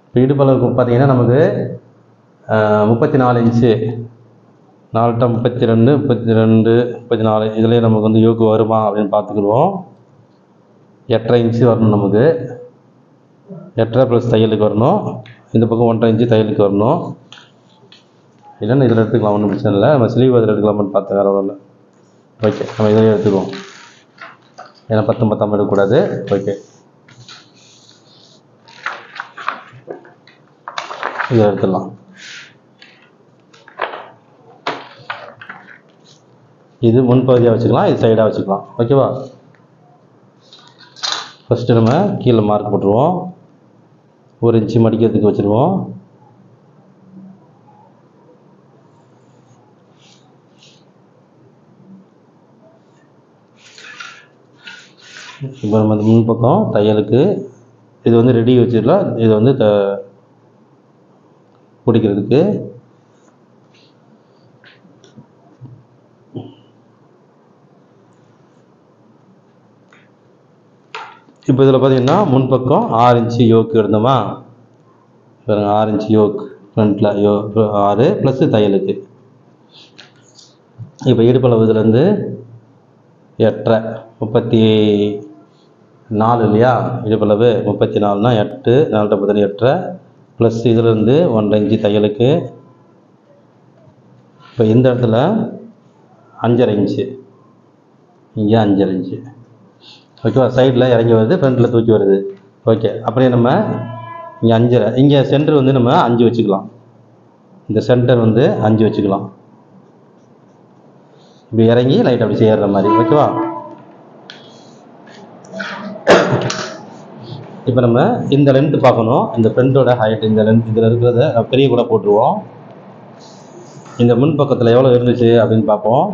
இப்போ இடுப்பளவுக்கு பார்த்தீங்கன்னா நமக்கு 34 இன்ச்சு, 4 32, 32, 34. இதுலேயே நமக்கு வந்து யோக்கு வருமா அப்படின்னு பார்த்துக்கிடுவோம். 8.5 இன்ச்சு வரணும் நமக்கு. 8.5 ப்ளஸ் தையலுக்கு வரணும். இந்த பக்கம் 1.5 இன்ச்சு தையலுக்கு வரணும். இல்லைன்னா இதில் எடுத்துக்கலாம், ஒன்றும் பிரச்சனை இல்லை. நம்ம ஸ்லீவ் அதில் எடுக்கலாமான்னு பார்த்தேன், வேறு ஒன்றும் இல்லை. ஓகே, நம்ம இதிலே எடுத்துக்குவோம். ஏன்னா 10 10 எடுக்கக்கூடாது. ஓகே, இதை எடுத்துடலாம். இது முன்பகுதியாக வச்சுக்கலாம், இது சைடாக வச்சுக்கலாம். ஓகேவா? ஃபஸ்ட்டு நம்ம கீழே மார்க் போட்டுருவோம். 1 இன்ச்சு மடிக்கிறதுக்கு வச்சுருவோம். இப்போ நம்ம அந்த முன்பக்கம் தையலுக்கு இது வந்து ரெடி வச்சிடலாம். இது வந்து பிடிக்கிறதுக்கு இப்போ இதில் பார்த்தீங்கன்னா முன்பக்கம் 6 இன்ச்சு யோக்கு இருந்தோமா? பாருங்க, 6 இன்ச்சு யோக் ஃப்ரண்ட்டில் 6 ப்ளஸ் தையலுக்கு. இப்போ இடுப்பளவு இதுலேருந்து 8.5, 34 இல்லையா? இடுப்பளவு 34னா 8, 4 8.5 ப்ளஸ் இதிலேருந்து 1.5 இன்ச்சு தையலுக்கு. இப்போ இந்த இடத்துல 5.5 இன்ச்சு, இங்கே 5.5 இன்ச்சு. ஓகேவா? சைடில் இறங்கி வருது, ஃப்ரண்ட்டில் தூக்கி வருது. ஓகே, அப்படியே நம்ம இங்கே 5.5, இங்கே சென்டர் வந்து நம்ம 5 வச்சுக்கலாம். இந்த சென்டர் வந்து 5 வச்சுக்கலாம். இப்படி இறங்கி லைட் அப்படி சேர்ற மாதிரி. ஓகேவா? இப்போ நம்ம இந்த லென்த்து பார்க்கணும். இந்த ஃப்ரண்ட்டோட ஹைட், இந்த லென்த் இதில் இருக்கிறத பெரிய கூட போட்டுருவோம். இந்த முன் பக்கத்தில் எவ்வளோ இருந்துச்சு அப்படின்னு பார்ப்போம்.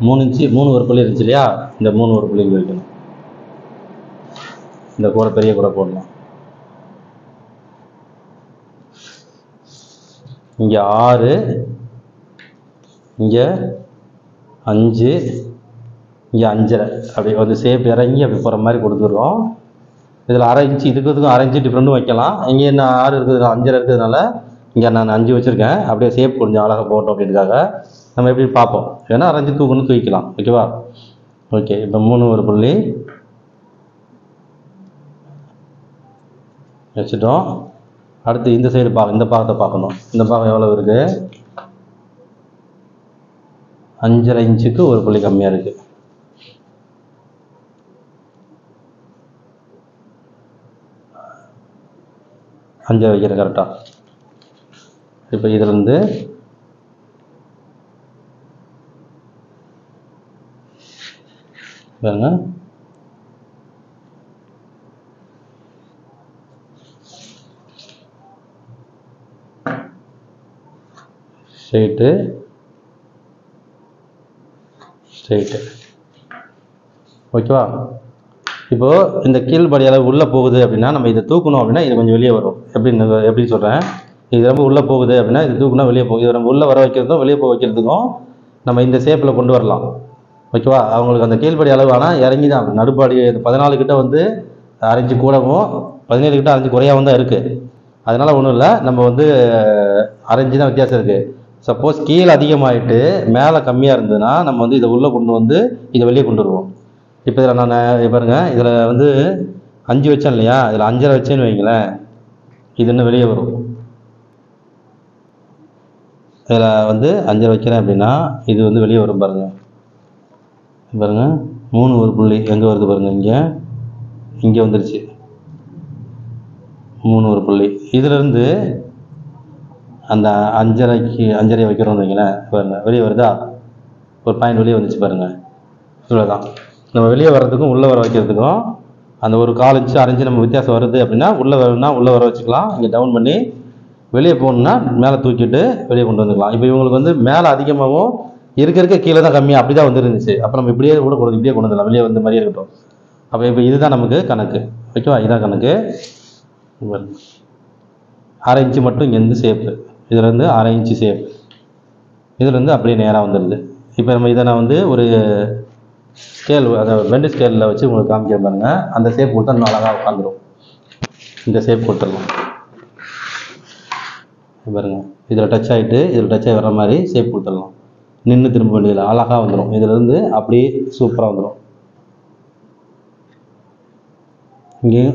3 இன்ச்சு, 3 ஒரு புள்ளி இருந்துச்சு இல்லையா? இந்த 3 ஒரு புள்ளி வைக்கணும். இந்த கூட பெரிய கூட போடலாம். இங்கே 6, இங்கே 5, இங்கே 5.5. அப்படி வந்து சேப் இறங்கி அப்படி போகிற மாதிரி கொடுத்துருவோம். இதில் 1/2 இன்ச்சு இருக்கிறதுக்கும் 1/2 இன்ச்சு டிஃப்ரெண்ட்டும் வைக்கலாம். இங்கே என்ன 6 இருக்குது, 5.5 இருக்கிறதுனால இங்கே நான் 5 வச்சுருக்கேன். அப்படியே சேப் கொஞ்சம் அழகாக போட்டோம் அப்படின்றதுக்காக நம்ம எப்படி பார்ப்போம். ஏன்னா 1/2 இன்ச்சு தூக்கணும், தூக்கிக்கலாம். ஓகேவா? ஓகே, இப்போ 3 ஒரு புள்ளி வச்சுட்டோம். அடுத்து இந்த சைடு இந்த பாகத்தை பார்க்கணும். இந்த பாகம் எவ்வளோ இருக்குது? 5.5 இன்ச்சுக்கு ஒரு புள்ளி கம்மியாக இருக்குது. அஞ்சை வைக்கிறேன் கரெக்டாக. இப்போ இதிலேருந்து பாருங்க, ஸ்ட்ரெயிட்டு. ஓகேவா? இப்போது இந்த கீழ்படி அளவு உள்ளே போகுது அப்படின்னா நம்ம இதை தூக்கணும் அப்படின்னா இது கொஞ்சம் வெளியே வரும். எப்படி சொல்கிறேன், இது ரொம்ப உள்ளே போகுது அப்படின்னா இது தூக்குனா வெளியே போகுது. இது நம்ம உள்ளே வர வைக்கிறதும் வெளியே போக வைக்கிறதுக்கும் நம்ம இந்த ஷேப்பில் கொண்டு வரலாம். ஓகேவா? அவங்களுக்கு அந்த கீழ்படி அளவு ஆனால் இறங்கி தான் நடுப்பாடி 14 கிட்ட வந்து அரைஞ்சு கூடவும் 17 கிட்ட அரைஞ்சு குறையாகவும் தான் இருக்குது. அதனால் ஒன்றும் இல்லை, நம்ம வந்து அரைஞ்சு தான் வித்தியாசம் இருக்குது. சப்போஸ் கீழே அதிகமாகிட்டு மேலே கம்மியாக இருந்ததுன்னா நம்ம வந்து இதை உள்ளே கொண்டு வந்து இதை வெளியே கொண்டு வருவோம். இப்போ இதில் நான் பாருங்கள், இதில் வந்து 5 வச்சேன் இல்லையா, இதில் 5.5 வச்சேன்னு வைங்களேன், இது இன்னும் வெளியே வரும். இதில் வந்து 5.5 வைக்கிறேன் அப்படின்னா இது வந்து வெளியே வரும். பாருங்கள் 3 ஒரு புள்ளி எங்கே வருது பாருங்கள், இங்கே வந்துருச்சு 3 ஒரு புள்ளி. இதிலேருந்து அந்த 5.5 வைக்கிறோம்னு வைங்களேன், பாருங்கள் வெளியே வருதா, ஒரு பாயிண்ட் வெளியே வந்துச்சு பாருங்கள். இவ்வளோதான். நம்ம வெளியே வர்றதுக்கும் உள்ளே வர வைக்கிறதுக்கும் அந்த ஒரு 1/4 இன்ச்சு 1/2 இன்ச்சு நம்ம வித்தியாசம் வருது அப்படின்னா உள்ளே வரணும்னா உள்ளே வர வச்சுக்கலாம். இங்கே டவுன் பண்ணி வெளியே போகணுன்னா மேலே தூக்கிட்டு வெளியே கொண்டு வந்துக்கலாம். இப்போ இவங்களுக்கு வந்து மேலே அதிகமாகவும் இருக்க கீழே தான் கம்மியாக அப்படி தான் வந்துருந்துச்சு. அப்போ நம்ம இப்படியே கொண்டு வந்துடலாம், வெளியே வந்து மாதிரியே இருக்கட்டும். அப்போ இப்போ இதுதான் நமக்கு கணக்கு. ஓகேவா? இதுதான் கணக்கு. 1/2 இன்ச்சு மட்டும் இங்கேருந்து ஷேப்பு, இதுலேருந்து 1/2 இன்ச்சு ஷேப், இதுலேருந்து அப்படியே நேராக வந்துடுது. இப்போ நம்ம இதை நான் வந்து ஒரு ஸ்கேல், அதை பெண்டு ஸ்கேலில் வச்சு உங்களுக்கு காமிக்க பாருங்க. அந்த ஷேப் கொடுத்தா இன்னும் அழகாக உட்காந்துரும். இந்த ஷேப் கொடுத்துடலாம் பாருங்க. இதில் டச் ஆகிட்டு இதில் டச் ஆகி வர மாதிரி ஷேப் கொடுத்துடலாம். நின்று திரும்ப வேண்டியதில்லை, அழகாக வந்துடும். இதிலேருந்து அப்படியே சூப்பராக வந்துடும்.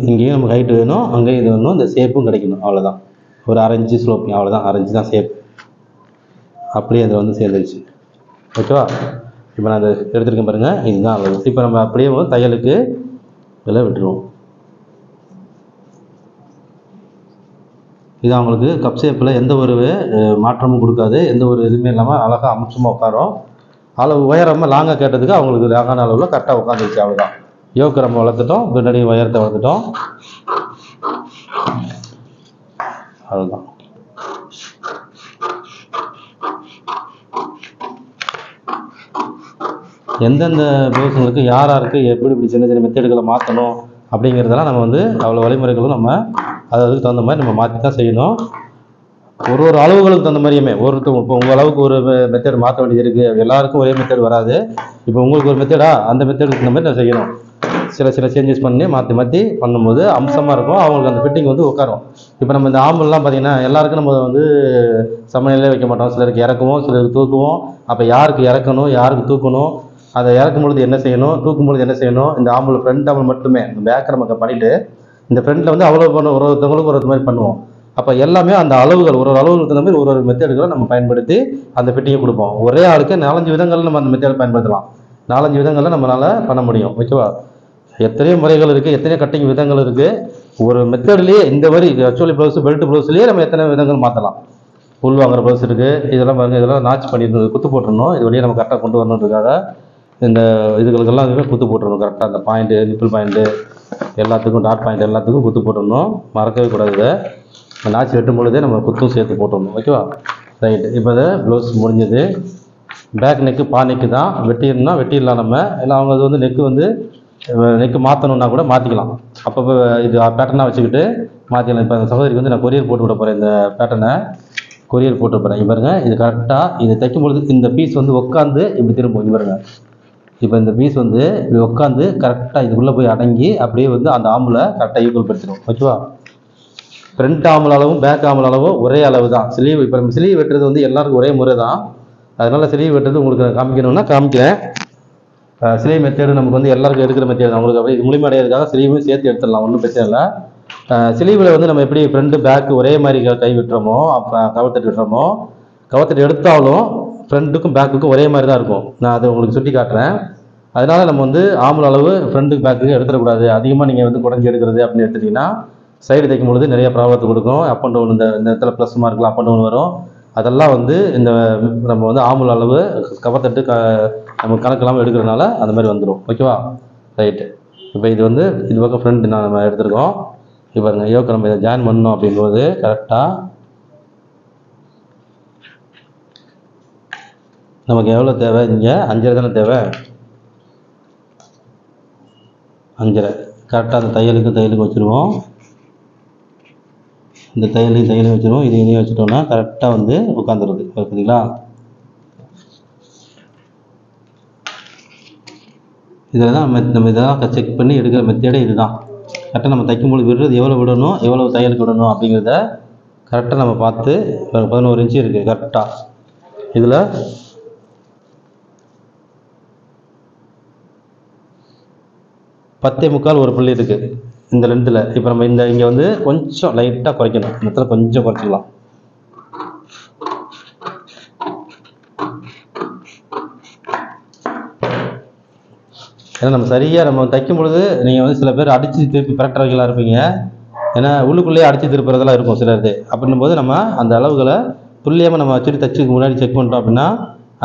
இங்கேயும் நமக்கு ஹைட்டு வேணும், அங்கேயும் இது வேணும், இந்த ஷேப்பும் கிடைக்கணும். அவ்வளோதான். ஒரு 1/2 இன்ச்சு ஸ்லோப்பிங், அவ்வளோதான். 1/2 இன்ச்சு தான் ஷேப். அப்படியே அதில் வந்து சேர்ந்துருச்சு. ஓகேவா? இப்போ நான் அதை எடுத்துருக்கேன் பாருங்கள், இதுதான் அளவு. இப்போ நம்ம அப்படியே தையலுக்கு இதில் விட்டுருவோம். இது அவங்களுக்கு கப் ஷேப்பில் எந்த ஒரு மாற்றமும் கொடுக்காது, எந்த ஒரு இதுவுமே இல்லாமல் அழகாக அம்சமாக உட்காரும். அளவு உயரமாக லாங்காக கேட்டதுக்கு அவங்களுக்கு லாங்கான அளவில் கரெக்டாக உட்காந்துருச்சு. அவ்வளோதான். யோக்கு நம்ம வளர்த்துட்டோம், பின்னாடி உயரத்தை வளர்த்துட்டோம். அதுதான். எந்தெந்த ப்ளவுஸுங்களுக்கு யாருக்கு எப்படி சின்ன சின்ன மெத்தேடுகளை மாற்றணும் அப்படிங்கிறதெல்லாம் நம்ம வந்து அவ்வளோ வழிமுறைகளும் நம்ம அதுக்கு தகுந்த மாதிரி நம்ம மாற்றி தான் செய்யணும். ஒரு அளவுகளுக்கு தகுந்த மாதிரியுமே ஒருத்தர் இப்போ உங்கள் அளவுக்கு ஒரு மெத்தேடு மாற்ற வேண்டியது இருக்குது. எல்லாருக்கும் ஒரே மெத்தேடு வராது. இப்போ உங்களுக்கு ஒரு மெத்தேடா, அந்த மெத்தேடுக்கு தகுந்த மாதிரி நான் செய்யணும். சில சேஞ்சஸ் பண்ணி மாற்றி பண்ணும்போது அம்சமாக இருக்கும், அவங்களுக்கு அந்த ஃபிட்டிங் வந்து உட்காரும். இப்போ நம்ம இந்த ஆம்பல்லாம் பார்த்தீங்கன்னா எல்லாருக்கும் நம்ம வந்து சமநிலையிலே வைக்க மாட்டோம். சிலருக்கு இறக்குவோம், சிலருக்கு தூக்குவோம். அப்போ யாருக்கு இறக்கணும், யாருக்கு தூக்கணும், அதை இறக்கும் பொழுது என்ன செய்யணும், தூக்கும் பொழுது என்ன செய்யணும், இந்த ஆம்பல் ஃப்ரண்ட் ஆம்பல் மட்டுமே இந்த பேக்கை நம்ம பண்ணிவிட்டு இந்த ஃப்ரண்ட்டில் வந்து அவ்வளோ ஒருத்தவங்களுக்கு ஒரு மாதிரி பண்ணுவோம். அப்போ எல்லாமே அந்த அளவுகள் ஒரு அளவுகளுக்கு தகுந்த மாதிரி ஒரு மெத்தேடுகளை நம்ம பயன்படுத்தி அந்த ஃபிட்டிங்கை கொடுப்போம். ஒரே ஆளுக்கு 4-5 விதங்களில் நம்ம அந்த மெத்தேடை பயன்படுத்தலாம். 4-5 விதங்களில் நம்மளால் பண்ண முடியும். ஓகேவா? எத்தனையோ முறைகள் இருக்குது, எத்தனையோ கட்டிங் விதங்கள் இருக்குது. ஒரு மெத்தட்லேயே இந்த மாதிரி ஆக்சுவலி ப்ளவுஸ் பெல்ட் ப்ளவுஸ்லேயே நம்ம எத்தனை விதங்கள் மாற்றலாம். புல் வாங்குற ப்ளவுஸ் இருக்குது. இதெல்லாம் பாருங்கள், இதெல்லாம் நாச் பண்ணியிருந்தது குத்து போட்டுருணும். இது வழியாக நம்ம கரெக்டாக கொண்டு வரணுன்றதுக்காக இந்த இதுகளுக்கெல்லாம் குத்து போட்டுருணும். கரெக்டாக அந்த பாயிண்ட்டு, நிப்பிள் பாயிண்ட்டு எல்லாத்துக்கும், டாட் பாயிண்ட் எல்லாத்துக்கும் குத்து போட்டுடணும். மறக்கவே கூடாது. இதை நாச்சு வெட்டும் பொழுதே நம்ம குத்தும் சேர்த்து போட்டுடணும். ஓகேவா? ரைட்டு. இப்போ இதை ப்ளவுஸ் முடிஞ்சது. பேக் நெக்கு பா நெக்கு தான். வெட்டிடணும்னா வெட்டிடலாம் நம்ம. இல்லை அவங்க அது வந்து நெக்கு மாற்றணுன்னா கூட மாற்றிக்கலாம். அப்போ இது பேட்டர்னாக வச்சுக்கிட்டு மாற்றிக்கலாம். இப்போ அந்த சகோதரிக்கு வந்து நான் கொரியர் போட்டு விட போகிறேன். இந்த பேட்டர்னை கொரியர் போட்டு போகிறேன். பாருங்க, இது கரெக்டாக இது தைக்கும் பொழுது இந்த பீஸ் வந்து உட்காந்து இப்படி திரும்பும். இது பாருங்க, இப்போ இந்த பீஸ் வந்து இப்படி உட்காந்து கரெக்டாக இதுக்குள்ளே போய் அடங்கி அப்படியே வந்து அந்த ஆம்பில் கரெக்டாக ஈக்குவல் படுத்திடும். ஓகேவா? ஃப்ரண்ட் ஆம்பிள் அளவும் பேக் ஆம்பிள் அளவும் ஒரே அளவு தான். ஸ்லீவ் இப்போ நம்ம ஸ்லீவ் வெட்டுறது வந்து எல்லாருக்கும் ஒரே முறை தான். அதனால் ஸ்லீவ் வெட்டுறது உங்களுக்கு காமிக்கணும்னா காமிக்கிறேன். ஸ்லீவ் மெத்தேடு நமக்கு வந்து எல்லாருக்கும் எடுக்கிற மெத்தேடு தான். உங்களுக்கு அப்படியே இது முழுமை அடையிறதுக்காக ஸ்லீவும் சேர்த்து எடுத்துடலாம், ஒன்றும் பிரச்சனை இல்லை. ஸ்லீவில் வந்து நம்ம எப்படி ஃப்ரண்ட்டு பேக்கு ஒரே மாதிரி கை விட்டுறோமோ, அப்போ கவர்த்தட்டு விட்டுறோமோ, கவர்த்தட்டு எடுத்தாலும் ஃப்ரண்ட்டுக்கும் பேக்குக்கும் ஒரே மாதிரி தான் இருக்கும். நான் அதை உங்களுக்கு சுட்டி காட்டுறேன். அதனால் நம்ம வந்து ஆம்பல் அளவு ஃப்ரண்ட்டுக்கு பேக்குக்கு எடுத்துடக்கூடாது. அதிகமாக நீங்கள் வந்து குறைஞ்சி எடுக்கிறது அப்படின்னு எடுத்துட்டிங்கன்னா சைடு தைக்கும் பொழுது நிறைய ப்ராப்ளத்தை கொடுக்கும். அப் அண்ட் டவுன் இந்த இடத்துல ப்ளஸ் மார்க்கில் அப் அண்ட் டவுன் வரும். அதெல்லாம் வந்து இந்த நம்ம வந்து ஆம்பல் அளவு கவர்த்தட்டு நம்ம கணக்கெல்லாமல் எடுக்கிறதுனால அந்த மாதிரி வந்துடும். ஓகேவா? ரைட்டு. இப்போ இது வந்து இது பக்கம் ஃப்ரண்ட் நம்ம எடுத்துருக்கோம். இப்போ பாருங்க, யோக்கு நம்ம இதை ஜாயின் பண்ணோம் அப்படிங்கும்போது கரெக்டாக நமக்கு எவ்வளோ தேவை? இங்கே 5.5 தானே தேவை. 5.5 கரெக்டாக அந்த தையலுக்கு வச்சுருவோம். இந்த தையலையும் வச்சுருவோம். இதையும் வச்சுட்டோம்னா கரெக்டாக வந்து உட்காந்துருது. பார்த்தீங்களா? இதில் தான் நம்ம இதெல்லாம் செக் பண்ணி எடுக்கிற மெத்தேடே இதுதான். கரெக்டாக நம்ம தைக்கும்போது விடுறது எவ்வளோ விடணும், எவ்வளோ தையலுக்கு விடணும் அப்படிங்கிறத கரெக்டாக நம்ம பார்த்து 11 இன்ச்சு இருக்குது கரெக்டாக. இதில் 10.25 ஒரு புள்ளி இருக்குது இந்த லென்த்தில். இப்போ நம்ம இங்கே வந்து கொஞ்சம் லைட்டாக குறைக்கணும். இந்த இடத்துல கொஞ்சம் குறைச்சிக்கலாம். ஏன்னா நம்ம சரியாக நம்ம தைக்கும் பொழுது நீங்கள் வந்து சில பேர் அடித்து திருப்பி பிரட்டுறவங்களா இருப்பீங்க. ஏன்னா உள்ளுக்குள்ளேயே அடித்து திருப்புறதெல்லாம் இருக்கும் சிலருது. அப்படின்னும் போது நம்ம அந்த அளவுகளை துல்லியமாக நம்ம வச்சுட்டு தைச்சுக்கு முன்னாடி செக் பண்ணிட்டோம் அப்படின்னா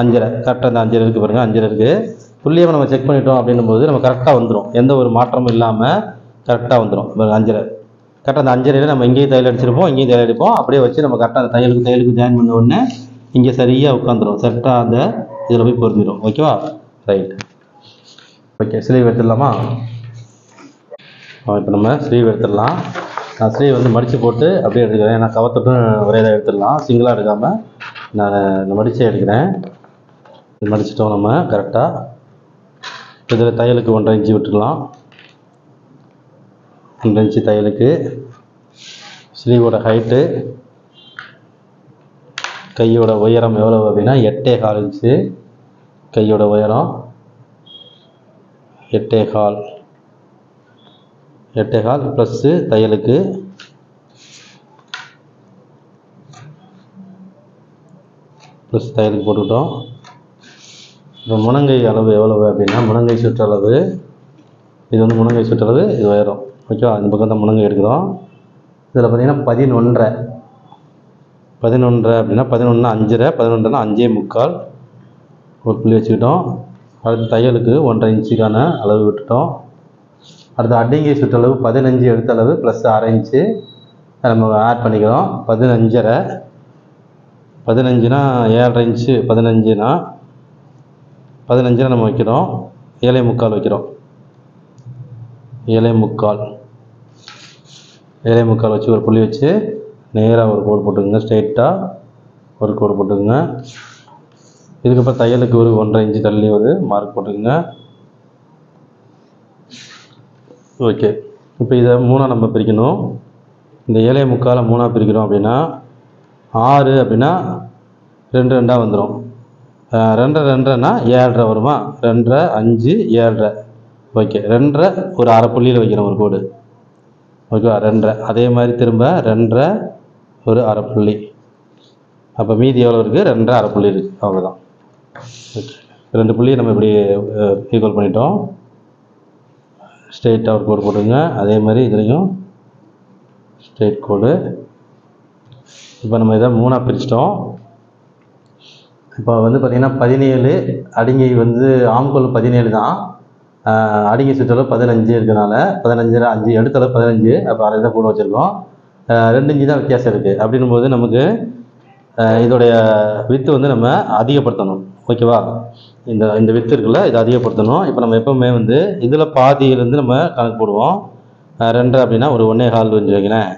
5.5 கரெக்டாக அந்த 5.5 இருக்குது பாருங்கள். 5.5 இருக்குது. துல்லியமாக நம்ம செக் பண்ணிட்டோம் அப்படின்னும் போது நம்ம கரெக்டாக வந்துடும். எந்த ஒரு மாற்றமும் இல்லாமல் கரெக்டாக வந்துடும். 5.5 கரெக்டாக அந்த 5.5 நம்ம இங்கேயும் தையல் அடிச்சிருப்போம், இங்கேயும் தையல் அடிப்போம். அப்படியே வச்சு நம்ம கரெக்டாக அந்த தையலுக்கு ஜாயின் பண்ண உடனே இங்கே சரியாக உட்காந்துரும். கரெக்டாக அந்த இதில் போய் பொருந்திடும். ஓகேவா? ரைட். ஓகே, ஸ்லீவ் எடுத்துடலாமா? இப்போ நம்ம ஸ்லீவ் எடுத்துடலாம். நான் ஸ்லீவ் வந்து மடித்து போட்டு அப்படியே எடுத்துக்கிறேன். ஏன்னா கவத்தட்டும் ஒரே இதாக எடுத்துடலாம். சிங்கிளாக எடுக்காமல் நான் மடித்தே எடுக்கிறேன். மடிச்சிட்டோம் நம்ம கரெக்டாக. இதில் தையலுக்கு 1.5 இன்ச்சு விட்டுடலாம். 1.5 இன்ச்சு தையலுக்கு. ஸ்லீவோட ஹைட்டு, கையோட உயரம் எவ்வளோ அப்படின்னா 8.25 இன்ச்சு கையோட உயரம். 8.25 ப்ளஸ்ஸு தையலுக்கு போட்டுக்கிட்டோம். இப்போ முனங்கை அளவு எவ்வளவு அப்படின்னா முனங்கை சுற்றளவு, இது வந்து முனங்கை சுற்றளவு, இது உயரம். ஓகேவா? இந்த பக்கம் தான் முனங்கை எடுக்கிறோம். இதில் பார்த்தீங்கன்னா 11 அப்படின்னா 11 5.5, 11 5.25 ஒரு புள்ளி வச்சுக்கிட்டோம். அடுத்து தையலுக்கு 1.5 இன்ச்சுக்கான அளவு விட்டுட்டோம். அடுத்து அடிங்கை சுற்றளவு 15 எடுத்த அளவு ப்ளஸ் 1/2 இன்ச்சு நம்ம ஆட் பண்ணிக்கிறோம். 15.5, 15னா 7.5 இன்ச்சு. 15னா நம்ம வைக்கிறோம் 7.25 வைக்கிறோம். 7.25 வச்சு ஒரு புள்ளி வச்சு நேராக ஒரு கோடு போட்டுக்கோங்க. ஸ்ட்ரெயிட்டாக ஒரு கோடு போட்டுக்கோங்க. இதுக்கப்புறம் தையலுக்கு ஒரு 1.5 இன்ச்சு தள்ளி ஒரு மார்க் போட்டுக்கோங்க. ஓகே, இப்போ இதை 3ஆக நம்ம பிரிக்கணும். இந்த 7.25 3ஆக பிரிக்கிறோம் அப்படின்னா 6 அப்படின்னா 2 2ஆக வந்துடும். 2 2னா 7.5 வருமா? 2 5 7.5. ஓகே, 2 ஒரு அரை புள்ளியில் வைக்கிறோம் ஒரு கோடு. ஓகேவா? 2 அதே மாதிரி திரும்ப 2 ஒரு அரை புள்ளி. அப்போ மீதி எவ்வளோ இருக்குது? 2 அரை புள்ளி இருக்குது. அவ்வளோதான். ஓகே, 2 புள்ளியை நம்ம இப்படி ஈக்குவல் பண்ணிட்டோம். ஸ்ட்ரெயிட்டாக ஒரு கோடு போட்டுங்க. அதே மாதிரி இதுலேயும் ஸ்ட்ரெயிட் கோடு. இப்போ நம்ம இதை 3ஆக பிரிச்சிட்டோம். இப்போ வந்து பார்த்திங்கன்னா 17 அடிங்கை வந்து ஆம்கோல் 17 தான். அடிங்கை சுற்றளவு 15 இருக்கிறதுனால 15 5 எடுத்தளவு 15. அப்போ அதை தான் கூட வச்சுருக்கோம். 2 இன்ச்சு தான் வித்தியாசம் இருக்குது. அப்படின்னும் போது நமக்கு இதோடைய வித்து வந்து நம்ம அதிகப்படுத்தணும். ஓகேவா? இந்த வித்து இருக்குல்ல, இதை அதிகப்படுத்தணும். இப்போ நம்ம எப்போவுமே வந்து இதில் பாதியிலேருந்து நம்ம கணக்கு போடுவோம். 2 அப்படின்னா ஒரு 1.25 வச்சு வைக்கிறேன்.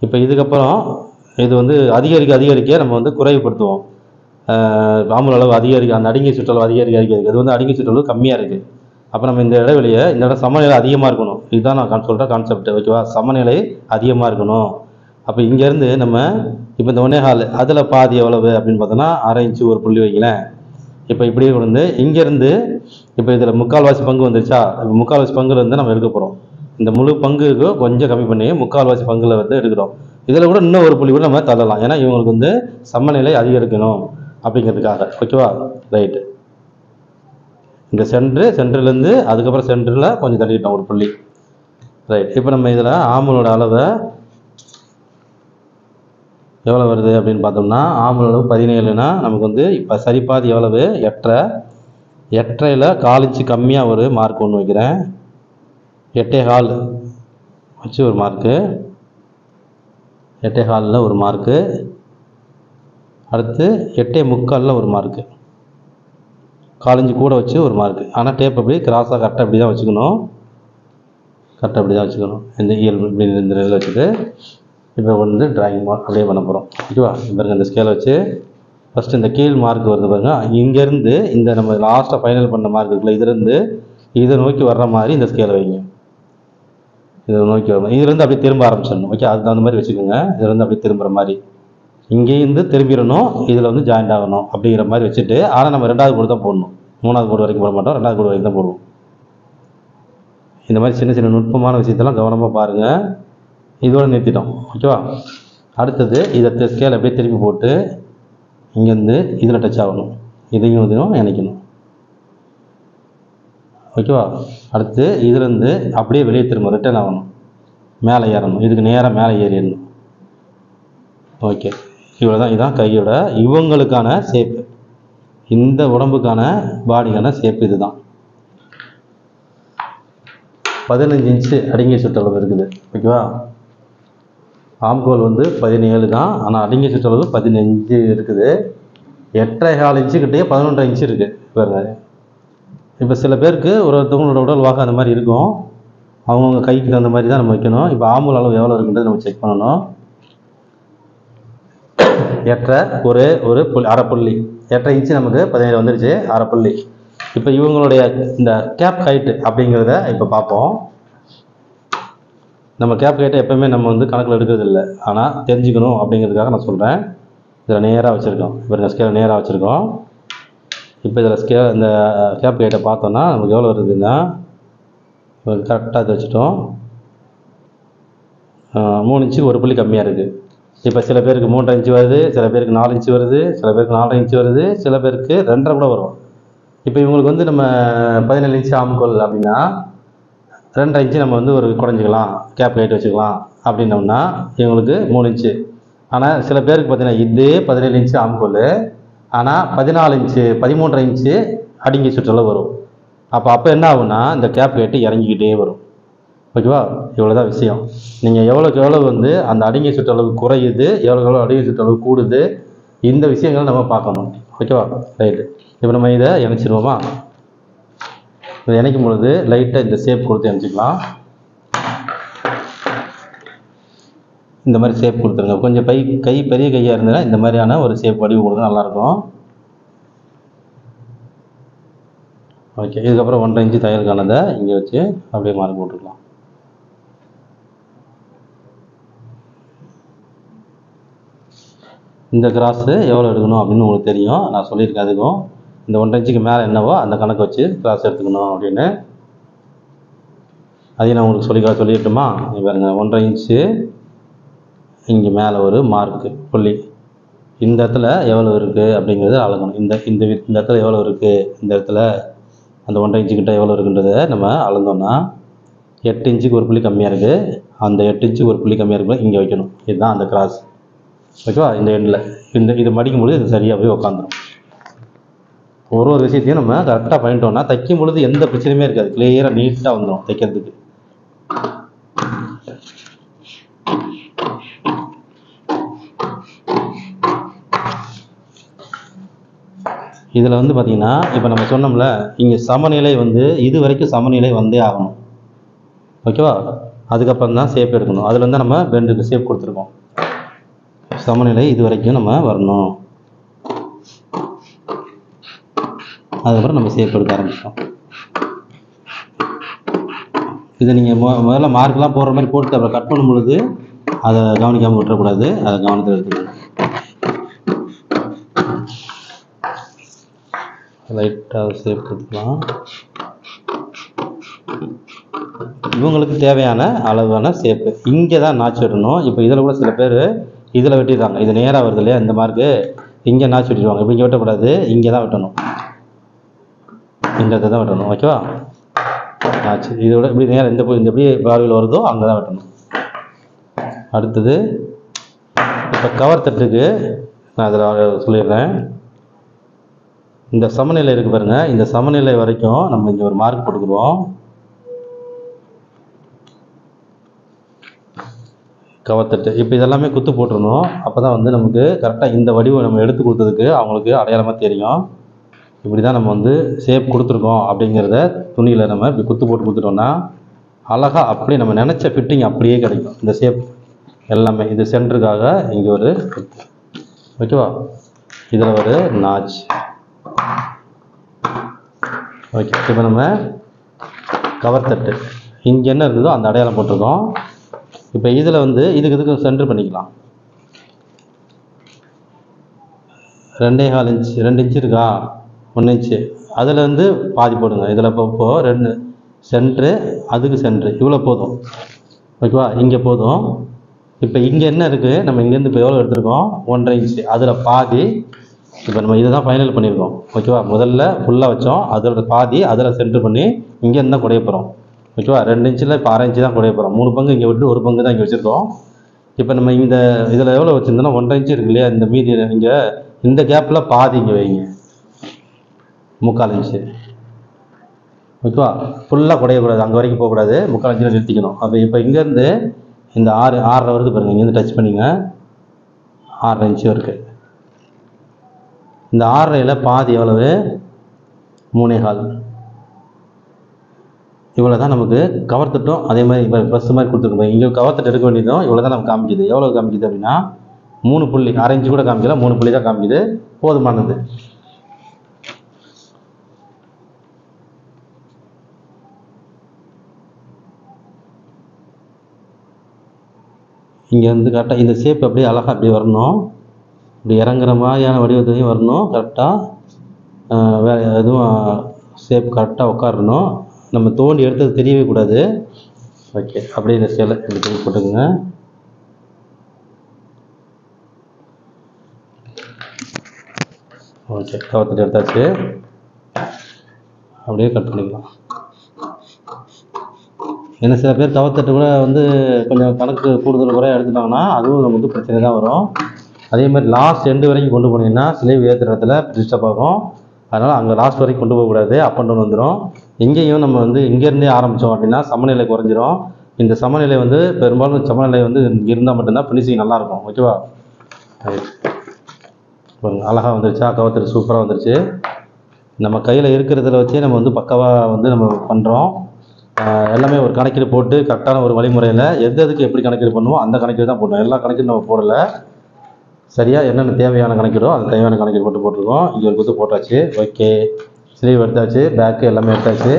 இப்போ இதுக்கப்புறம் இது வந்து அதிகரிக்க நம்ம வந்து குறைவுபடுத்துவோம். ஆம்பல் அளவு அதிகரிக்க, அந்த அடிங்கை சுற்றளவு அதிகரிக்க இது வந்து அடிங்கை சுற்றளவு கம்மியாக இருக்குது. அப்போ நம்ம இந்த இடைவெளியை இந்த இடம் சமநிலை அதிகமாக இருக்கணும். இதுதான் நான் சொல்கிற கான்செப்ட். ஓகேவா? சமநிலை அதிகமாக இருக்கணும். அப்போ இங்கேருந்து நம்ம இப்போ இந்த 1.25 அதில் பாதி எவ்வளவு அப்படின்னு பார்த்தோன்னா 1/2 இன்ச்சு ஒரு புள்ளி வைக்கலேன். இப்போ இப்படியே கொண்டு வந்து இங்கேருந்து இப்போ இதில் 3/4 பங்கு வந்துருச்சா? இப்போ 3/4 பங்குல இருந்து நம்ம எடுக்க போகிறோம். இந்த முழு பங்குக்கு கொஞ்சம் கம்மி பண்ணி 3/4 பங்குல வந்து எடுக்கிறோம். இதில் கூட இன்னும் ஒரு புள்ளி கூட நம்ம தள்ளலாம். ஏன்னா இவங்களுக்கு வந்து சமநிலை அதிகரிக்கணும் அப்படிங்கிறதுக்காக. ஓகேவா? ரைட்டு. இந்த சென்டர்லேருந்து அதுக்கப்புறம் சென்டரில் கொஞ்சம் தள்ளிட்டோம் ஒரு புள்ளி. ரைட். இப்போ நம்ம இதில் ஆம்பலோட அளவை எவ்வளோ வருது அப்படின்னு பார்த்தோம்னா ஆம்பல் அளவு 17னா நமக்கு வந்து இப்போ சரிபாதி எவ்வளவு? 8.5. 8.5ல் 1/4 இன்ச்சு கம்மியாக ஒரு மார்க் ஒன்று வைக்கிறேன். 8.25 வச்சு ஒரு மார்க்கு. 8.25 ஒரு மார்க்கு. அடுத்து 8.25 ஒரு மார்க்கு. 1/4 இன்ச்சு கூட வச்சு ஒரு மார்க்கு. ஆனால் டேப் அப்படி கிராஸாக கரெக்டாக இப்படி தான் வச்சுக்கணும். கரெக்டாக அப்படி தான் வச்சுக்கணும். இந்த இயல்பு இப்படி இந்த இதில் வச்சுட்டு இப்போ வந்து டிராயிங் மார்க் அப்படியே பண்ண போகிறோம். ஓகேவா? பாருங்கள் இந்த ஸ்கேலை வச்சு ஃபஸ்ட்டு இந்த கீழ் மார்க் வருது பாருங்கள். இங்கேருந்து இந்த நம்ம லாஸ்ட்டாக ஃபைனல் பண்ண மார்க் இருக்குல்ல, இதுலேருந்து இதை நோக்கி வர்ற மாதிரி இந்த ஸ்கேலை வைங்க. இதை நோக்கி வர மாதிரி இதுலேருந்து அப்படியே திரும்ப ஆரம்பிச்சிடணும். ஓகே, அதுக்கு அந்த மாதிரி வச்சுக்கோங்க. இதுலேருந்து அப்படியே திரும்புகிற மாதிரி இங்கேருந்து திரும்பிடணும். இதில் வந்து ஜாயிண்ட் ஆகணும் அப்படிங்கிற மாதிரி வச்சுட்டு, ஆனால் நம்ம 2வது கோடு தான் போடணும். 3வது கோடு வரைக்கும் போட மாட்டோம், 2வது கோடு வரைக்கும் தான் போடுவோம். இந்த மாதிரி சின்ன சின்ன நுட்பமான விஷயத்தெல்லாம் கவனமாக பாருங்கள். இதோடு நிறுத்திட்டோம். ஓகேவா? அடுத்தது இதை ஸ்கேல் அப்படியே திருப்பி போட்டு இங்கேருந்து இதில் டச் ஆகணும். இதையும் இதையும் இணைக்கணும். ஓகேவா? அடுத்து இதுலேருந்து அப்படியே வெளியே திரும்ப ரிட்டர்ன் ஆகணும். மேலே ஏறணும். இதுக்கு நேராக மேலே ஏறிடணும். ஓகே, இவ்வளோ தான். இதுதான் கையோட இவங்களுக்கான ஷேப்பு. இந்த உடம்புக்கான பாடிக்கான ஷேப் இது தான். 15 இன்ச்சு அடங்கிய சுற்றளவு இருக்குது. ஓகேவா? ஆம்கோல் வந்து 17 தான், ஆனால் அடங்கிய சுற்றளவு 15 இருக்குது. 8.25 இன்ச்சு கிட்டேயே 11.5 இன்ச்சு இருக்குது பாருங்க. இப்போ சில பேருக்கு ஒருத்தவங்களோட உடல் வாக்கு அந்த மாதிரி இருக்கும். அவங்கவுங்க கைக்கு தகுந்த மாதிரி தான் நம்ம வைக்கணும். இப்போ ஆம்பூல் அளவு எவ்வளோ இருக்குன்றது நம்ம செக் பண்ணணும். ஏற்ற ஒரு அரை புள்ளி 8.5 இன்ச்சு நமக்கு 17 வந்துருச்சு, அரை புள்ளி. இப்போ இவங்களுடைய இந்த கேப் ஹைட்டு அப்படிங்கிறத இப்போ பார்ப்போம். நம்ம கேப் ஹைட்டை எப்போவுமே நம்ம வந்து கணக்கில் எடுக்கிறது இல்லை, ஆனால் தெரிஞ்சுக்கணும் அப்படிங்கிறதுக்காக நான் சொல்கிறேன். இதில் நேராக வச்சுருக்கோம். இப்போ இந்த ஸ்கேலை நேராக வச்சுருக்கோம். இப்போ இதில் இந்த கேப் ஹைட்டை பார்த்தோன்னா நமக்கு எவ்வளோ வருதுன்னா, கரெக்டாக இதை வச்சுட்டோம். 3 இன்ச்சுக்கு ஒரு புள்ளி கம்மியாக இருக்குது. இப்போ சில பேருக்கு 3.5 இன்ச்சு வருது, சில பேருக்கு 4 இன்ச்சு வருது, சில பேருக்கு 4.5 இன்ச்சு வருது, சில பேருக்கு 2.5 கூட வரும். இப்போ இவங்களுக்கு வந்து நம்ம 17 இன்ச்சு ஆம்கோல் அப்படின்னா 2.5 இன்ச்சு நம்ம வந்து ஒரு குறைஞ்சிக்கலாம், கேப் ஹைட் வச்சுக்கலாம் அப்படின்னோம்னா இவங்களுக்கு 3 இன்ச்சு. ஆனால் சில பேருக்கு பார்த்தீங்கன்னா இதே 17 இன்ச்சு ஆம்கோல், ஆனால் 14 இன்ச்சு 13.5 இன்ச்சு அடங்கிய சுற்றளவு வரும். அப்போ என்ன ஆகும்னா இந்த கேப் ஹைட்டு இறங்கிக்கிட்டே வரும். ஓகேவா? இவ்வளோ தான் விஷயம். நீங்கள் எவ்வளோக்கு எவ்வளோ வந்து அந்த அடங்கிய சுற்றளவு குறையுது, எவ்வளோ அடங்கிய சுற்றளவு கூடுது, இந்த விஷயங்களை நம்ம பார்க்கணும். ஓகேவா? ரைட்டு. இப்போ நம்ம இதை இணைச்சிடுவோமா? இதை இணைக்கும் பொழுது லைட்டாக இந்த ஷேப் கொடுத்து இணைச்சிக்கலாம். இந்த மாதிரி ஷேப் கொடுத்துருங்க. கொஞ்சம் கை பெரிய கையாக இருந்ததுன்னா இந்த மாதிரியான ஒரு ஷேப் வடிவு கொடுங்க, நல்லாயிருக்கும். ஓகே, இதுக்கப்புறம் 1.5 இன்ச்சு தையலுக்கானதை இங்கே வச்சு அப்படியே மார்க் போட்டுக்கலாம். இந்த கிராஸு எவ்வளோ எடுக்கணும் அப்படின்னு உங்களுக்கு தெரியும், நான் சொல்லியிருக்கேன். அதுக்கும் இந்த 1.5 இன்ச்சுக்கு மேலே என்னவோ அந்த கணக்கு வச்சு கிராஸ் எடுத்துக்கணும் அப்படின்னு அதையும் நான் உங்களுக்கு சொல்லிட்டுமா? பாருங்க, 1.5 இன்ச்சு இங்கே மேலே ஒரு மார்க்கு புள்ளி, இந்த இடத்துல எவ்வளோ இருக்குது அப்படிங்கிறது அளக்கணும். இந்த இடத்துல எவ்வளோ இருக்குது, இந்த இடத்துல அந்த 1.5 இன்ச்சுக்கிட்ட எவ்வளோ இருக்குன்றதை நம்ம அளந்தோம்னா 8 இன்ச்சுக்கு ஒரு புள்ளி கம்மியாக இருக்குது. அந்த 8 இன்ச்சுக்கு ஒரு புள்ளி கம்மியாக இருக்கும்போது இங்கே வைக்கணும். இதுதான் அந்த கிராஸ். ஓகேவா? இந்த எண்டில் இது மடிக்கும் பொழுது இது சரியாக போய் உட்காந்துரும். ஒரு விஷயத்தையும் நம்ம கரெக்டாக பண்ணிட்டோம்னா தைக்கும் பொழுது எந்த பிரச்சனையுமே இருக்காது. கிளியராக நீட்டாக வந்துடும் தைக்கிறதுக்கு. இதில் வந்து பார்த்திங்கன்னா இப்போ நம்ம சொன்னோம்ல, இங்கே சமநிலை வந்து இது வரைக்கும் சமநிலை வந்தே ஆகணும். ஓகேவா? அதுக்கப்புறம் தான் ஷேப் எடுக்கணும். அதில் வந்து நம்ம பெண்டுக்கு ஷேப் கொடுத்துருக்கோம். சமநிலை இது வரைக்கும் நம்ம வரணும். அதுக்கப்புறம் நம்ம ஷேப் எடுக்க ஆரம்பிச்சோம். இதை நீங்கள் முதல்ல மார்க்கெலாம் போடுற மாதிரி போட்டு அப்புறம் கட் பண்ணும் பொழுது அதை கவனிக்காமல் விட்டுறக்கூடாது. அதை கவனத்தில் எடுத்துக்கணும். லைட்டாக ஷேப் கொடுத்துக்கலாம். இவங்களுக்கு தேவையான அளவான ஷேப்பு இங்கே தான் நாச்சு விடணும். இப்போ இதில் கூட சில பேர் இதில் வெட்டிடுறாங்க. இது நேராக வருது இல்லையா, இந்த மார்க்கு இங்கே நாச்சு வெட்டிடுவாங்க. இப்போ இங்கே வெட்டக்கூடாது, இங்கே தான் வெட்டணும். இந்த இடத்துல தான் வெட்டணும். ஓகேவா? நாச்சு இதோட இப்படி நேரம் இந்த எப்படி பார்வையில் வருதோ அங்கே தான் வெட்டணும். அடுத்தது இப்போ கவர் தட்டுக்கு நான் அதில் சொல்லிடுறேன். இந்த சமநிலை இருக்குது பாருங்கள், இந்த சமநிலை வரைக்கும் நம்ம இங்கே ஒரு மார்க் போட்டுக்குருவோம். கவர்த்தட்டு இப்போ இதெல்லாமே குத்து போட்டுருணும். அப்போ தான் வந்து நமக்கு கரெக்டாக இந்த வடிவம் நம்ம எடுத்து கொடுத்ததுக்கு அவங்களுக்கு அடையாளமாக தெரியும். இப்படி தான் நம்ம வந்து ஷேப் கொடுத்துருக்கோம் அப்படிங்கிறத துணியில் நம்ம இப்படி குத்து போட்டு கொடுத்துட்டோம்னா அழகாக அப்படியே நம்ம நினச்ச ஃபிட்டிங் அப்படியே கிடைக்கும். இந்த ஷேப் எல்லாமே இது சென்டருக்காக இங்கே ஒரு ஓகேவா, இதில் ஒரு நாச். ஓகே, இப்போ நம்ம கவர் தட்டு இங்கே என்ன இருக்குதோ அந்த அடையாளம் போட்டிருக்கோம். இப்போ இதில் வந்து இதுக்கு சென்டர் பண்ணிக்கலாம். 2.25 இன்ச், 2 இன்ச்சு இருக்கா, 1 இன்ச்சு, அதில் வந்து பாதி போடுங்க. இதில் இப்போ 2 சென்ட்ரு, அதுக்கு சென்ட்ரு, இவ்வளோ போதும். ஓகேவா, இங்கே போதும். இப்போ இங்கே என்ன இருக்குது, நம்ம இங்கேருந்து இப்போ எவ்வளோ எடுத்துருக்கோம், 1.5 இன்ச்சு, அதில் பாதி. இப்போ நம்ம இதை தான் ஃபைனல் பண்ணியிருக்கோம். ஓகேவா, முதல்ல ஃபுல்லாக வச்சோம், அதோட பாதி அதில் சென்ட்ரு பண்ணி இங்கேருந்து தான் குடைய போகிறோம். ஓகேவா, 2 இன்ச்சில் இப்போ 1/2 இன்ச்சு தான் குடைய போகிறோம். 3 பங்கு இங்கே விட்டு 1 பங்கு தான் இங்கே வச்சுருக்கோம். இப்போ நம்ம இந்த இதில் எவ்வளோ வச்சுருந்தோம்னா 1.5 இன்ச்சு இருக்கு இல்லையா, இந்த மீதி இங்கே இந்த கேப்பில் பாதி இங்கே வைங்க, 3/4 இன்ச்சு. ஓகேவா, ஃபுல்லாக குடையக்கூடாது, அங்கே வரைக்கும் போகக்கூடாது, 3/4 இன்ச்சில் நிறுத்திக்கணும். அப்போ இப்போ இங்கேருந்து இந்த 6.5 வருது பாருங்கள், இங்கேருந்து டச் பண்ணிங்க, 6.5 இன்ச்சு இருக்குது. இந்த 6.5ல் பாதி எவ்வளவு, 3.25. இவ்வளோ தான் நமக்கு கவர் தட்டும். அதே மாதிரி இப்போ ப்ளஸ் மாதிரி கொடுத்துருக்கோம். இங்கே கவர் தட்டு எடுக்க வேண்டியதும் இவ்வளோ தான் நமக்கு காமிக்குது. எவ்வளோ காமிக்குது அப்படின்னா 3 புள்ளி, 1/2 இன்ச்சு கூட காமிக்கல, 3 புள்ளி தான் காமிக்குது, போதுமானது. இங்கே வந்து கரெக்டாக இந்த ஷேப் அப்படியே அழகாக அப்படியே வரணும், இப்படி இறங்குற மாதிரியான வடிவத்தையும் வரணும். கரெக்டாக வேறு எதுவும் ஷேப் கரெக்டாக உட்காரணும். நம்ம தோண்டி எடுத்தது தெரியவே கூடாது. ஓகே, அப்படியே இந்த ஸ்கேலை இப்படி தூக்கி போட்டுக்குங்க. ஓகே, கவர்த்துட்டு எடுத்தாச்சு, அப்படியே கட் பண்ணிக்கலாம். ஏன்னா சில பேர் கவர்த்தட்டு கூட வந்து கொஞ்சம் கணக்கு கூடுதல் குறையாக எடுத்துட்டாங்கன்னா அதுவும் நமக்கு பிரச்சனை தான் வரும். அதே மாதிரி லாஸ்ட் எண்டு வரைக்கும் கொண்டு போனீங்கன்னா ஸ்லீவ் ஏற்றுற இடத்துல டிஸ்டர்ப் ஆகும். அதனால் அங்கே லாஸ்ட் வரைக்கும் கொண்டு போகக்கூடாது, அப் அண்ட் டவுன் வந்துடும். எங்கேயும் நம்ம வந்து இங்கேருந்தே ஆரம்பித்தோம் அப்படின்னா சமநிலை குறைஞ்சிரும். இந்த சமநிலை வந்து பெரும்பாலும் சமநிலை வந்து இருந்தால் மட்டும்தான் ஃபினிஷிங் நல்லாயிருக்கும். ஓகேவா, அழகாக வந்துருச்சா, கவர்த்தட்டு சூப்பராக வந்துருச்சு. நம்ம கையில் இருக்கிறதுல வச்சே நம்ம வந்து பக்காவாக வந்து நம்ம பண்ணுறோம். எல்லாமே ஒரு கணக்கீடு போட்டு கரெக்டான ஒரு வழிமுறையில் எதுக்கு எப்படி கணக்கீடு பண்ணுவோம் அந்த கணக்கீடு தான் போட்டோம். எல்லா கணக்கீடும் நம்ம போடலை, சரியாக என்னென்ன தேவையான கணக்கீடோ அந்த தேவையான கணக்கீடு போட்டிருக்கோம். இங்கே ஒரு குத்து போட்டாச்சு. ஓகே, ஸ்லீவ் எடுத்தாச்சு, பேக்கு எல்லாமே எடுத்தாச்சு.